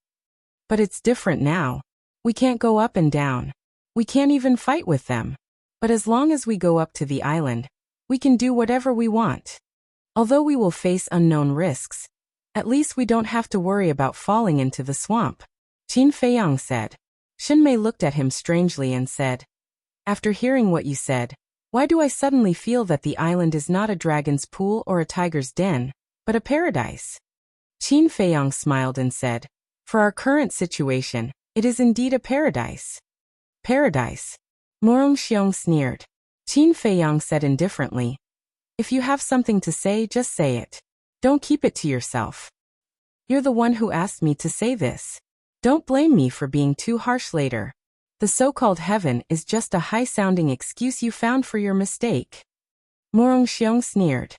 But it's different now. We can't go up and down. We can't even fight with them. But as long as we go up to the island, we can do whatever we want. Although we will face unknown risks, at least we don't have to worry about falling into the swamp, Qin Feiyang said. Shen Mei looked at him strangely and said, "After hearing what you said, why do I suddenly feel that the island is not a dragon's pool or a tiger's den, but a paradise?" Qin Feiyang smiled and said, "For our current situation, it is indeed a paradise." Paradise? Morong Xiong sneered. Qin Feiyang said indifferently, "If you have something to say, just say it. Don't keep it to yourself. You're the one who asked me to say this. Don't blame me for being too harsh later. The so-called heaven is just a high-sounding excuse you found for your mistake." Morong Xiong sneered.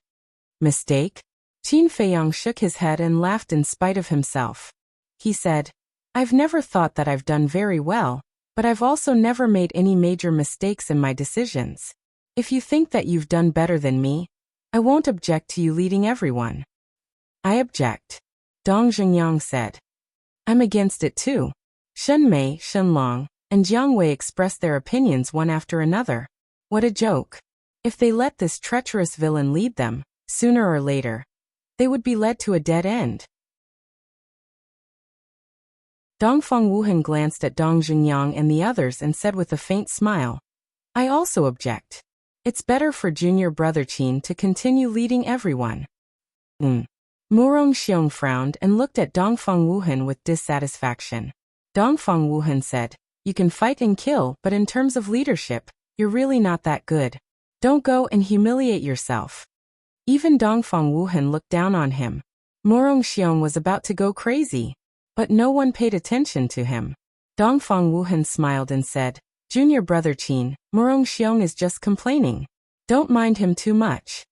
Mistake? Qin Feiyang shook his head and laughed in spite of himself. He said, "I've never thought that I've done very well, but I've also never made any major mistakes in my decisions. If you think that you've done better than me, I won't object to you leading everyone. I object, Dong Zhengyang said. I'm against it too. Shen Mei, Shen Long, and Jiang Wei expressed their opinions one after another. What a joke. If they let this treacherous villain lead them, sooner or later, they would be led to a dead end. Dongfang Wuhan glanced at Dong Zhengyang and the others and said with a faint smile, I also object. It's better for junior brother Qin to continue leading everyone. Murong Xiong frowned and looked at Dongfang Wuhan with dissatisfaction. Dongfang Wuhan said, You can fight and kill, but in terms of leadership, you're really not that good. Don't go and humiliate yourself. Even Dongfang Wuhan looked down on him. Murong Xiong was about to go crazy, but no one paid attention to him. Dongfang Wuhan smiled and said, Junior brother Qin, Murong Xiong is just complaining. Don't mind him too much.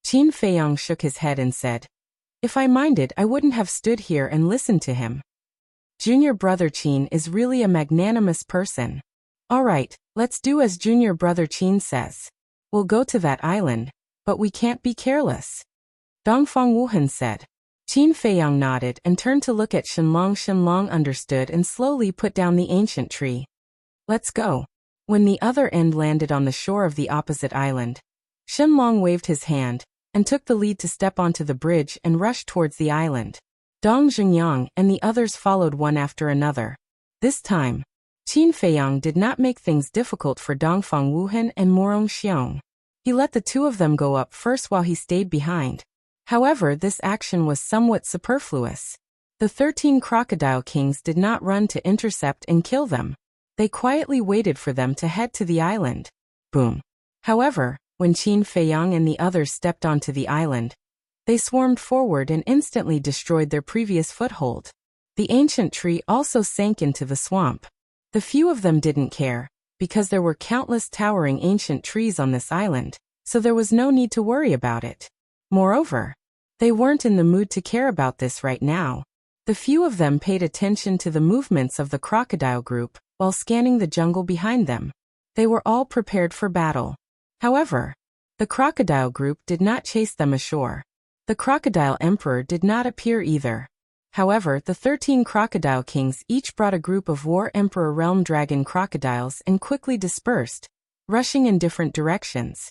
Qin Feiyang shook his head and said, If I minded, I wouldn't have stood here and listened to him. Junior brother Qin is really a magnanimous person. All right, let's do as junior brother Qin says. We'll go to that island, but we can't be careless. Dongfang Wuhan said. Qin Feiyang nodded and turned to look at Shenlong. Shenlong understood and slowly put down the ancient tree. Let's go. When the other end landed on the shore of the opposite island, Shenlong waved his hand and took the lead to step onto the bridge and rush towards the island. Dong Zhengyang and the others followed one after another. This time, Qin Feiyang did not make things difficult for Dongfang Wuhan and Murong Xiong. He let the two of them go up first while he stayed behind. However, this action was somewhat superfluous. The 13 crocodile kings did not run to intercept and kill them. They quietly waited for them to head to the island. Boom. However, when Qin Feiyang and the others stepped onto the island, they swarmed forward and instantly destroyed their previous foothold. The ancient tree also sank into the swamp. The few of them didn't care, because there were countless towering ancient trees on this island, so there was no need to worry about it. Moreover, they weren't in the mood to care about this right now. The few of them paid attention to the movements of the crocodile group while scanning the jungle behind them. They were all prepared for battle. However, the crocodile group did not chase them ashore. The crocodile emperor did not appear either. However, the 13 crocodile kings each brought a group of war emperor realm dragon crocodiles and quickly dispersed, rushing in different directions.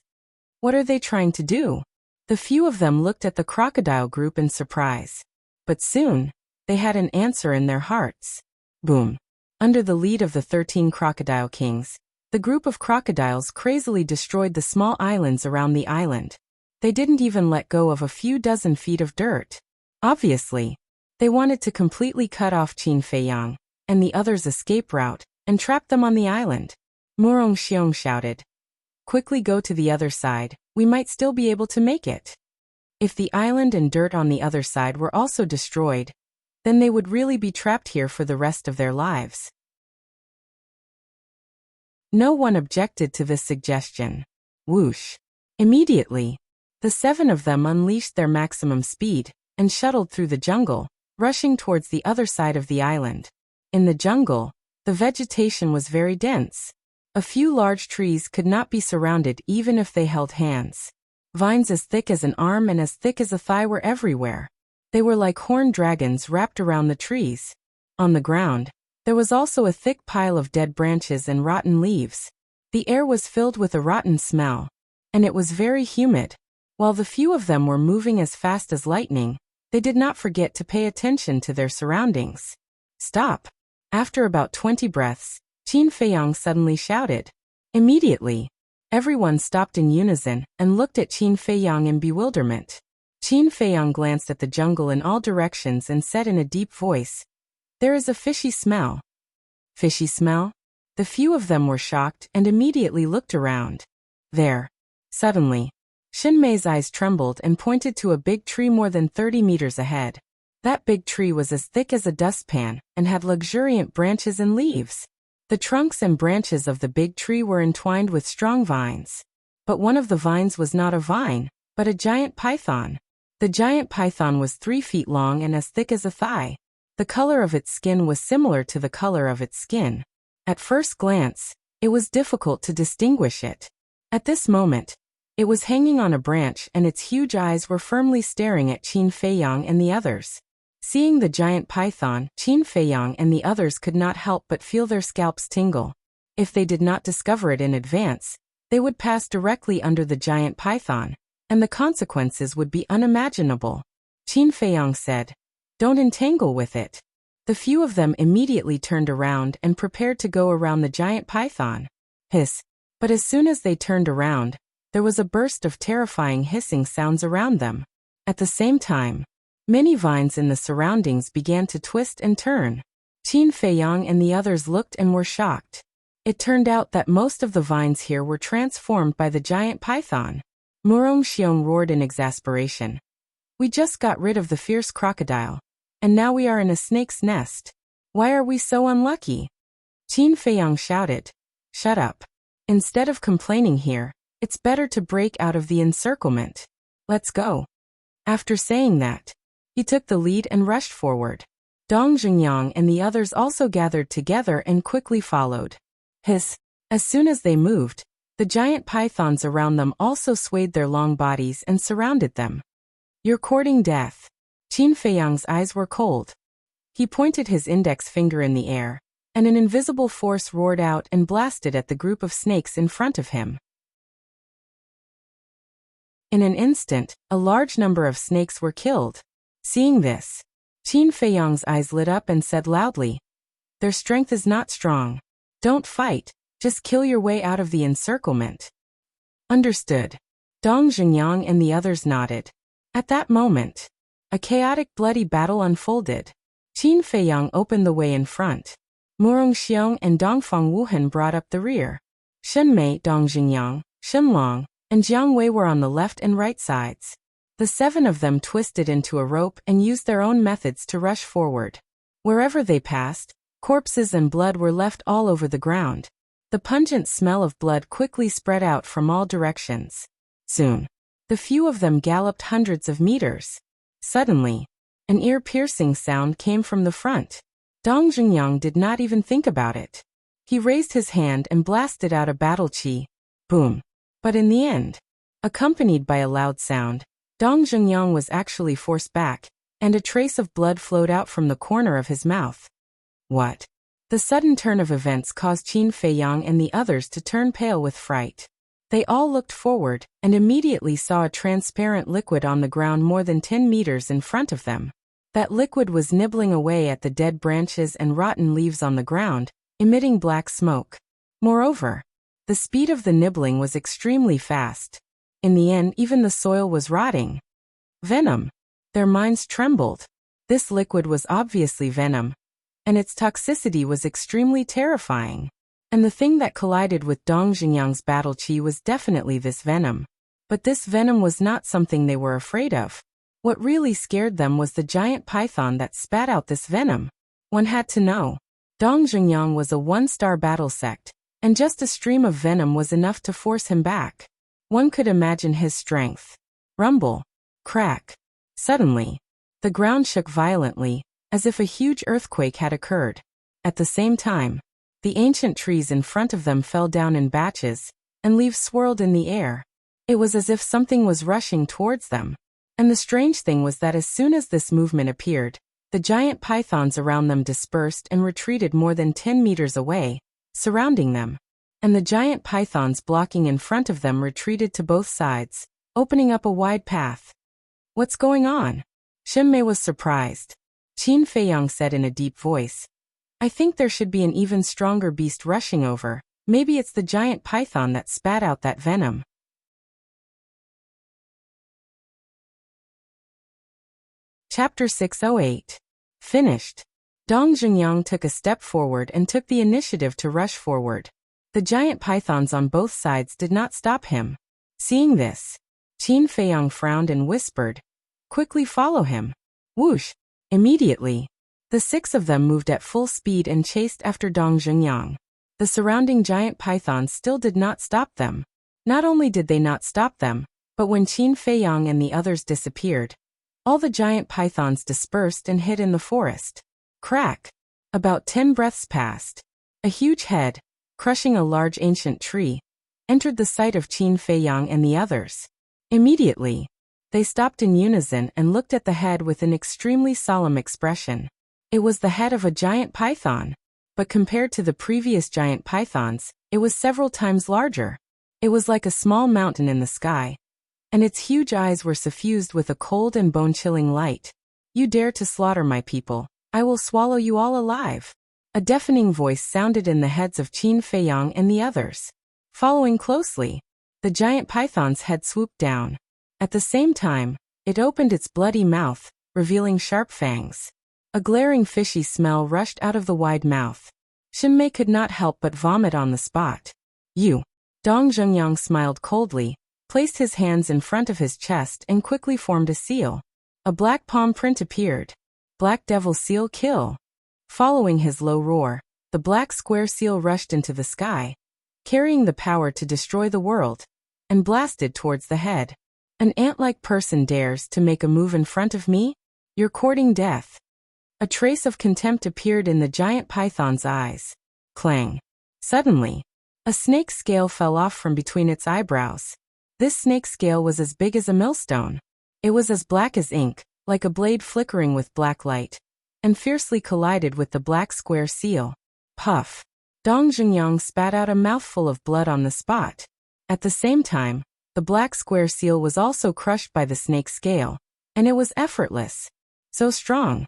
What are they trying to do? The few of them looked at the crocodile group in surprise. But soon, they had an answer in their hearts. Boom. Under the lead of the 13 crocodile kings, the group of crocodiles crazily destroyed the small islands around the island. They didn't even let go of a few dozen feet of dirt. Obviously, they wanted to completely cut off Qin Feiyang and the others' escape route and trap them on the island. Murong Xiong shouted, Quickly go to the other side, we might still be able to make it. If the island and dirt on the other side were also destroyed, then they would really be trapped here for the rest of their lives. No one objected to this suggestion. Whoosh. Immediately, the 7 of them unleashed their maximum speed and shuttled through the jungle, rushing towards the other side of the island. In the jungle, the vegetation was very dense. A few large trees could not be surrounded even if they held hands. Vines as thick as an arm and as thick as a thigh were everywhere. They were like horned dragons wrapped around the trees. On the ground, there was also a thick pile of dead branches and rotten leaves. The air was filled with a rotten smell, and it was very humid. While the few of them were moving as fast as lightning, they did not forget to pay attention to their surroundings. Stop! After about 20 breaths, Qin Feiyang suddenly shouted. Immediately, everyone stopped in unison and looked at Qin Feiyang in bewilderment. Qin Feiyang glanced at the jungle in all directions and said in a deep voice, There is a fishy smell. Fishy smell? The few of them were shocked and immediately looked around. There. Suddenly, Shen Mei's eyes trembled and pointed to a big tree more than 30 meters ahead. That big tree was as thick as a dustpan and had luxuriant branches and leaves. The trunks and branches of the big tree were entwined with strong vines. But one of the vines was not a vine, but a giant python. The giant python was 3 feet long and as thick as a thigh. The color of its skin was similar to the color of its skin. At first glance, it was difficult to distinguish it. At this moment, It was hanging on a branch and its huge eyes were firmly staring at Qin Feiyang and the others. Seeing the giant python, Qin Feiyang and the others could not help but feel their scalps tingle. If they did not discover it in advance, they would pass directly under the giant python, and the consequences would be unimaginable. Qin Feiyang said, "Don't entangle with it." The few of them immediately turned around and prepared to go around the giant python. Hiss. But as soon as they turned around, there was a burst of terrifying hissing sounds around them. At the same time, many vines in the surroundings began to twist and turn. Qin Feiyang and the others looked and were shocked. It turned out that most of the vines here were transformed by the giant python. Murong Xiong roared in exasperation. "We just got rid of the fierce crocodile, and now we are in a snake's nest. Why are we so unlucky?" Qin Feiyang shouted, "Shut up. Instead of complaining here, it's better to break out of the encirclement. Let's go." After saying that, he took the lead and rushed forward. Dong Zhengyang and the others also gathered together and quickly followed. Hiss. As soon as they moved, the giant pythons around them also swayed their long bodies and surrounded them. "You're courting death." Qin Feiyang's eyes were cold. He pointed his index finger in the air, and an invisible force roared out and blasted at the group of snakes in front of him. In an instant, a large number of snakes were killed. Seeing this, Qin Feiyang's eyes lit up and said loudly, "Their strength is not strong. Don't fight, just kill your way out of the encirclement." Understood. Dong Zhengyang and the others nodded. At that moment, a chaotic bloody battle unfolded. Qin Feiyang opened the way in front. Murong Xiong and Dongfang Wuhan brought up the rear. Shenmei, Dong Zhengyang, Shenlong, and Jiang Wei were on the left and right sides. The 7 of them twisted into a rope and used their own methods to rush forward. Wherever they passed, corpses and blood were left all over the ground. The pungent smell of blood quickly spread out from all directions. Soon, the few of them galloped hundreds of meters. Suddenly, an ear-piercing sound came from the front. Dong Zhengyang did not even think about it. He raised his hand and blasted out a battle chi. Boom. But in the end, accompanied by a loud sound, Dong Zhengyang was actually forced back, and a trace of blood flowed out from the corner of his mouth. What? The sudden turn of events caused Qin Feiyang and the others to turn pale with fright. They all looked forward, and immediately saw a transparent liquid on the ground more than 10 meters in front of them. That liquid was nibbling away at the dead branches and rotten leaves on the ground, emitting black smoke. Moreover, the speed of the nibbling was extremely fast. In the end, even the soil was rotting. Venom. Their minds trembled. This liquid was obviously venom, and its toxicity was extremely terrifying. And the thing that collided with Dong Zhengyang's battle chi was definitely this venom. But this venom was not something they were afraid of. What really scared them was the giant python that spat out this venom. One had to know. Dong Zhengyang was a 1-star battle sect, and just a stream of venom was enough to force him back. One could imagine his strength. Rumble. Crack. Suddenly, the ground shook violently, as if a huge earthquake had occurred. At the same time, the ancient trees in front of them fell down in batches, and leaves swirled in the air. It was as if something was rushing towards them. And the strange thing was that as soon as this movement appeared, the giant pythons around them dispersed and retreated more than 10 meters away, surrounding them. And the giant pythons blocking in front of them retreated to both sides, opening up a wide path. "What's going on?" Shenmei was surprised. Qin Feiyang said in a deep voice, "I think there should be an even stronger beast rushing over. Maybe it's the giant python that spat out that venom." Chapter 608. Finished. Dong Zhengyang took a step forward and took the initiative to rush forward. The giant pythons on both sides did not stop him. Seeing this, Qin Feiyang frowned and whispered, "Quickly follow him." Whoosh! Immediately, the 6 of them moved at full speed and chased after Dong Zhengyang. The surrounding giant pythons still did not stop them. Not only did they not stop them, but when Qin Feiyang and the others disappeared, all the giant pythons dispersed and hid in the forest. Crack! About 10 breaths passed. A huge head, crushing a large ancient tree, entered the sight of Qin Feiyang and the others. Immediately, they stopped in unison and looked at the head with an extremely solemn expression. It was the head of a giant python, but compared to the previous giant pythons, it was several times larger. It was like a small mountain in the sky, and its huge eyes were suffused with a cold and bone-chilling light. "You dare to slaughter my people, I will swallow you all alive." A deafening voice sounded in the heads of Qin Feiyang and the others. Following closely, the giant python's head swooped down. At the same time, it opened its bloody mouth, revealing sharp fangs. A glaring fishy smell rushed out of the wide mouth. Xinmei could not help but vomit on the spot. "You." Dong Zhengyang smiled coldly, placed his hands in front of his chest and quickly formed a seal. A black palm print appeared. "Black Devil Seal kill." Following his low roar, the black square seal rushed into the sky, carrying the power to destroy the world, and blasted towards the head. "An ant-like person dares to make a move in front of me? You're courting death." A trace of contempt appeared in the giant python's eyes. Clang. Suddenly, a snake scale fell off from between its eyebrows. This snake scale was as big as a millstone. It was as black as ink, like a blade flickering with black light, and fiercely collided with the black square seal. Puff. Dong Zhengyang spat out a mouthful of blood on the spot. At the same time, the black square seal was also crushed by the snake scale, and it was effortless. So strong.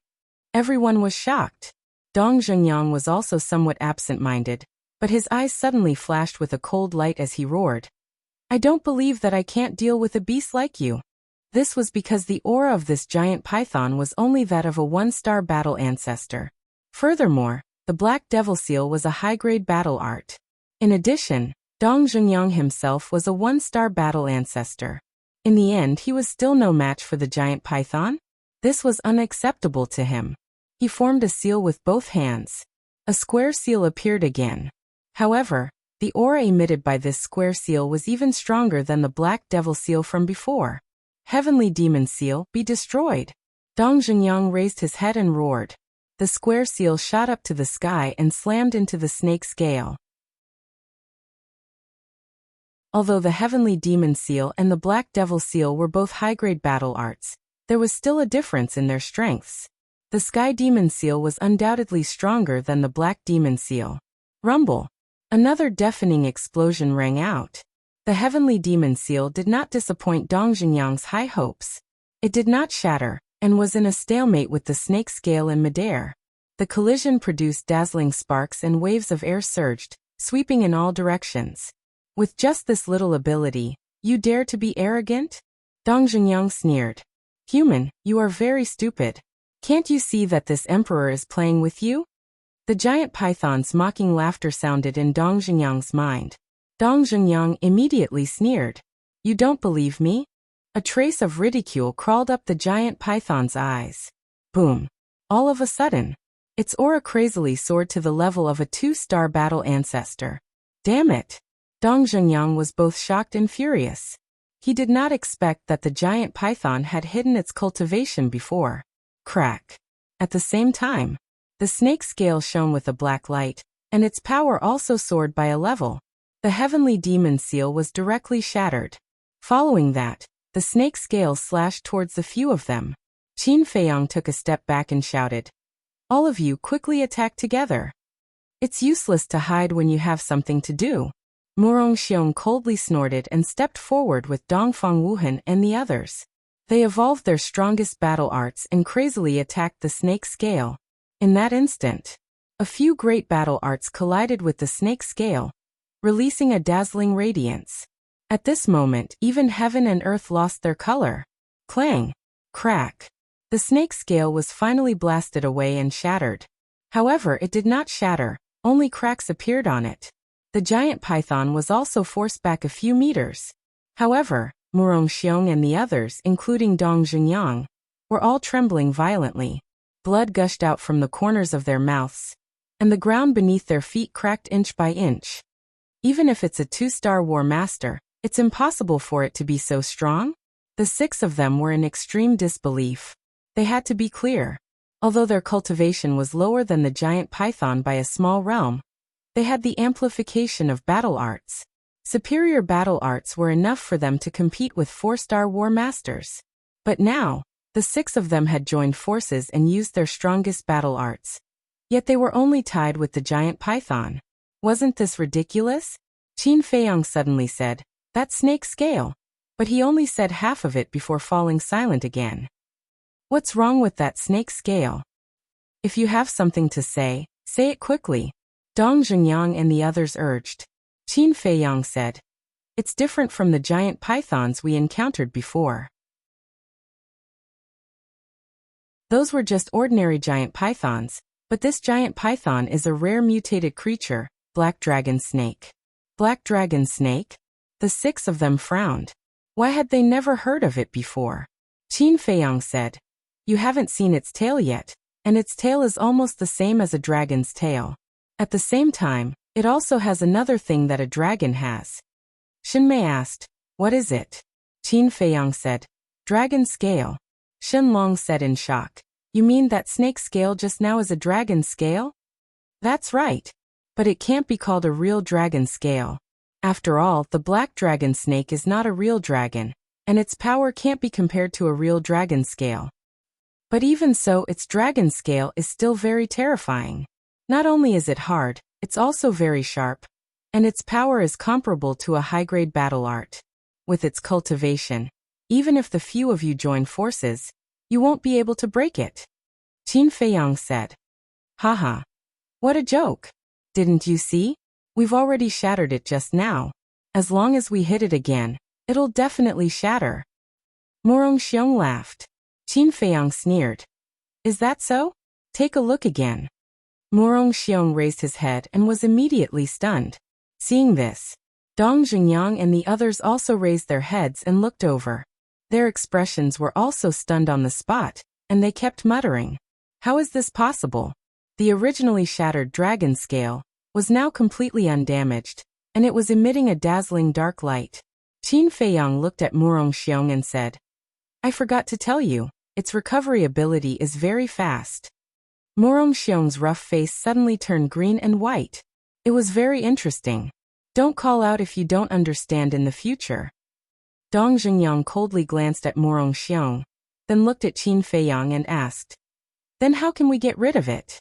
Everyone was shocked. Dong Zhengyang was also somewhat absent-minded, but his eyes suddenly flashed with a cold light as he roared. "I don't believe that I can't deal with a beast like you." This was because the aura of this giant python was only that of a one-star battle ancestor. Furthermore, the Black Devil Seal was a high-grade battle art. In addition, Dong Zhengyang himself was a one-star battle ancestor. In the end, he was still no match for the giant python. This was unacceptable to him. He formed a seal with both hands. A square seal appeared again. However, the aura emitted by this square seal was even stronger than the Black Devil Seal from before. "Heavenly Demon Seal, be destroyed." Dong Zhengyang raised his head and roared. The square seal shot up to the sky and slammed into the snake scale. Although the Heavenly Demon Seal and the Black Devil Seal were both high-grade battle arts, there was still a difference in their strengths. The Sky Demon Seal was undoubtedly stronger than the Black Demon Seal. Rumble. Another deafening explosion rang out. The Heavenly Demon Seal did not disappoint Dong Zhengyang's high hopes. It did not shatter, and was in a stalemate with the snake scale in midair. The collision produced dazzling sparks and waves of air surged, sweeping in all directions. "With just this little ability, you dare to be arrogant?" Dong Zhengyang sneered. "Human, you are very stupid. Can't you see that this emperor is playing with you?" The giant python's mocking laughter sounded in Dong Zhengyang's mind. Dong Zhengyang immediately sneered. "You don't believe me?" A trace of ridicule crawled up the giant python's eyes. Boom. All of a sudden, its aura crazily soared to the level of a 2-star battle ancestor. Damn it! Dong Zhengyang was both shocked and furious. He did not expect that the giant python had hidden its cultivation before. Crack. At the same time, the snake scale shone with a black light, and its power also soared by a level. The Heavenly Demon Seal was directly shattered. Following that, the snake scale slashed towards the few of them. Qin Feiyang took a step back and shouted, "All of you quickly attack together. It's useless to hide when you have something to do." Murong Xiong coldly snorted and stepped forward with Dongfang Wuhan and the others. They evolved their strongest battle arts and crazily attacked the snake scale. In that instant, a few great battle arts collided with the snake scale, releasing a dazzling radiance. At this moment, even heaven and earth lost their color. Clang! Crack! The snake scale was finally blasted away and shattered. However, it did not shatter, only cracks appeared on it. The giant python was also forced back a few meters. However, Murong Xiong and the others, including Dong Zhengyang, were all trembling violently. Blood gushed out from the corners of their mouths, and the ground beneath their feet cracked inch by inch. Even if it's a 2-star war master, it's impossible for it to be so strong. The 6 of them were in extreme disbelief. They had to be clear. Although their cultivation was lower than the giant python by a small realm, they had the amplification of battle arts. Superior battle arts were enough for them to compete with 4-star war masters. But now, the 6 of them had joined forces and used their strongest battle arts. Yet they were only tied with the giant python. Wasn't this ridiculous? Qin Feiyang suddenly said, "That snake scale." But he only said half of it before falling silent again. What's wrong with that snake scale? If you have something to say it quickly. Dong Zhengyang and the others urged. Qin Feiyang said, "It's different from the giant pythons we encountered before. Those were just ordinary giant pythons, but this giant python is a rare mutated creature, black dragon snake." Black dragon snake? The 6 of them frowned. Why had they never heard of it before? Qin Feiyang said, "You haven't seen its tail yet, and its tail is almost the same as a dragon's tail. At the same time, it also has another thing that a dragon has." Shinmei asked, "What is it?" Qin Feiyang said, "Dragon scale." Shen Long said in shock, "You mean that snake scale just now is a dragon scale?" "That's right. But it can't be called a real dragon scale. After all, the black dragon snake is not a real dragon, and its power can't be compared to a real dragon scale. But even so, its dragon scale is still very terrifying. Not only is it hard, it's also very sharp, and its power is comparable to a high-grade battle art. With its cultivation, even if the few of you join forces, you won't be able to break it." Qin Feiyang said. "Haha. What a joke. Didn't you see? We've already shattered it just now. As long as we hit it again, it'll definitely shatter." Morong Xiong laughed. Qin Feiyang sneered. "Is that so? Take a look again." Morong Xiong raised his head and was immediately stunned. Seeing this, Dong Zhengyang and the others also raised their heads and looked over. Their expressions were also stunned on the spot, and they kept muttering, "How is this possible?" The originally shattered dragon scale was now completely undamaged, and it was emitting a dazzling dark light. Qin Feiyang looked at Morong Xiong and said, "I forgot to tell you, its recovery ability is very fast." Morong Xiong's rough face suddenly turned green and white. It was very interesting. Don't call out if you don't understand in the future. Dong Zhengyang coldly glanced at Morong Xiong, then looked at Qin Feiyang and asked, "Then how can we get rid of it?"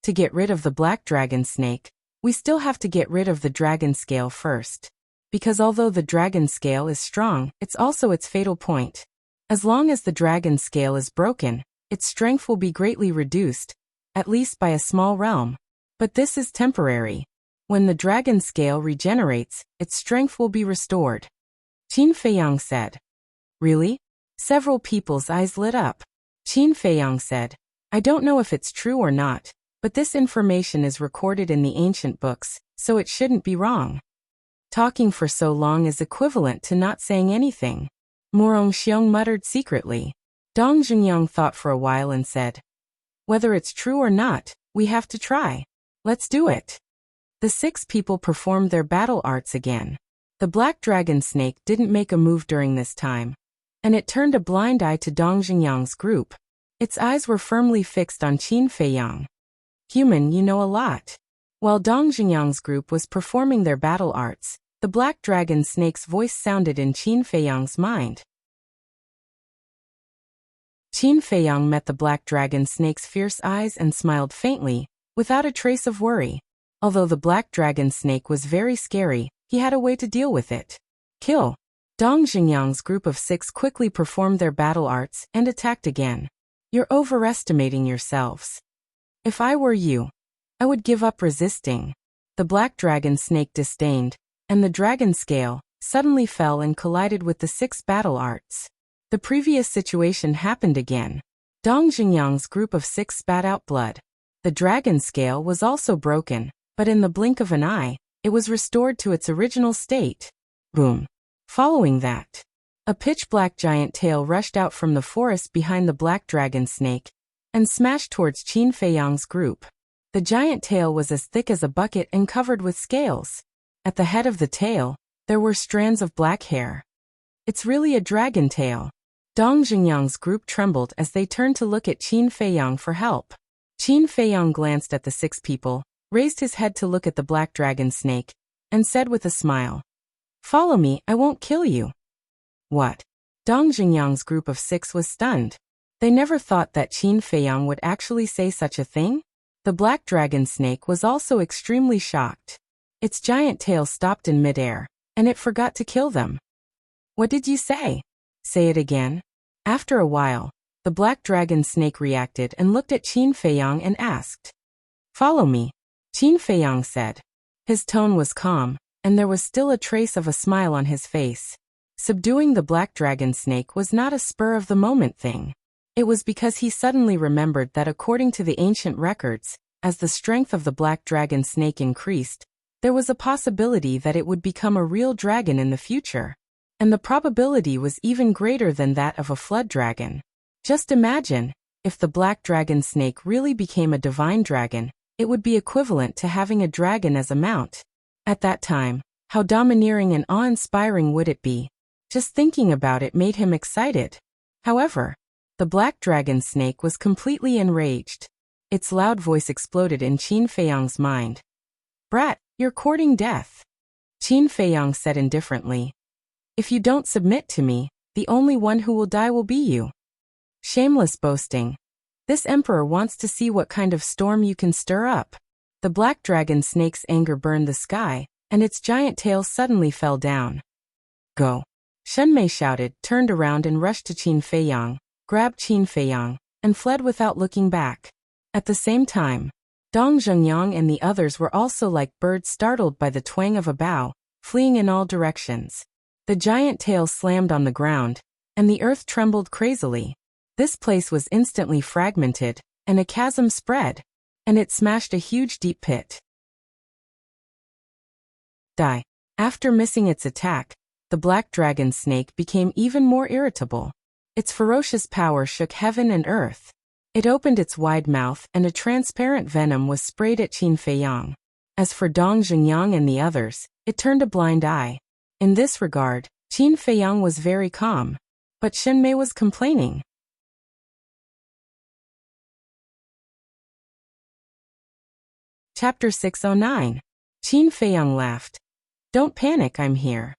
"To get rid of the black dragon snake, we still have to get rid of the dragon scale first. Because although the dragon scale is strong, it's also its fatal point. As long as the dragon scale is broken, its strength will be greatly reduced, at least by a small realm. But this is temporary. When the dragon scale regenerates, its strength will be restored." Qin Feiyang said. "Really?" Several people's eyes lit up. Qin Feiyang said, "I don't know if it's true or not, but this information is recorded in the ancient books, so it shouldn't be wrong." Talking for so long is equivalent to not saying anything. Morong Xiong muttered secretly. Dong Zhengyang thought for a while and said, "Whether it's true or not, we have to try. Let's do it." The 6 people performed their battle arts again. The black dragon snake didn't make a move during this time, and it turned a blind eye to Dong Zhengyang's group. Its eyes were firmly fixed on Qin Feiyang. "Human, you know a lot." While Dong Zhengyang's group was performing their battle arts, the black dragon snake's voice sounded in Qin Feiyang's mind. Qin Feiyang met the black dragon snake's fierce eyes and smiled faintly, without a trace of worry. Although the black dragon snake was very scary, he had a way to deal with it. Kill. Dong Zhengyang's group of 6 quickly performed their battle arts and attacked again. "You're overestimating yourselves. If I were you, I would give up resisting." The black dragon snake disdained, and the dragon scale suddenly fell and collided with the 6 battle arts. The previous situation happened again. Dong Zhengyang's group of 6 spat out blood. The dragon scale was also broken, but in the blink of an eye, it was restored to its original state. Boom. Following that, a pitch-black giant tail rushed out from the forest behind the black dragon snake and smashed towards Qin Feiyang's group. The giant tail was as thick as a bucket and covered with scales. At the head of the tail, there were strands of black hair. "It's really a dragon tail." Dong Zhengyang's group trembled as they turned to look at Qin Feiyang for help. Qin Feiyang glanced at the 6 people, raised his head to look at the black dragon snake, and said with a smile, Follow me, I won't kill you. What? Dong Jingyang's group of 6 was stunned. They never thought that Qin Feiyang would actually say such a thing. The black dragon snake was also extremely shocked. Its giant tail stopped in midair, and it forgot to kill them. What did you say? Say it again. After a while, the black dragon snake reacted and looked at Qin Feiyang and asked. Follow me, Qin Feiyang said. His tone was calm, and there was still a trace of a smile on his face. Subduing the black dragon snake was not a spur-of-the-moment thing. It was because he suddenly remembered that according to the ancient records, as the strength of the black dragon snake increased, there was a possibility that it would become a real dragon in the future. And the probability was even greater than that of a flood dragon. Just imagine, if the black dragon snake really became a divine dragon, it would be equivalent to having a dragon as a mount. At that time, how domineering and awe-inspiring would it be? Just thinking about it made him excited. However, the black dragon snake was completely enraged. Its loud voice exploded in Qin Feiyang's mind. Brat, you're courting death. Qin Feiyang said indifferently. If you don't submit to me, the only one who will die will be you. Shameless boasting. This emperor wants to see what kind of storm you can stir up. The black dragon snake's anger burned the sky, and its giant tail suddenly fell down. Go. Shenmei shouted, turned around and rushed to Qin Feiyang, grabbed Qin Feiyang, and fled without looking back. At the same time, Dong Zhengyang and the others were also like birds startled by the twang of a bow, fleeing in all directions. The giant tail slammed on the ground, and the earth trembled crazily. This place was instantly fragmented, and a chasm spread, and it smashed a huge deep pit. Die. After missing its attack, the black dragon snake became even more irritable. Its ferocious power shook heaven and earth. It opened its wide mouth and a transparent venom was sprayed at Qin Feiyang. As for Dong Zhengyang and the others, it turned a blind eye. In this regard, Qin Feiyang was very calm, but Shenmei was complaining. Chapter 609. Qin Feiyang laughed. Don't panic, I'm here.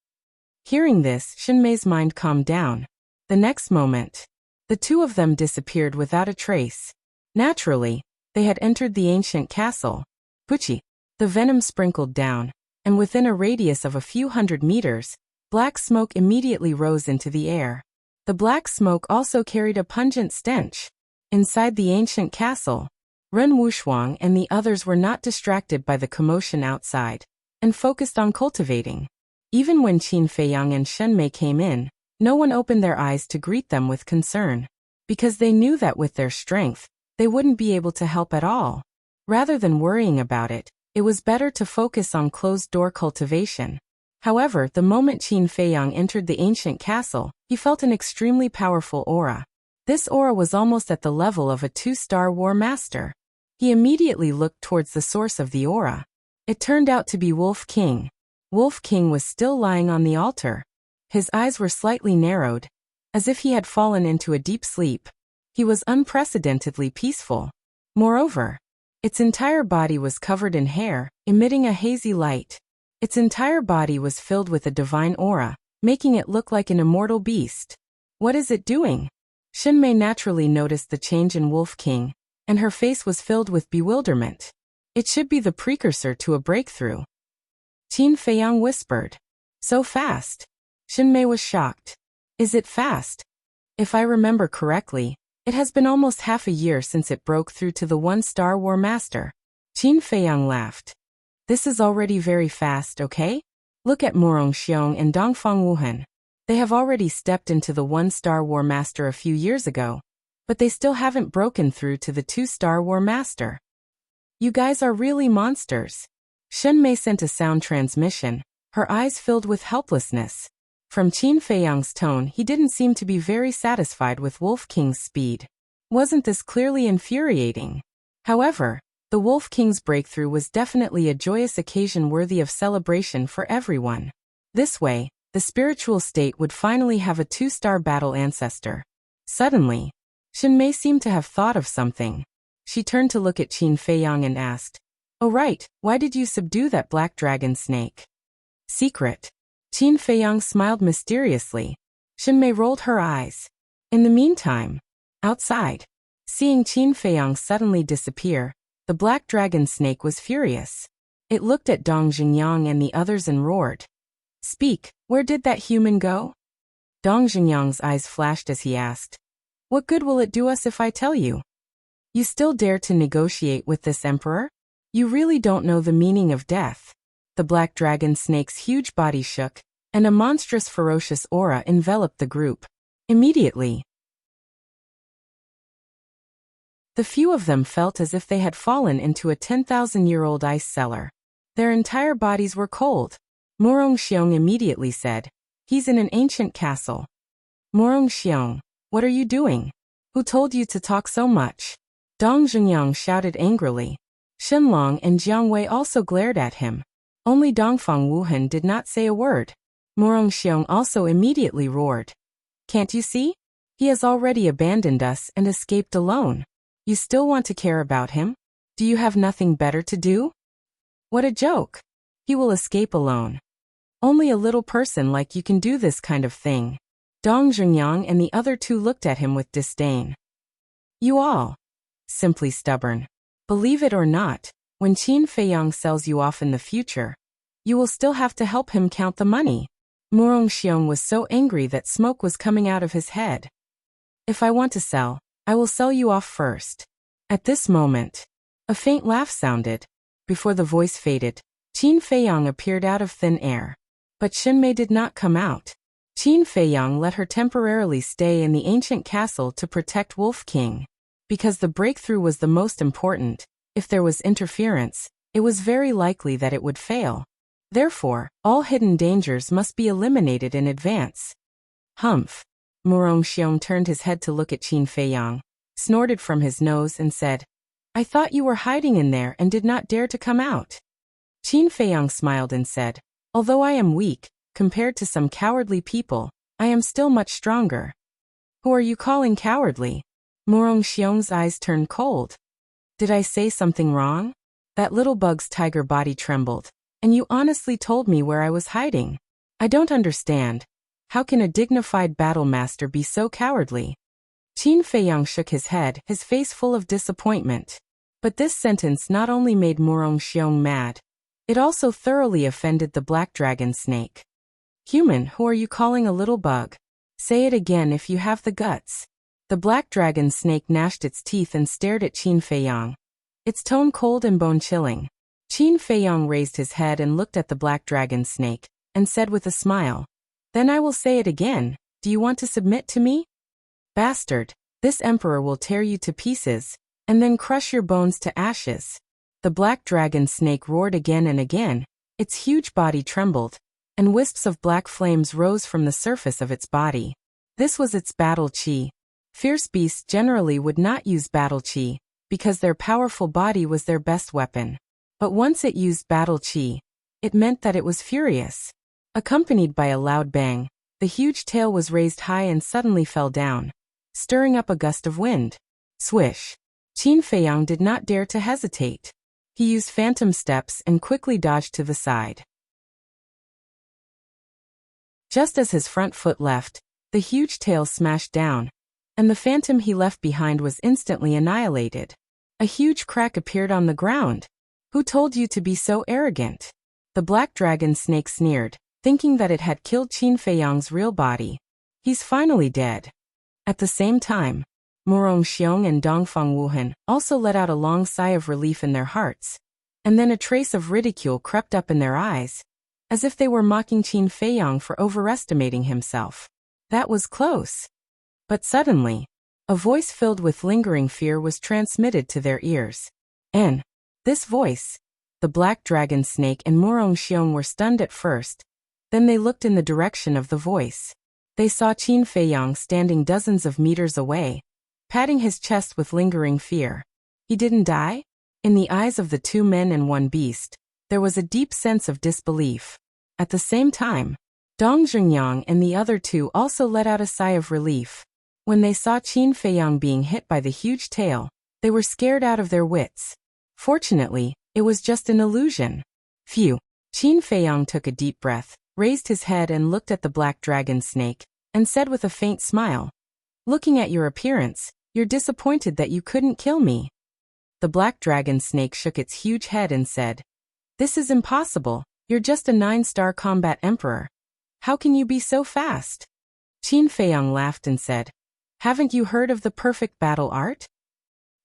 Hearing this, Shenmei's mind calmed down. The next moment, the two of them disappeared without a trace. Naturally, they had entered the ancient castle. Puchi. The venom sprinkled down, and within a radius of a few hundred meters, black smoke immediately rose into the air. The black smoke also carried a pungent stench. Inside the ancient castle, Ren Wushuang and the others were not distracted by the commotion outside, and focused on cultivating. Even when Qin Feiyang and Shenmei came in, no one opened their eyes to greet them with concern, because they knew that with their strength, they wouldn't be able to help at all. Rather than worrying about it, it was better to focus on closed-door cultivation. However, the moment Qin Feiyang entered the ancient castle, he felt an extremely powerful aura. This aura was almost at the level of a 2-star war master. He immediately looked towards the source of the aura. It turned out to be Wolf King. Wolf King was still lying on the altar. His eyes were slightly narrowed, as if he had fallen into a deep sleep. He was unprecedentedly peaceful. Moreover, its entire body was covered in hair, emitting a hazy light. Its entire body was filled with a divine aura, making it look like an immortal beast. What is it doing? Shenmei naturally noticed the change in Wolf King, and her face was filled with bewilderment. It should be the precursor to a breakthrough. Qin Feiyang whispered. So fast. Shenmei was shocked. Is it fast? If I remember correctly, it has been almost half a year since it broke through to the 1-star war master. Qin Feiyang laughed. This is already very fast, okay? Look at Morong Xiong and Dongfang Wuhan. They have already stepped into the 1-star war master a few years ago, but they still haven't broken through to the 2-star war master. You guys are really monsters. Shenmei sent a sound transmission, her eyes filled with helplessness. From Qin Feiyang's tone, he didn't seem to be very satisfied with Wolf King's speed. Wasn't this clearly infuriating? However, the Wolf King's breakthrough was definitely a joyous occasion worthy of celebration for everyone. This way, the spiritual state would finally have a 2-star battle ancestor. Suddenly, Shenmei seemed to have thought of something. She turned to look at Qin Feiyang and asked, "Oh right, why did you subdue that black dragon snake?" Secret. Qin Feiyang smiled mysteriously. Shinmei rolled her eyes. In the meantime, outside, seeing Qin Feiyang suddenly disappear, the black dragon snake was furious. It looked at Dong Xingyang and the others and roared. Speak, where did that human go? Dong Xingyang's eyes flashed as he asked. What good will it do us if I tell you? You still dare to negotiate with this emperor? You really don't know the meaning of death. The black dragon snake's huge body shook, and a monstrous ferocious aura enveloped the group. Immediately, the few of them felt as if they had fallen into a 10,000-year-old ice cellar. Their entire bodies were cold. Morong Xiong immediately said, He's in an ancient castle. Morong Xiong, what are you doing? Who told you to talk so much? Dong Xingyang shouted angrily. Shenlong and Jiang Wei also glared at him. Only Dongfang Wuhan did not say a word. Morong Xiong also immediately roared. Can't you see? He has already abandoned us and escaped alone. You still want to care about him? Do you have nothing better to do? What a joke. He will escape alone. Only a little person like you can do this kind of thing. Dong Xingyang and the other two looked at him with disdain. You all. Simply stubborn. Believe it or not, when Qin Feiyang sells you off in the future, you will still have to help him count the money. Morong Xiong was so angry that smoke was coming out of his head. If I want to sell, I will sell you off first. At this moment, a faint laugh sounded. Before the voice faded, Qin Feiyang appeared out of thin air. But Shinmei did not come out. Qin Feiyang let her temporarily stay in the ancient castle to protect Wolf King. Because the breakthrough was the most important, if there was interference, it was very likely that it would fail. Therefore, all hidden dangers must be eliminated in advance. Humph. Morong Xiong turned his head to look at Qin Feiyang, snorted from his nose and said, I thought you were hiding in there and did not dare to come out. Qin Feiyang smiled and said, Although I am weak, compared to some cowardly people, I am still much stronger. Who are you calling cowardly? Morong Xiong's eyes turned cold. Did I say something wrong? That little bug's tiger body trembled, and you honestly told me where I was hiding. I don't understand. How can a dignified battle master be so cowardly? Qin Feiyang shook his head, his face full of disappointment. But this sentence not only made Morong Xiong mad, it also thoroughly offended the black dragon snake. Human, who are you calling a little bug? Say it again if you have the guts. The black dragon snake gnashed its teeth and stared at Qin Feiyang. Its tone cold and bone-chilling. Qin Feiyang raised his head and looked at the black dragon snake, and said with a smile, Then I will say it again, do you want to submit to me? Bastard, this emperor will tear you to pieces, and then crush your bones to ashes. The black dragon snake roared again and again, its huge body trembled, and wisps of black flames rose from the surface of its body. This was its battle chi. Fierce beasts generally would not use battle chi, because their powerful body was their best weapon. But once it used battle chi, it meant that it was furious. Accompanied by a loud bang, the huge tail was raised high and suddenly fell down, stirring up a gust of wind. Swish. Qin Feiyang did not dare to hesitate. He used phantom steps and quickly dodged to the side. Just as his front foot left, the huge tail smashed down, and the phantom he left behind was instantly annihilated. A huge crack appeared on the ground. Who told you to be so arrogant? The black dragon snake sneered, thinking that it had killed Qin Feiyang's real body. He's finally dead. At the same time, Morong Xiong and Dongfang Wuhan also let out a long sigh of relief in their hearts, and then a trace of ridicule crept up in their eyes, as if they were mocking Qin Feiyang for overestimating himself. That was close. But suddenly, a voice filled with lingering fear was transmitted to their ears. And this voice, the black dragon snake and Morong Xiong were stunned at first, then they looked in the direction of the voice. They saw Qin Feiyang standing dozens of meters away, patting his chest with lingering fear. He didn't die? In the eyes of the two men and one beast, there was a deep sense of disbelief. At the same time, Dong Xingyang and the other two also let out a sigh of relief. When they saw Qin Feiyang being hit by the huge tail, they were scared out of their wits. Fortunately, it was just an illusion. Phew. Qin Feiyang took a deep breath, raised his head and looked at the black dragon snake, and said with a faint smile, "Looking at your appearance, you're disappointed that you couldn't kill me." The black dragon snake shook its huge head and said, "This is impossible, you're just a 9-star combat emperor. How can you be so fast?" Qin Feiyang laughed and said, "Haven't you heard of the perfect battle art?"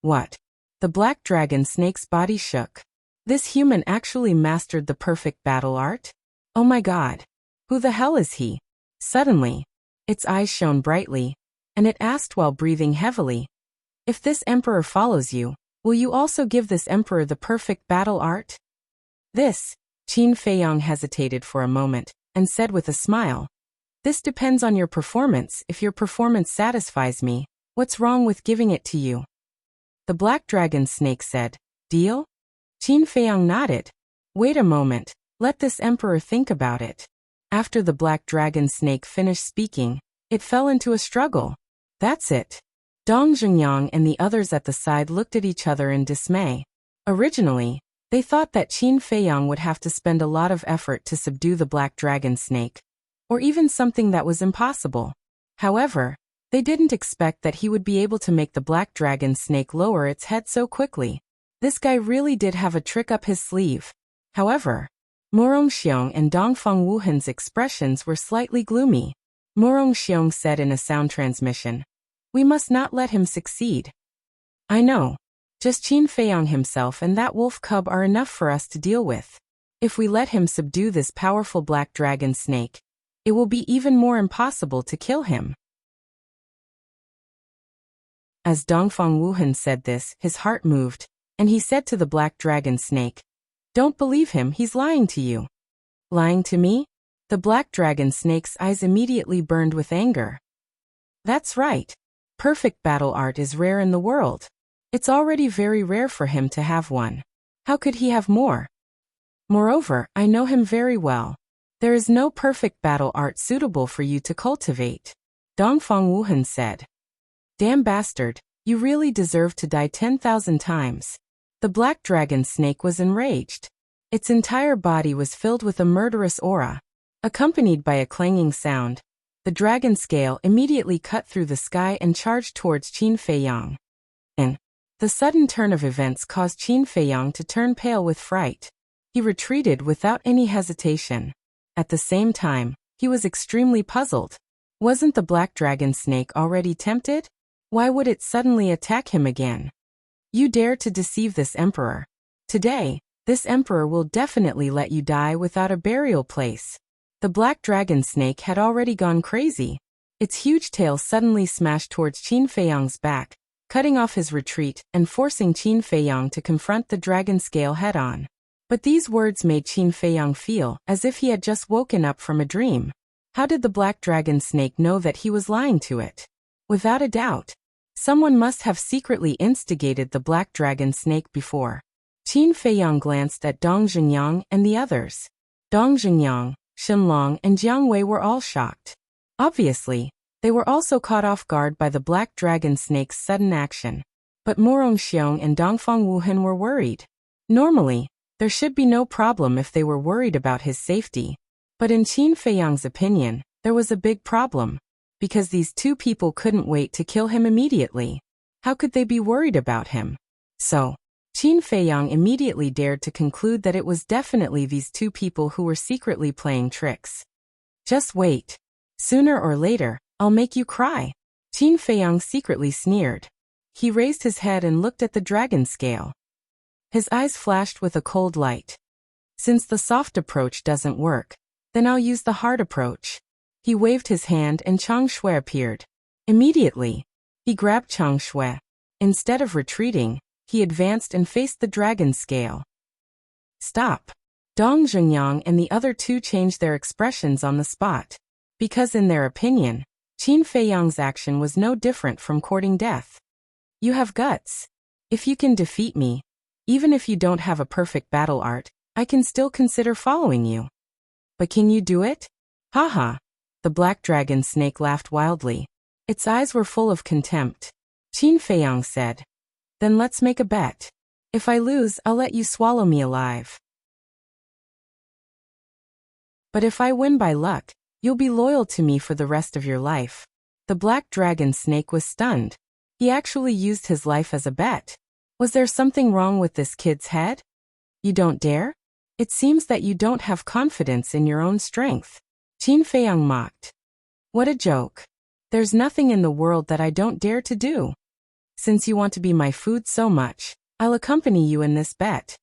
"What?" The black dragon snake's body shook. This human actually mastered the perfect battle art? Oh my god. Who the hell is he? Suddenly, its eyes shone brightly, and it asked while breathing heavily, "If this emperor follows you, will you also give this emperor the perfect battle art?" This, Qin Feiyang hesitated for a moment, and said with a smile, "This depends on your performance. If your performance satisfies me, what's wrong with giving it to you?" The black dragon snake said, "Deal?" Qin Feiyang nodded. "Wait a moment, let this emperor think about it." After the black dragon snake finished speaking, it fell into a struggle. That's it. Dong Zhengyang and the others at the side looked at each other in dismay. Originally, they thought that Qin Feiyang would have to spend a lot of effort to subdue the black dragon snake, or even something that was impossible. However, they didn't expect that he would be able to make the black dragon snake lower its head so quickly. This guy really did have a trick up his sleeve. However, Morongxiong and Dongfeng Wuhan's expressions were slightly gloomy. Morongxiong said in a sound transmission, "We must not let him succeed." "I know. Just Qin Feiyang himself and that wolf cub are enough for us to deal with. If we let him subdue this powerful black dragon snake, it will be even more impossible to kill him." As Dongfeng Wuhan said this, his heart moved, and he said to the black dragon snake, "Don't believe him, he's lying to you." "Lying to me?" The black dragon snake's eyes immediately burned with anger. "That's right. Perfect battle art is rare in the world. It's already very rare for him to have one. How could he have more? Moreover, I know him very well. There is no perfect battle art suitable for you to cultivate." Dongfeng Wuhan said. "Damn bastard, you really deserve to die 10,000 times. The black dragon snake was enraged. Its entire body was filled with a murderous aura. Accompanied by a clanging sound, the dragon scale immediately cut through the sky and charged towards Qin Feiyang. The sudden turn of events caused Qin Feiyang to turn pale with fright. He retreated without any hesitation. At the same time, he was extremely puzzled. Wasn't the black dragon snake already tempted? Why would it suddenly attack him again? You dare to deceive this emperor. Today, this emperor will definitely let you die without a burial place. The black dragon snake had already gone crazy. Its huge tail suddenly smashed towards Qin Feiyang's back, cutting off his retreat and forcing Qin Feiyang to confront the dragon scale head-on. But these words made Qin Feiyang feel as if he had just woken up from a dream. How did the black dragon snake know that he was lying to it? Without a doubt, someone must have secretly instigated the black dragon snake before. Qin Feiyang glanced at Dong Zhengyang and the others. Dong Zhengyang, Shenlong and Jiang Wei were all shocked. Obviously, they were also caught off guard by the black dragon snake's sudden action. But Morongxiong and Dongfeng Wuhan were worried. Normally, there should be no problem if they were worried about his safety. But in Qin Feiyang's opinion, there was a big problem. Because these two people couldn't wait to kill him immediately. How could they be worried about him? So, Qin Feiyang immediately dared to conclude that it was definitely these two people who were secretly playing tricks. "Just wait. Sooner or later, I'll make you cry." Qin Feiyang secretly sneered. He raised his head and looked at the dragon scale. His eyes flashed with a cold light. "Since the soft approach doesn't work, then I'll use the hard approach." He waved his hand and Chang Shui appeared. Immediately, he grabbed Chang Shui. Instead of retreating, he advanced and faced the dragon scale. "Stop." Dong Zhengyang and the other two changed their expressions on the spot. Because in their opinion, Qin Feiyang's action was no different from courting death. "You have guts. If you can defeat me, even if you don't have a perfect battle art, I can still consider following you. But can you do it?" "Haha." The black dragon snake laughed wildly. Its eyes were full of contempt. Qin Feiyang said, "Then let's make a bet. If I lose, I'll let you swallow me alive." But if I win by luck, you'll be loyal to me for the rest of your life. The black dragon snake was stunned. He actually used his life as a bet. Was there something wrong with this kid's head? You don't dare? It seems that you don't have confidence in your own strength. Qin Feiyang mocked. What a joke. There's nothing in the world that I don't dare to do. Since you want to be my food so much, I'll accompany you in this bet.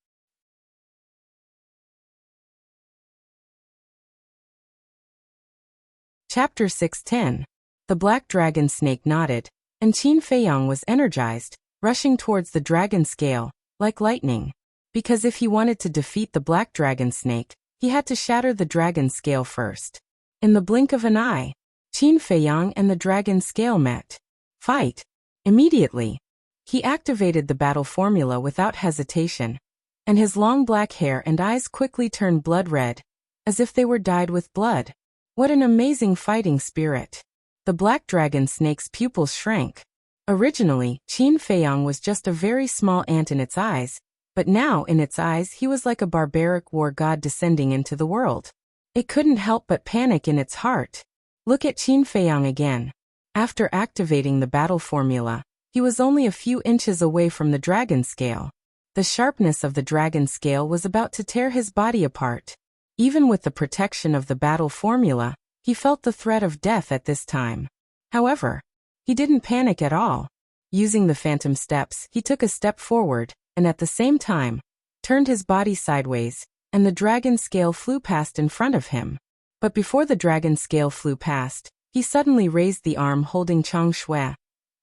Chapter 610. The black dragon snake nodded, and Qin Feiyang was energized, rushing towards the dragon scale, like lightning. Because if he wanted to defeat the black dragon snake, he had to shatter the dragon scale first. In the blink of an eye, Qin Feiyang and the dragon scale met. Fight! Immediately, he activated the battle formula without hesitation, and his long black hair and eyes quickly turned blood red, as if they were dyed with blood. What an amazing fighting spirit! The black dragon snake's pupils shrank. Originally, Qin Feiyang was just a very small ant in its eyes, but now in its eyes he was like a barbaric war god descending into the world. It couldn't help but panic in its heart. Look at Qin Feiyang again. After activating the battle formula, he was only a few inches away from the dragon scale. The sharpness of the dragon scale was about to tear his body apart. Even with the protection of the battle formula, he felt the threat of death at this time. However, he didn't panic at all. Using the phantom steps, he took a step forward, and at the same time, turned his body sideways, and the dragon scale flew past in front of him. But before the dragon scale flew past, he suddenly raised the arm holding Chang Shui,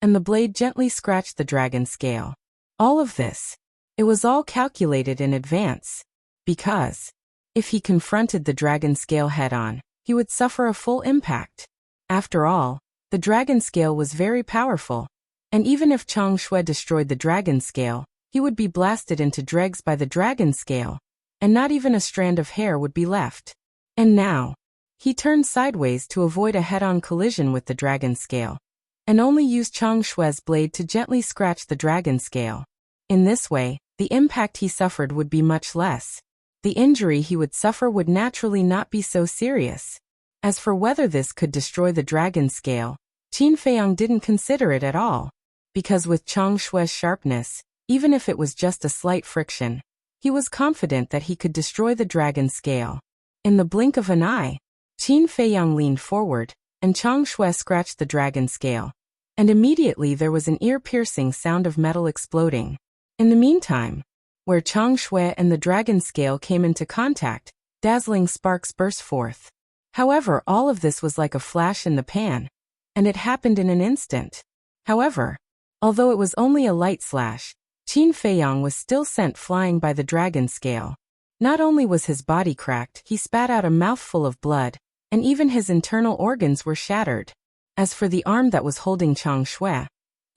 and the blade gently scratched the dragon scale. All of this, it was all calculated in advance. Because, if he confronted the dragon scale head-on, he would suffer a full impact. After all, the dragon scale was very powerful, and even if Chang Shui destroyed the dragon scale, he would be blasted into dregs by the dragon scale, and not even a strand of hair would be left. And now, he turned sideways to avoid a head-on collision with the dragon scale, and only used Chang Shui's blade to gently scratch the dragon scale. In this way, the impact he suffered would be much less. The injury he would suffer would naturally not be so serious. As for whether this could destroy the dragon scale, Qin Feiyang didn't consider it at all, because with Chang Shui's sharpness, even if it was just a slight friction, he was confident that he could destroy the dragon scale. In the blink of an eye, Qin Feiyang leaned forward, and Chang Shui scratched the dragon scale, and immediately there was an ear-piercing sound of metal exploding. In the meantime, where Chang Shui and the dragon scale came into contact, dazzling sparks burst forth. However, all of this was like a flash in the pan, and it happened in an instant. However, although it was only a light slash, Qin Feiyang was still sent flying by the dragon scale. Not only was his body cracked, he spat out a mouthful of blood, and even his internal organs were shattered. As for the arm that was holding Chang Shui,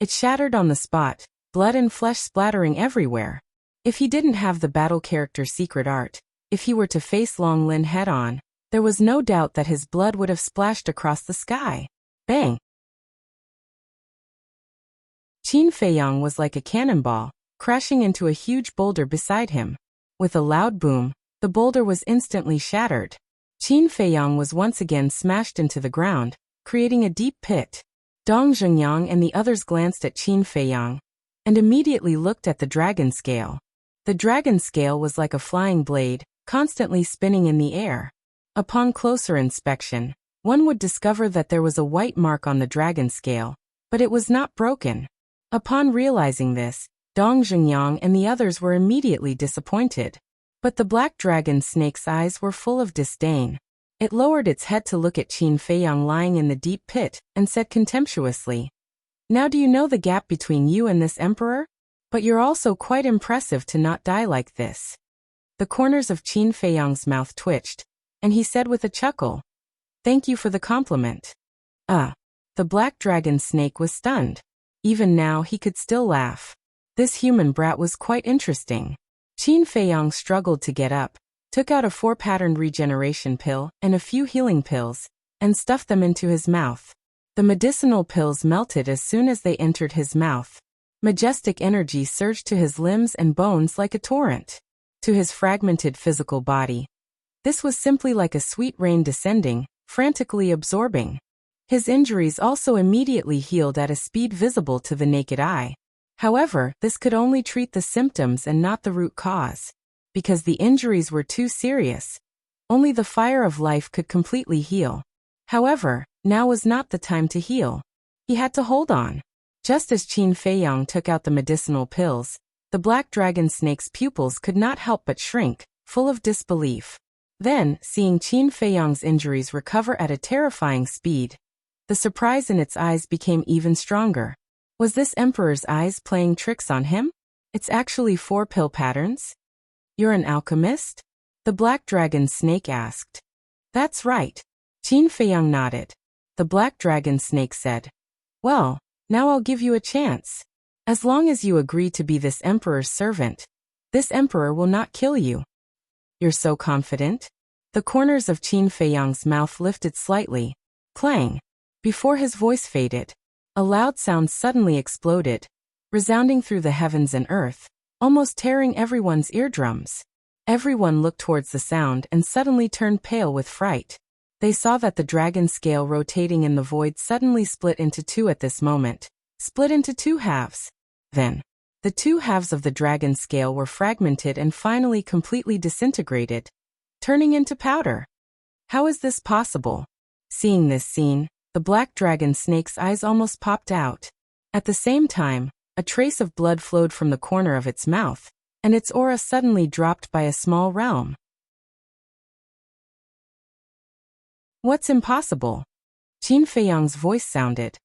it shattered on the spot, blood and flesh splattering everywhere. If he didn't have the battle character's secret art, if he were to face Long Lin head-on, there was no doubt that his blood would have splashed across the sky. Bang! Qin Feiyang was like a cannonball, crashing into a huge boulder beside him. With a loud boom, the boulder was instantly shattered. Qin Feiyang was once again smashed into the ground, creating a deep pit. Dong Zhengyang and the others glanced at Qin Feiyang, and immediately looked at the dragon scale. The dragon scale was like a flying blade, constantly spinning in the air. Upon closer inspection, one would discover that there was a white mark on the dragon scale, but it was not broken. Upon realizing this, Dong Zhengyang and the others were immediately disappointed. But the black dragon snake's eyes were full of disdain. It lowered its head to look at Qin Feiyang lying in the deep pit, and said contemptuously, "Now do you know the gap between you and this emperor? But you're also quite impressive to not die like this." The corners of Qin Feiyang's mouth twitched, and he said with a chuckle, "Thank you for the compliment." The black dragon snake was stunned. Even now he could still laugh. This human brat was quite interesting. Qin Feiyang struggled to get up, took out a 4-patterned regeneration pill and a few healing pills, and stuffed them into his mouth. The medicinal pills melted as soon as they entered his mouth. Majestic energy surged to his limbs and bones like a torrent. To his fragmented physical body, This was simply like a sweet rain descending, frantically absorbing. His injuries also immediately healed at a speed visible to the naked eye. However, this could only treat the symptoms and not the root cause. Because the injuries were too serious, only the fire of life could completely heal. However, now was not the time to heal. He had to hold on. Just as Qin Feiyang took out the medicinal pills, the black dragon snake's pupils could not help but shrink, full of disbelief. Then, seeing Qin Feiyang's injuries recover at a terrifying speed, the surprise in its eyes became even stronger. Was this emperor's eyes playing tricks on him? It's actually 4 pill patterns? You're an alchemist? The black dragon snake asked. That's right. Qin Feiyang nodded. The black dragon snake said, well, now I'll give you a chance. As long as you agree to be this emperor's servant, this emperor will not kill you. You're so confident? The corners of Qin Feiyang's mouth lifted slightly. Clang. Before his voice faded, a loud sound suddenly exploded, resounding through the heavens and earth, almost tearing everyone's eardrums. Everyone looked towards the sound and suddenly turned pale with fright. They saw that the dragon scale rotating in the void suddenly split into 2 at this moment, split into 2 halves. Then, the 2 halves of the dragon scale were fragmented and finally completely disintegrated, turning into powder. How is this possible? Seeing this scene, the black dragon snake's eyes almost popped out. At the same time, a trace of blood flowed from the corner of its mouth, and its aura suddenly dropped by a small realm. What's impossible? Qin Feiyang's voice sounded.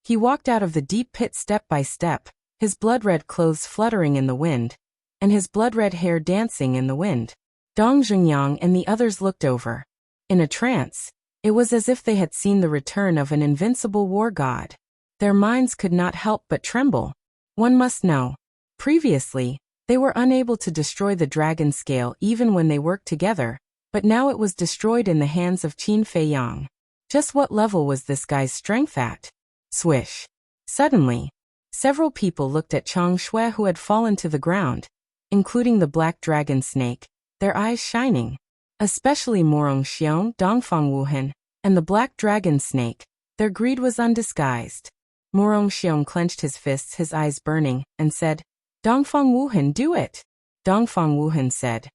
He walked out of the deep pit step by step, his blood-red clothes fluttering in the wind, and his blood-red hair dancing in the wind. Dong Zhengyang and the others looked over. In a trance, it was as if they had seen the return of an invincible war god. Their minds could not help but tremble. One must know. Previously, they were unable to destroy the dragon scale even when they worked together, but now it was destroyed in the hands of Qin Feiyang. Just what level was this guy's strength at? Swish. Suddenly, several people looked at Chang Shui who had fallen to the ground, including the black dragon snake, their eyes shining. Especially Morong Xiong, Dongfang Wuhan, and the black dragon snake, their greed was undisguised. Morong Xiong clenched his fists, his eyes burning, and said, Dongfang Wuhan, do it! Dongfang Wuhan said,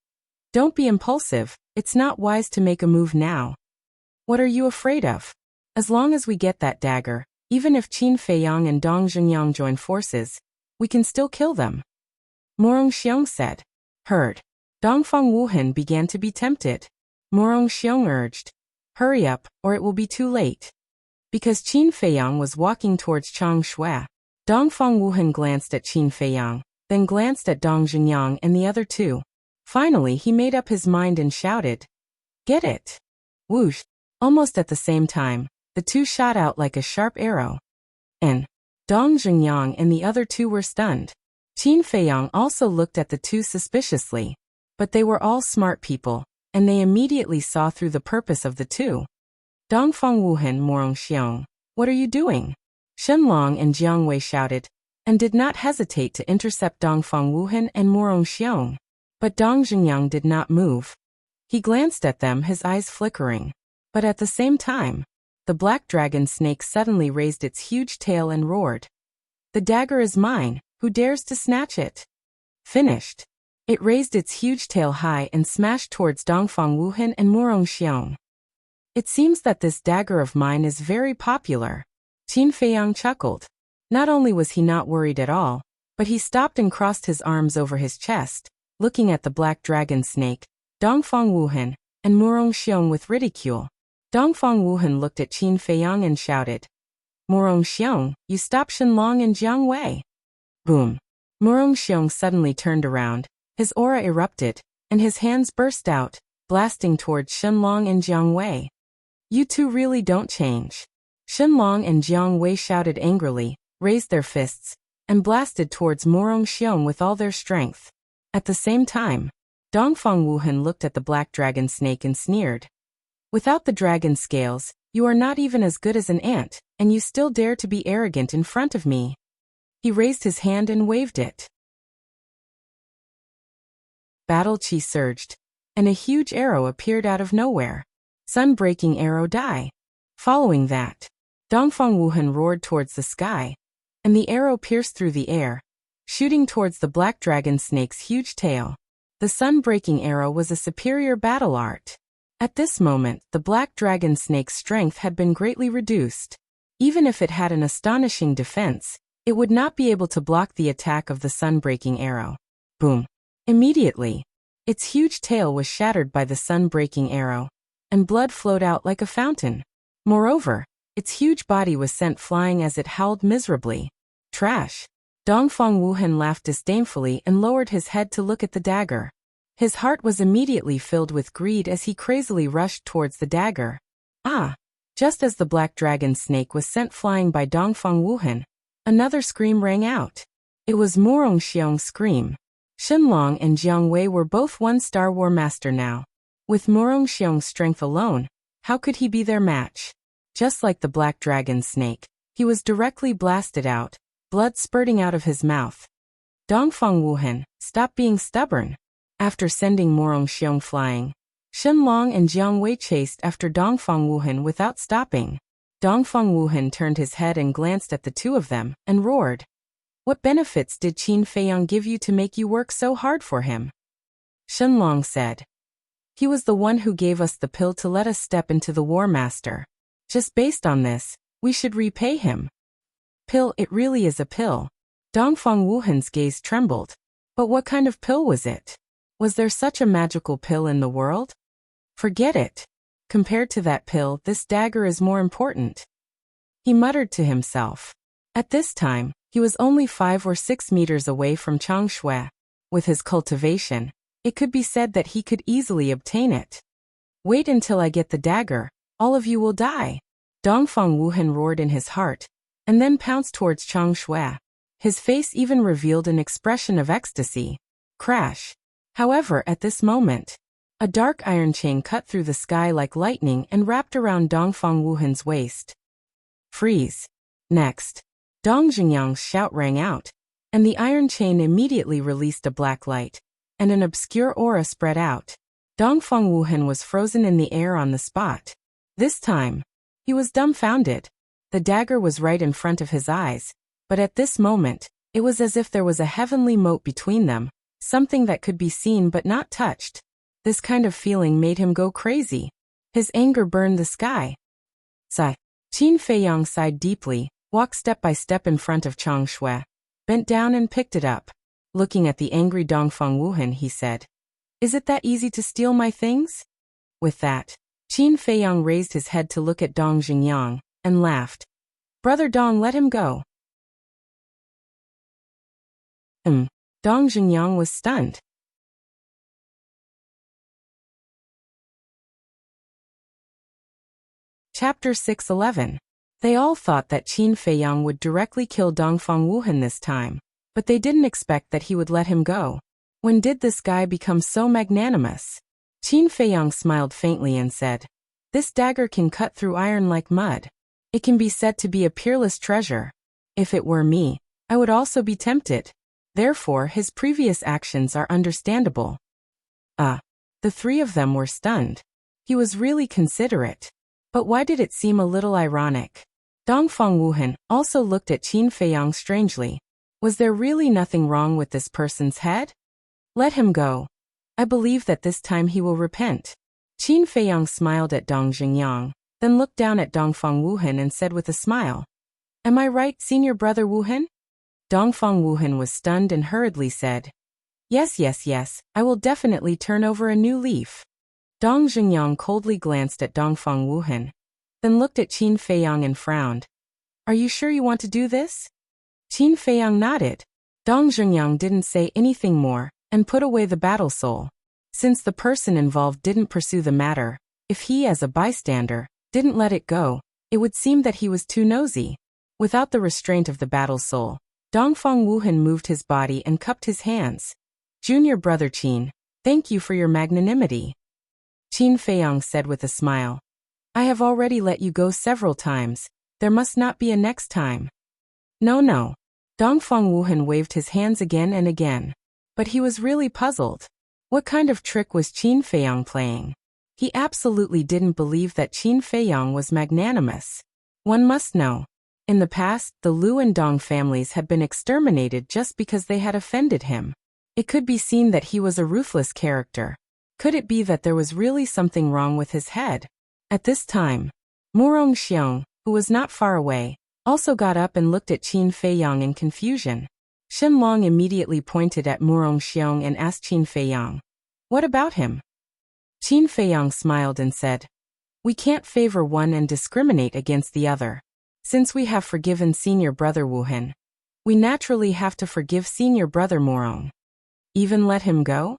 don't be impulsive, it's not wise to make a move now. What are you afraid of? As long as we get that dagger, even if Qin Feiyang and Dong Zhengyang join forces, we can still kill them. Morong Xiong said. Heard. Dongfang Wuhan began to be tempted. Morong Xiong urged, hurry up, or it will be too late. Because Qin Feiyang was walking towards Chang Shui, Dongfang Wuhan glanced at Qin Feiyang, then glanced at Dong Zhengyang and the other 2. Finally, he made up his mind and shouted, get it! Whoosh! Almost at the same time, the 2 shot out like a sharp arrow. And Dong Zhengyang and the other 2 were stunned. Qin Feiyang also looked at the 2 suspiciously, but they were all smart people, and they immediately saw through the purpose of the 2. Dongfang Wuhan, Morong Xiong, what are you doing? Shenlong and Jiang Wei shouted, and did not hesitate to intercept Dongfang Wuhan and Morong Xiong. But Dong Zhengyang did not move. He glanced at them, his eyes flickering. But at the same time, the black dragon snake suddenly raised its huge tail and roared. The dagger is mine, who dares to snatch it? Finished. It raised its huge tail high and smashed towards Dongfang Wuhan and Morong Xiong. It seems that this dagger of mine is very popular. Qin Feiyang chuckled. Not only was he not worried at all, but he stopped and crossed his arms over his chest, looking at the black dragon snake, Dongfang Wuhan, and Morong Xiong with ridicule. Dongfang Wuhan looked at Qin Feiyang and shouted, Morong Xiong, you stop Shenlong and Jiang Wei. Boom. Morong Xiong suddenly turned around, his aura erupted, and his hands burst out, blasting towards Shenlong and Jiang Wei. You 2 really don't change. Shenlong and Jiang Wei shouted angrily, raised their fists, and blasted towards Morong Xiong with all their strength. At the same time, Dongfang Wuhan looked at the black dragon snake and sneered. Without the dragon scales, you are not even as good as an ant, and you still dare to be arrogant in front of me. He raised his hand and waved it. Battle chi surged, and a huge arrow appeared out of nowhere. Sun-breaking arrow die. Following that, Dongfang Wuhan roared towards the sky, and the arrow pierced through the air, shooting towards the black dragon snake's huge tail. The sun-breaking arrow was a superior battle art. At this moment, the black dragon snake's strength had been greatly reduced. Even if it had an astonishing defense, it would not be able to block the attack of the sun-breaking arrow. Boom! Immediately, its huge tail was shattered by the sun-breaking arrow, and blood flowed out like a fountain. Moreover, its huge body was sent flying as it howled miserably. Trash! Dongfang Wuhan laughed disdainfully and lowered his head to look at the dagger. His heart was immediately filled with greed as he crazily rushed towards the dagger. Ah! Just as the black dragon snake was sent flying by Dongfang Wuhan, another scream rang out. It was Murong Xiong's scream. Shenlong and Jiang Wei were both one-star war master now. With Murong Xiong's strength alone, how could he be their match? Just like the black dragon snake, he was directly blasted out, blood spurting out of his mouth. Dongfang Wuhan, stop being stubborn. After sending Murong Xiong flying, Shenlong and Jiang Wei chased after Dongfang Wuhan without stopping. Dongfang Wuhan turned his head and glanced at the two of them, and roared. What benefits did Qin Feiyang give you to make you work so hard for him? Shenlong said. He was the one who gave us the pill to let us step into the War Master. Just based on this, we should repay him. Pill, it really is a pill. Dongfang Wuhan's gaze trembled. But what kind of pill was it? Was there such a magical pill in the world? Forget it. Compared to that pill, this dagger is more important. He muttered to himself. At this time, he was only 5 or 6 meters away from Changshui. With his cultivation, it could be said that he could easily obtain it. Wait until I get the dagger, all of you will die. Dongfang Wuhan roared in his heart, and then pounced towards Changshui. His face even revealed an expression of ecstasy. Crash. However, at this moment, a dark iron chain cut through the sky like lightning and wrapped around Dongfang Wuhan's waist. Freeze. Next, Dong Jingyang's shout rang out, and the iron chain immediately released a black light, and an obscure aura spread out. Dongfang Wuhan was frozen in the air on the spot. This time, he was dumbfounded. The dagger was right in front of his eyes, but at this moment, it was as if there was a heavenly moat between them, something that could be seen but not touched. This kind of feeling made him go crazy. His anger burned the sky. Sigh. Qin Feiyang sighed deeply, walked step by step in front of Changshui, bent down and picked it up. Looking at the angry Dongfang Wuhan, he said, Is it that easy to steal my things? With that, Qin Feiyang raised his head to look at Dong Jingyang, and laughed. Brother Dong, let him go. Dong Jingyang was stunned. Chapter 6:11. They all thought that Qin Feiyang would directly kill Dongfang Wuhan this time, but they didn't expect that he would let him go. When did this guy become so magnanimous? Qin Feiyang smiled faintly and said, This dagger can cut through iron like mud. It can be said to be a peerless treasure. If it were me, I would also be tempted. Therefore, his previous actions are understandable. The three of them were stunned. He was really considerate. But why did it seem a little ironic? Dongfang Wuhan also looked at Qin Feiyang strangely. Was there really nothing wrong with this person's head? Let him go. I believe that this time he will repent. Qin Feiyang smiled at Dong Jingyang, then looked down at Dongfang Wuhan and said with a smile, Am I right, senior brother Wuhan? Dongfang Wuhan was stunned and hurriedly said, Yes, I will definitely turn over a new leaf. Dong Jingyang coldly glanced at Dongfang Wuhan, then looked at Qin Feiyang and frowned. Are you sure you want to do this? Qin Feiyang nodded. Dong Jingyang didn't say anything more, and put away the battle soul. Since the person involved didn't pursue the matter, if he as a bystander didn't let it go, it would seem that he was too nosy. Without the restraint of the battle soul, Dongfang Wuhan moved his body and cupped his hands. Junior brother Qin, thank you for your magnanimity. Qin Feiyang said with a smile. I have already let you go several times. There must not be a next time. No. Dongfang Wuhan waved his hands again and again. But he was really puzzled. What kind of trick was Qin Feiyang playing? He absolutely didn't believe that Qin Feiyang was magnanimous. One must know. In the past, the Lu and Dong families had been exterminated just because they had offended him. It could be seen that he was a ruthless character. Could it be that there was really something wrong with his head? At this time, Murong Xiong, who was not far away, also got up and looked at Qin Feiyang in confusion. Shen Long immediately pointed at Murong Xiong and asked Qin Feiyang, "What about him?" Qin Feiyang smiled and said, "We can't favor one and discriminate against the other. Since we have forgiven senior brother Wuhan, we naturally have to forgive senior brother Murong. Even let him go?"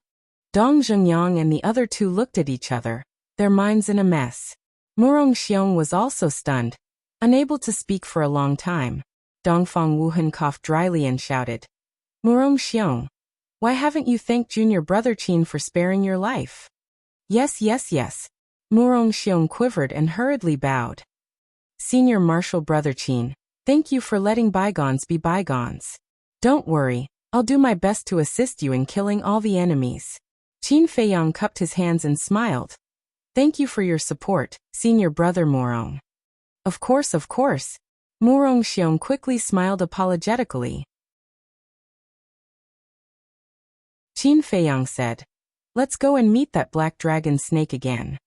Dong Zhengyang and the other two looked at each other, their minds in a mess. Murong Xiong was also stunned, unable to speak for a long time. Dongfang Wuhan coughed dryly and shouted, "Murong Xiong, why haven't you thanked junior brother Qin for sparing your life?" Yes. Murong Xiong quivered and hurriedly bowed. "Senior martial brother Qin, thank you for letting bygones be bygones. Don't worry, I'll do my best to assist you in killing all the enemies." Qin Feiyang cupped his hands and smiled. "Thank you for your support, senior brother Murong." Of course. Murong Xiong quickly smiled apologetically. Qin Feiyang said, "Let's go and meet that black dragon snake again."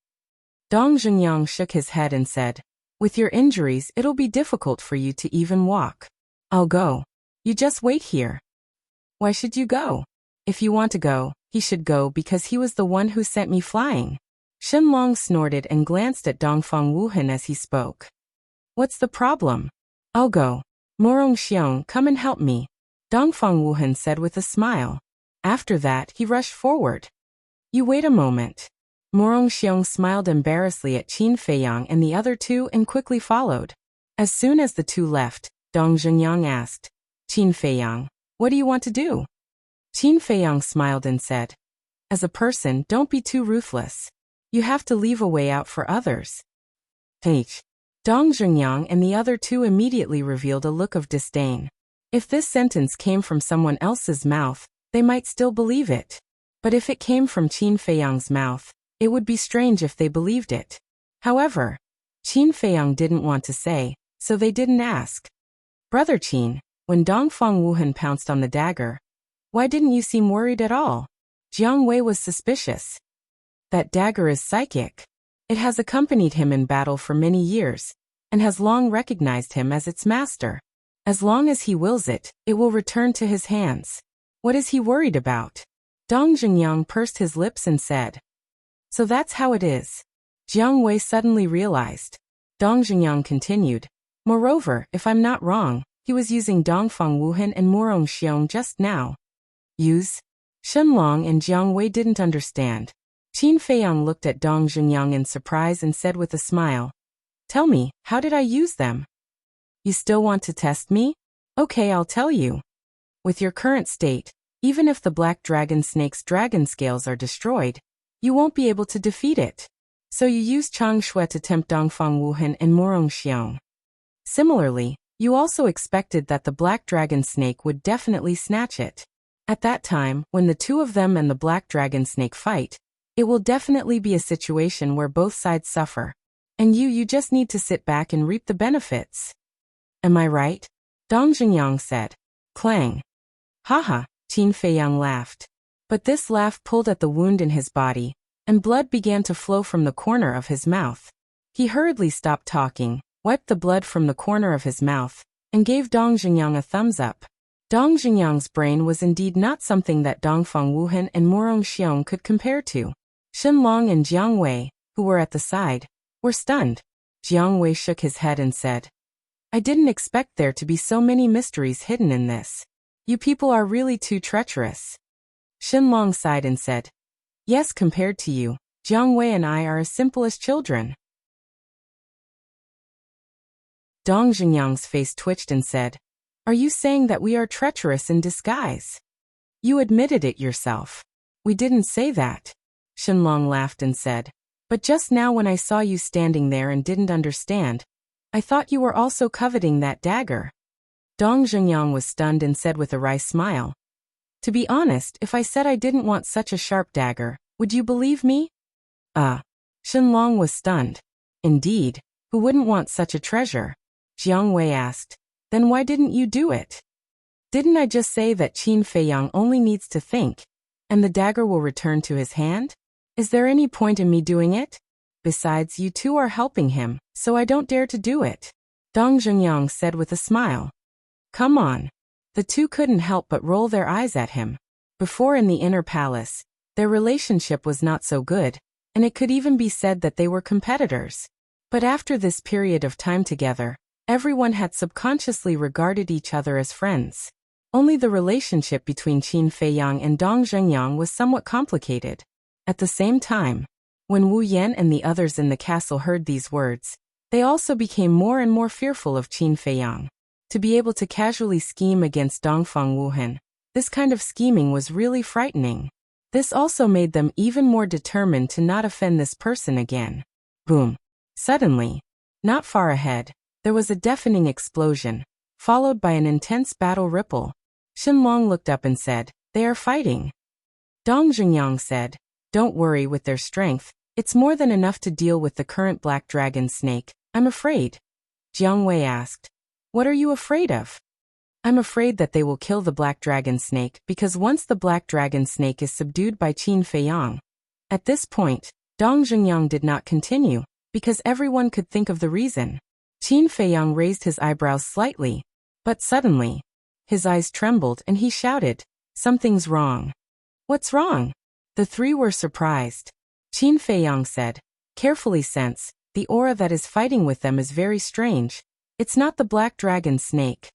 Dong Zhengyang shook his head and said, "With your injuries, it'll be difficult for you to even walk. I'll go. You just wait here." "Why should you go?" "If you want to go, he should go because he was the one who sent me flying." Shen Long snorted and glanced at Dongfang Wuhan as he spoke. "What's the problem?" "I'll go. Murong Xiong, come and help me," Dongfang Wuhan said with a smile. After that, he rushed forward. "You wait a moment." Murong Xiong smiled embarrassedly at Qin Feiyang and the other two and quickly followed. As soon as the two left, Dong Zhengyang asked, "Qin Feiyang, what do you want to do?" Qin Feiyang smiled and said, "As a person, don't be too ruthless. You have to leave a way out for others." Dong Zhengyang and the other two immediately revealed a look of disdain. If this sentence came from someone else's mouth, they might still believe it. But if it came from Qin Feiyang's mouth, it would be strange if they believed it. However, Qin Feiyang didn't want to say, so they didn't ask. "Brother Qin, when Dongfang Wuhan pounced on the dagger, why didn't you seem worried at all?" Jiang Wei was suspicious. "That dagger is psychic. It has accompanied him in battle for many years, and has long recognized him as its master. As long as he wills it, it will return to his hands. What is he worried about?" Dong Zhengyang pursed his lips and said, "So that's how it is." Jiang Wei suddenly realized. Dong Zhengyang continued, "Moreover, if I'm not wrong, he was using Dongfang Wuhan and Murong Xiong just now." Use? Shen Long and Jiang Wei didn't understand. Qin Feiyang looked at Dong Zhengyang in surprise and said with a smile, "Tell me, how did I use them?" "You still want to test me? Okay, I'll tell you. With your current state, even if the black dragon snake's dragon scales are destroyed, you won't be able to defeat it. So you use Chang Shui to tempt Dongfang Wuhan and Murong Xiong. Similarly, you also expected that the black dragon snake would definitely snatch it. At that time, when the two of them and the black dragon snake fight, it will definitely be a situation where both sides suffer. And you just need to sit back and reap the benefits. Am I right?" Dong Zhengyang said. Clang. "Haha," Qin Feiyang laughed. But this laugh pulled at the wound in his body, and blood began to flow from the corner of his mouth. He hurriedly stopped talking, wiped the blood from the corner of his mouth, and gave Dong Zhengyang a thumbs up. Dong Zhengyang's brain was indeed not something that Dongfang Wuhan and Murong Xiong could compare to. Shen Long and Jiang Wei, who were at the side, were stunned. Jiang Wei shook his head and said, "I didn't expect there to be so many mysteries hidden in this. You people are really too treacherous." Shen Long sighed and said, "Yes, compared to you, Jiang Wei and I are as simple as children." Dong Zhengyang's face twitched and said, "Are you saying that we are treacherous in disguise? You admitted it yourself." "We didn't say that." Shen Long laughed and said, "But just now when I saw you standing there and didn't understand, I thought you were also coveting that dagger." Dong Zhengyang was stunned and said with a wry smile, To be honest, if I said I didn't want such a sharp dagger, would you believe me? Shenlong was stunned. Indeed, who wouldn't want such a treasure? Jiang Wei asked. Then why didn't you do it? Didn't I just say that Qin Feiyang only needs to think, and the dagger will return to his hand? Is there any point in me doing it? Besides, you two are helping him, so I don't dare to do it, Dong Zhengyang said with a smile. Come on. The two couldn't help but roll their eyes at him. Before in the inner palace, their relationship was not so good, and it could even be said that they were competitors. But after this period of time together, everyone had subconsciously regarded each other as friends. Only the relationship between Qin Feiyang and Dong Zhengyang was somewhat complicated. At the same time, when Wu Yan and the others in the castle heard these words, they also became more and more fearful of Qin Feiyang. To be able to casually scheme against Dongfang Wuhan, this kind of scheming was really frightening. This also made them even more determined to not offend this person again. Boom. Suddenly, not far ahead, there was a deafening explosion, followed by an intense battle ripple. Shenlong looked up and said, They are fighting. Dong Zhengyang said, Don't worry with their strength, it's more than enough to deal with the current black dragon snake, I'm afraid. Jiang Wei asked, What are you afraid of? I'm afraid that they will kill the black dragon snake because once the black dragon snake is subdued by Qin Feiyang. At this point, Dong Zhengyang did not continue, because everyone could think of the reason. Qin Feiyang raised his eyebrows slightly, but suddenly, his eyes trembled and he shouted, Something's wrong. What's wrong? The three were surprised. Qin Feiyang said, Carefully sense, the aura that is fighting with them is very strange. It's not the black dragon snake.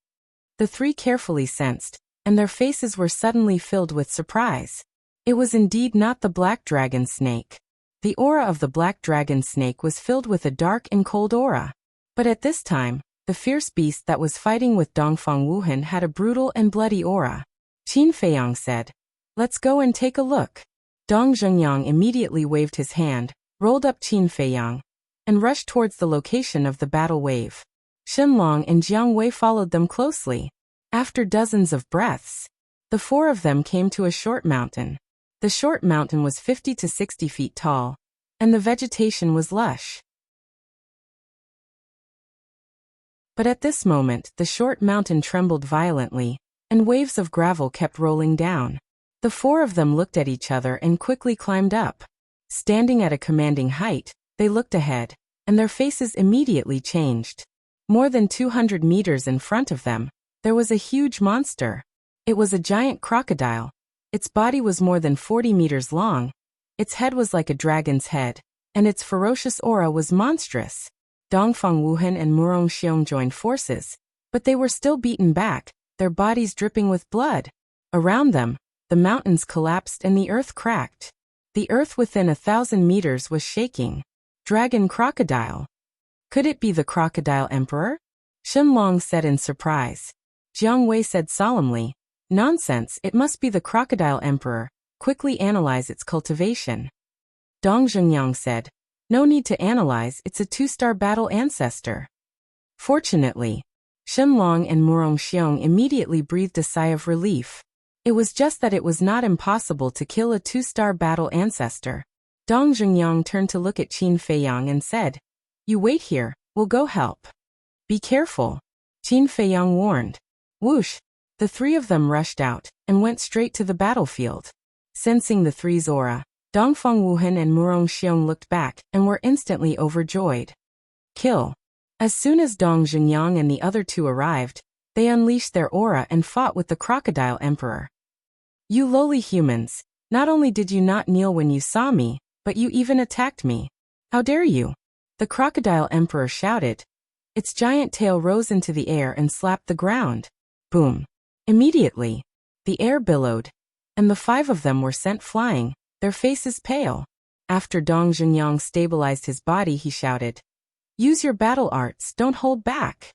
The three carefully sensed, and their faces were suddenly filled with surprise. It was indeed not the black dragon snake. The aura of the black dragon snake was filled with a dark and cold aura. But at this time, the fierce beast that was fighting with Dongfang Wuhan had a brutal and bloody aura. Qin Feiyang said, Let's go and take a look. Dong Zhengyang immediately waved his hand, rolled up Qin Feiyang, and rushed towards the location of the battle wave. Shenlong and Jiang Wei followed them closely. After dozens of breaths, the four of them came to a short mountain. The short mountain was 50 to 60 feet tall, and the vegetation was lush. But at this moment, the short mountain trembled violently, and waves of gravel kept rolling down. The four of them looked at each other and quickly climbed up. Standing at a commanding height, they looked ahead, and their faces immediately changed. More than 200 meters in front of them, there was a huge monster. It was a giant crocodile. Its body was more than 40 meters long. Its head was like a dragon's head, and its ferocious aura was monstrous. Dongfang Wuhan and Murong Xiong joined forces, but they were still beaten back, their bodies dripping with blood. Around them, the mountains collapsed and the earth cracked. The earth within 1,000 meters was shaking. Dragon crocodile. Could it be the crocodile emperor? Shenlong said in surprise. Jiang Wei said solemnly, Nonsense, it must be the crocodile emperor. Quickly analyze its cultivation. Dong Zhengyang said, No need to analyze, it's a 2-star battle ancestor. Fortunately, Shenlong and Murong Xiong immediately breathed a sigh of relief. It was just that it was not impossible to kill a 2-star battle ancestor. Dong Zhengyang turned to look at Qin Feiyang and said, You wait here, we'll go help. Be careful, Qin Feiyang warned. Whoosh! The three of them rushed out, and went straight to the battlefield. Sensing the three's aura, Dongfang Wuhan and Murong Xiong looked back, and were instantly overjoyed. Kill. As soon as Dong Zhengyang and the other two arrived, they unleashed their aura and fought with the crocodile emperor. You lowly humans, not only did you not kneel when you saw me, but you even attacked me. How dare you? The crocodile emperor shouted. Its giant tail rose into the air and slapped the ground. Boom. Immediately, the air billowed, and the 5 of them were sent flying, their faces pale. After Dong Zhengyang stabilized his body, he shouted, Use your battle arts, don't hold back.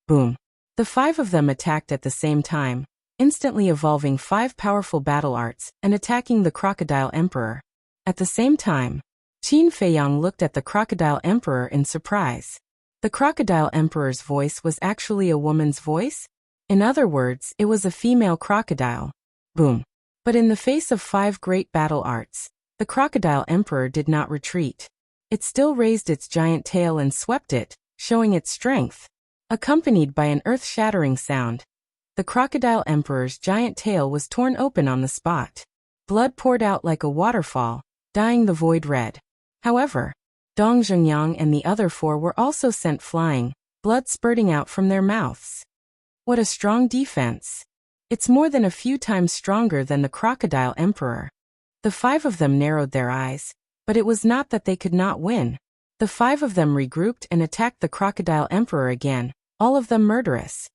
Boom. The 5 of them attacked at the same time, instantly evolving 5 powerful battle arts and attacking the crocodile emperor. At the same time, Qin Feiyang looked at the crocodile emperor in surprise. The crocodile emperor's voice was actually a woman's voice? In other words, it was a female crocodile. Boom. But in the face of 5 great battle arts, the crocodile emperor did not retreat. It still raised its giant tail and swept it, showing its strength. Accompanied by an earth-shattering sound, the crocodile emperor's giant tail was torn open on the spot. Blood poured out like a waterfall, dyeing the void red. However, Dong Zhengyang and the other 4 were also sent flying, blood spurting out from their mouths. What a strong defense! It's more than a few times stronger than the crocodile emperor. The 5 of them narrowed their eyes, but it was not that they could not win. The 5 of them regrouped and attacked the crocodile emperor again, all of them murderous.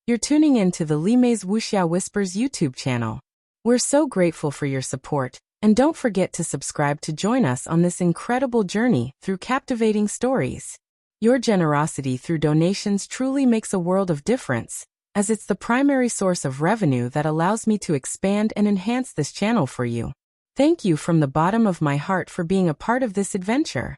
You're tuning in to the Limei's Wuxia Whispers YouTube channel. We're so grateful for your support, and don't forget to subscribe to join us on this incredible journey through captivating stories. Your generosity through donations truly makes a world of difference, as it's the primary source of revenue that allows me to expand and enhance this channel for you. Thank you from the bottom of my heart for being a part of this adventure.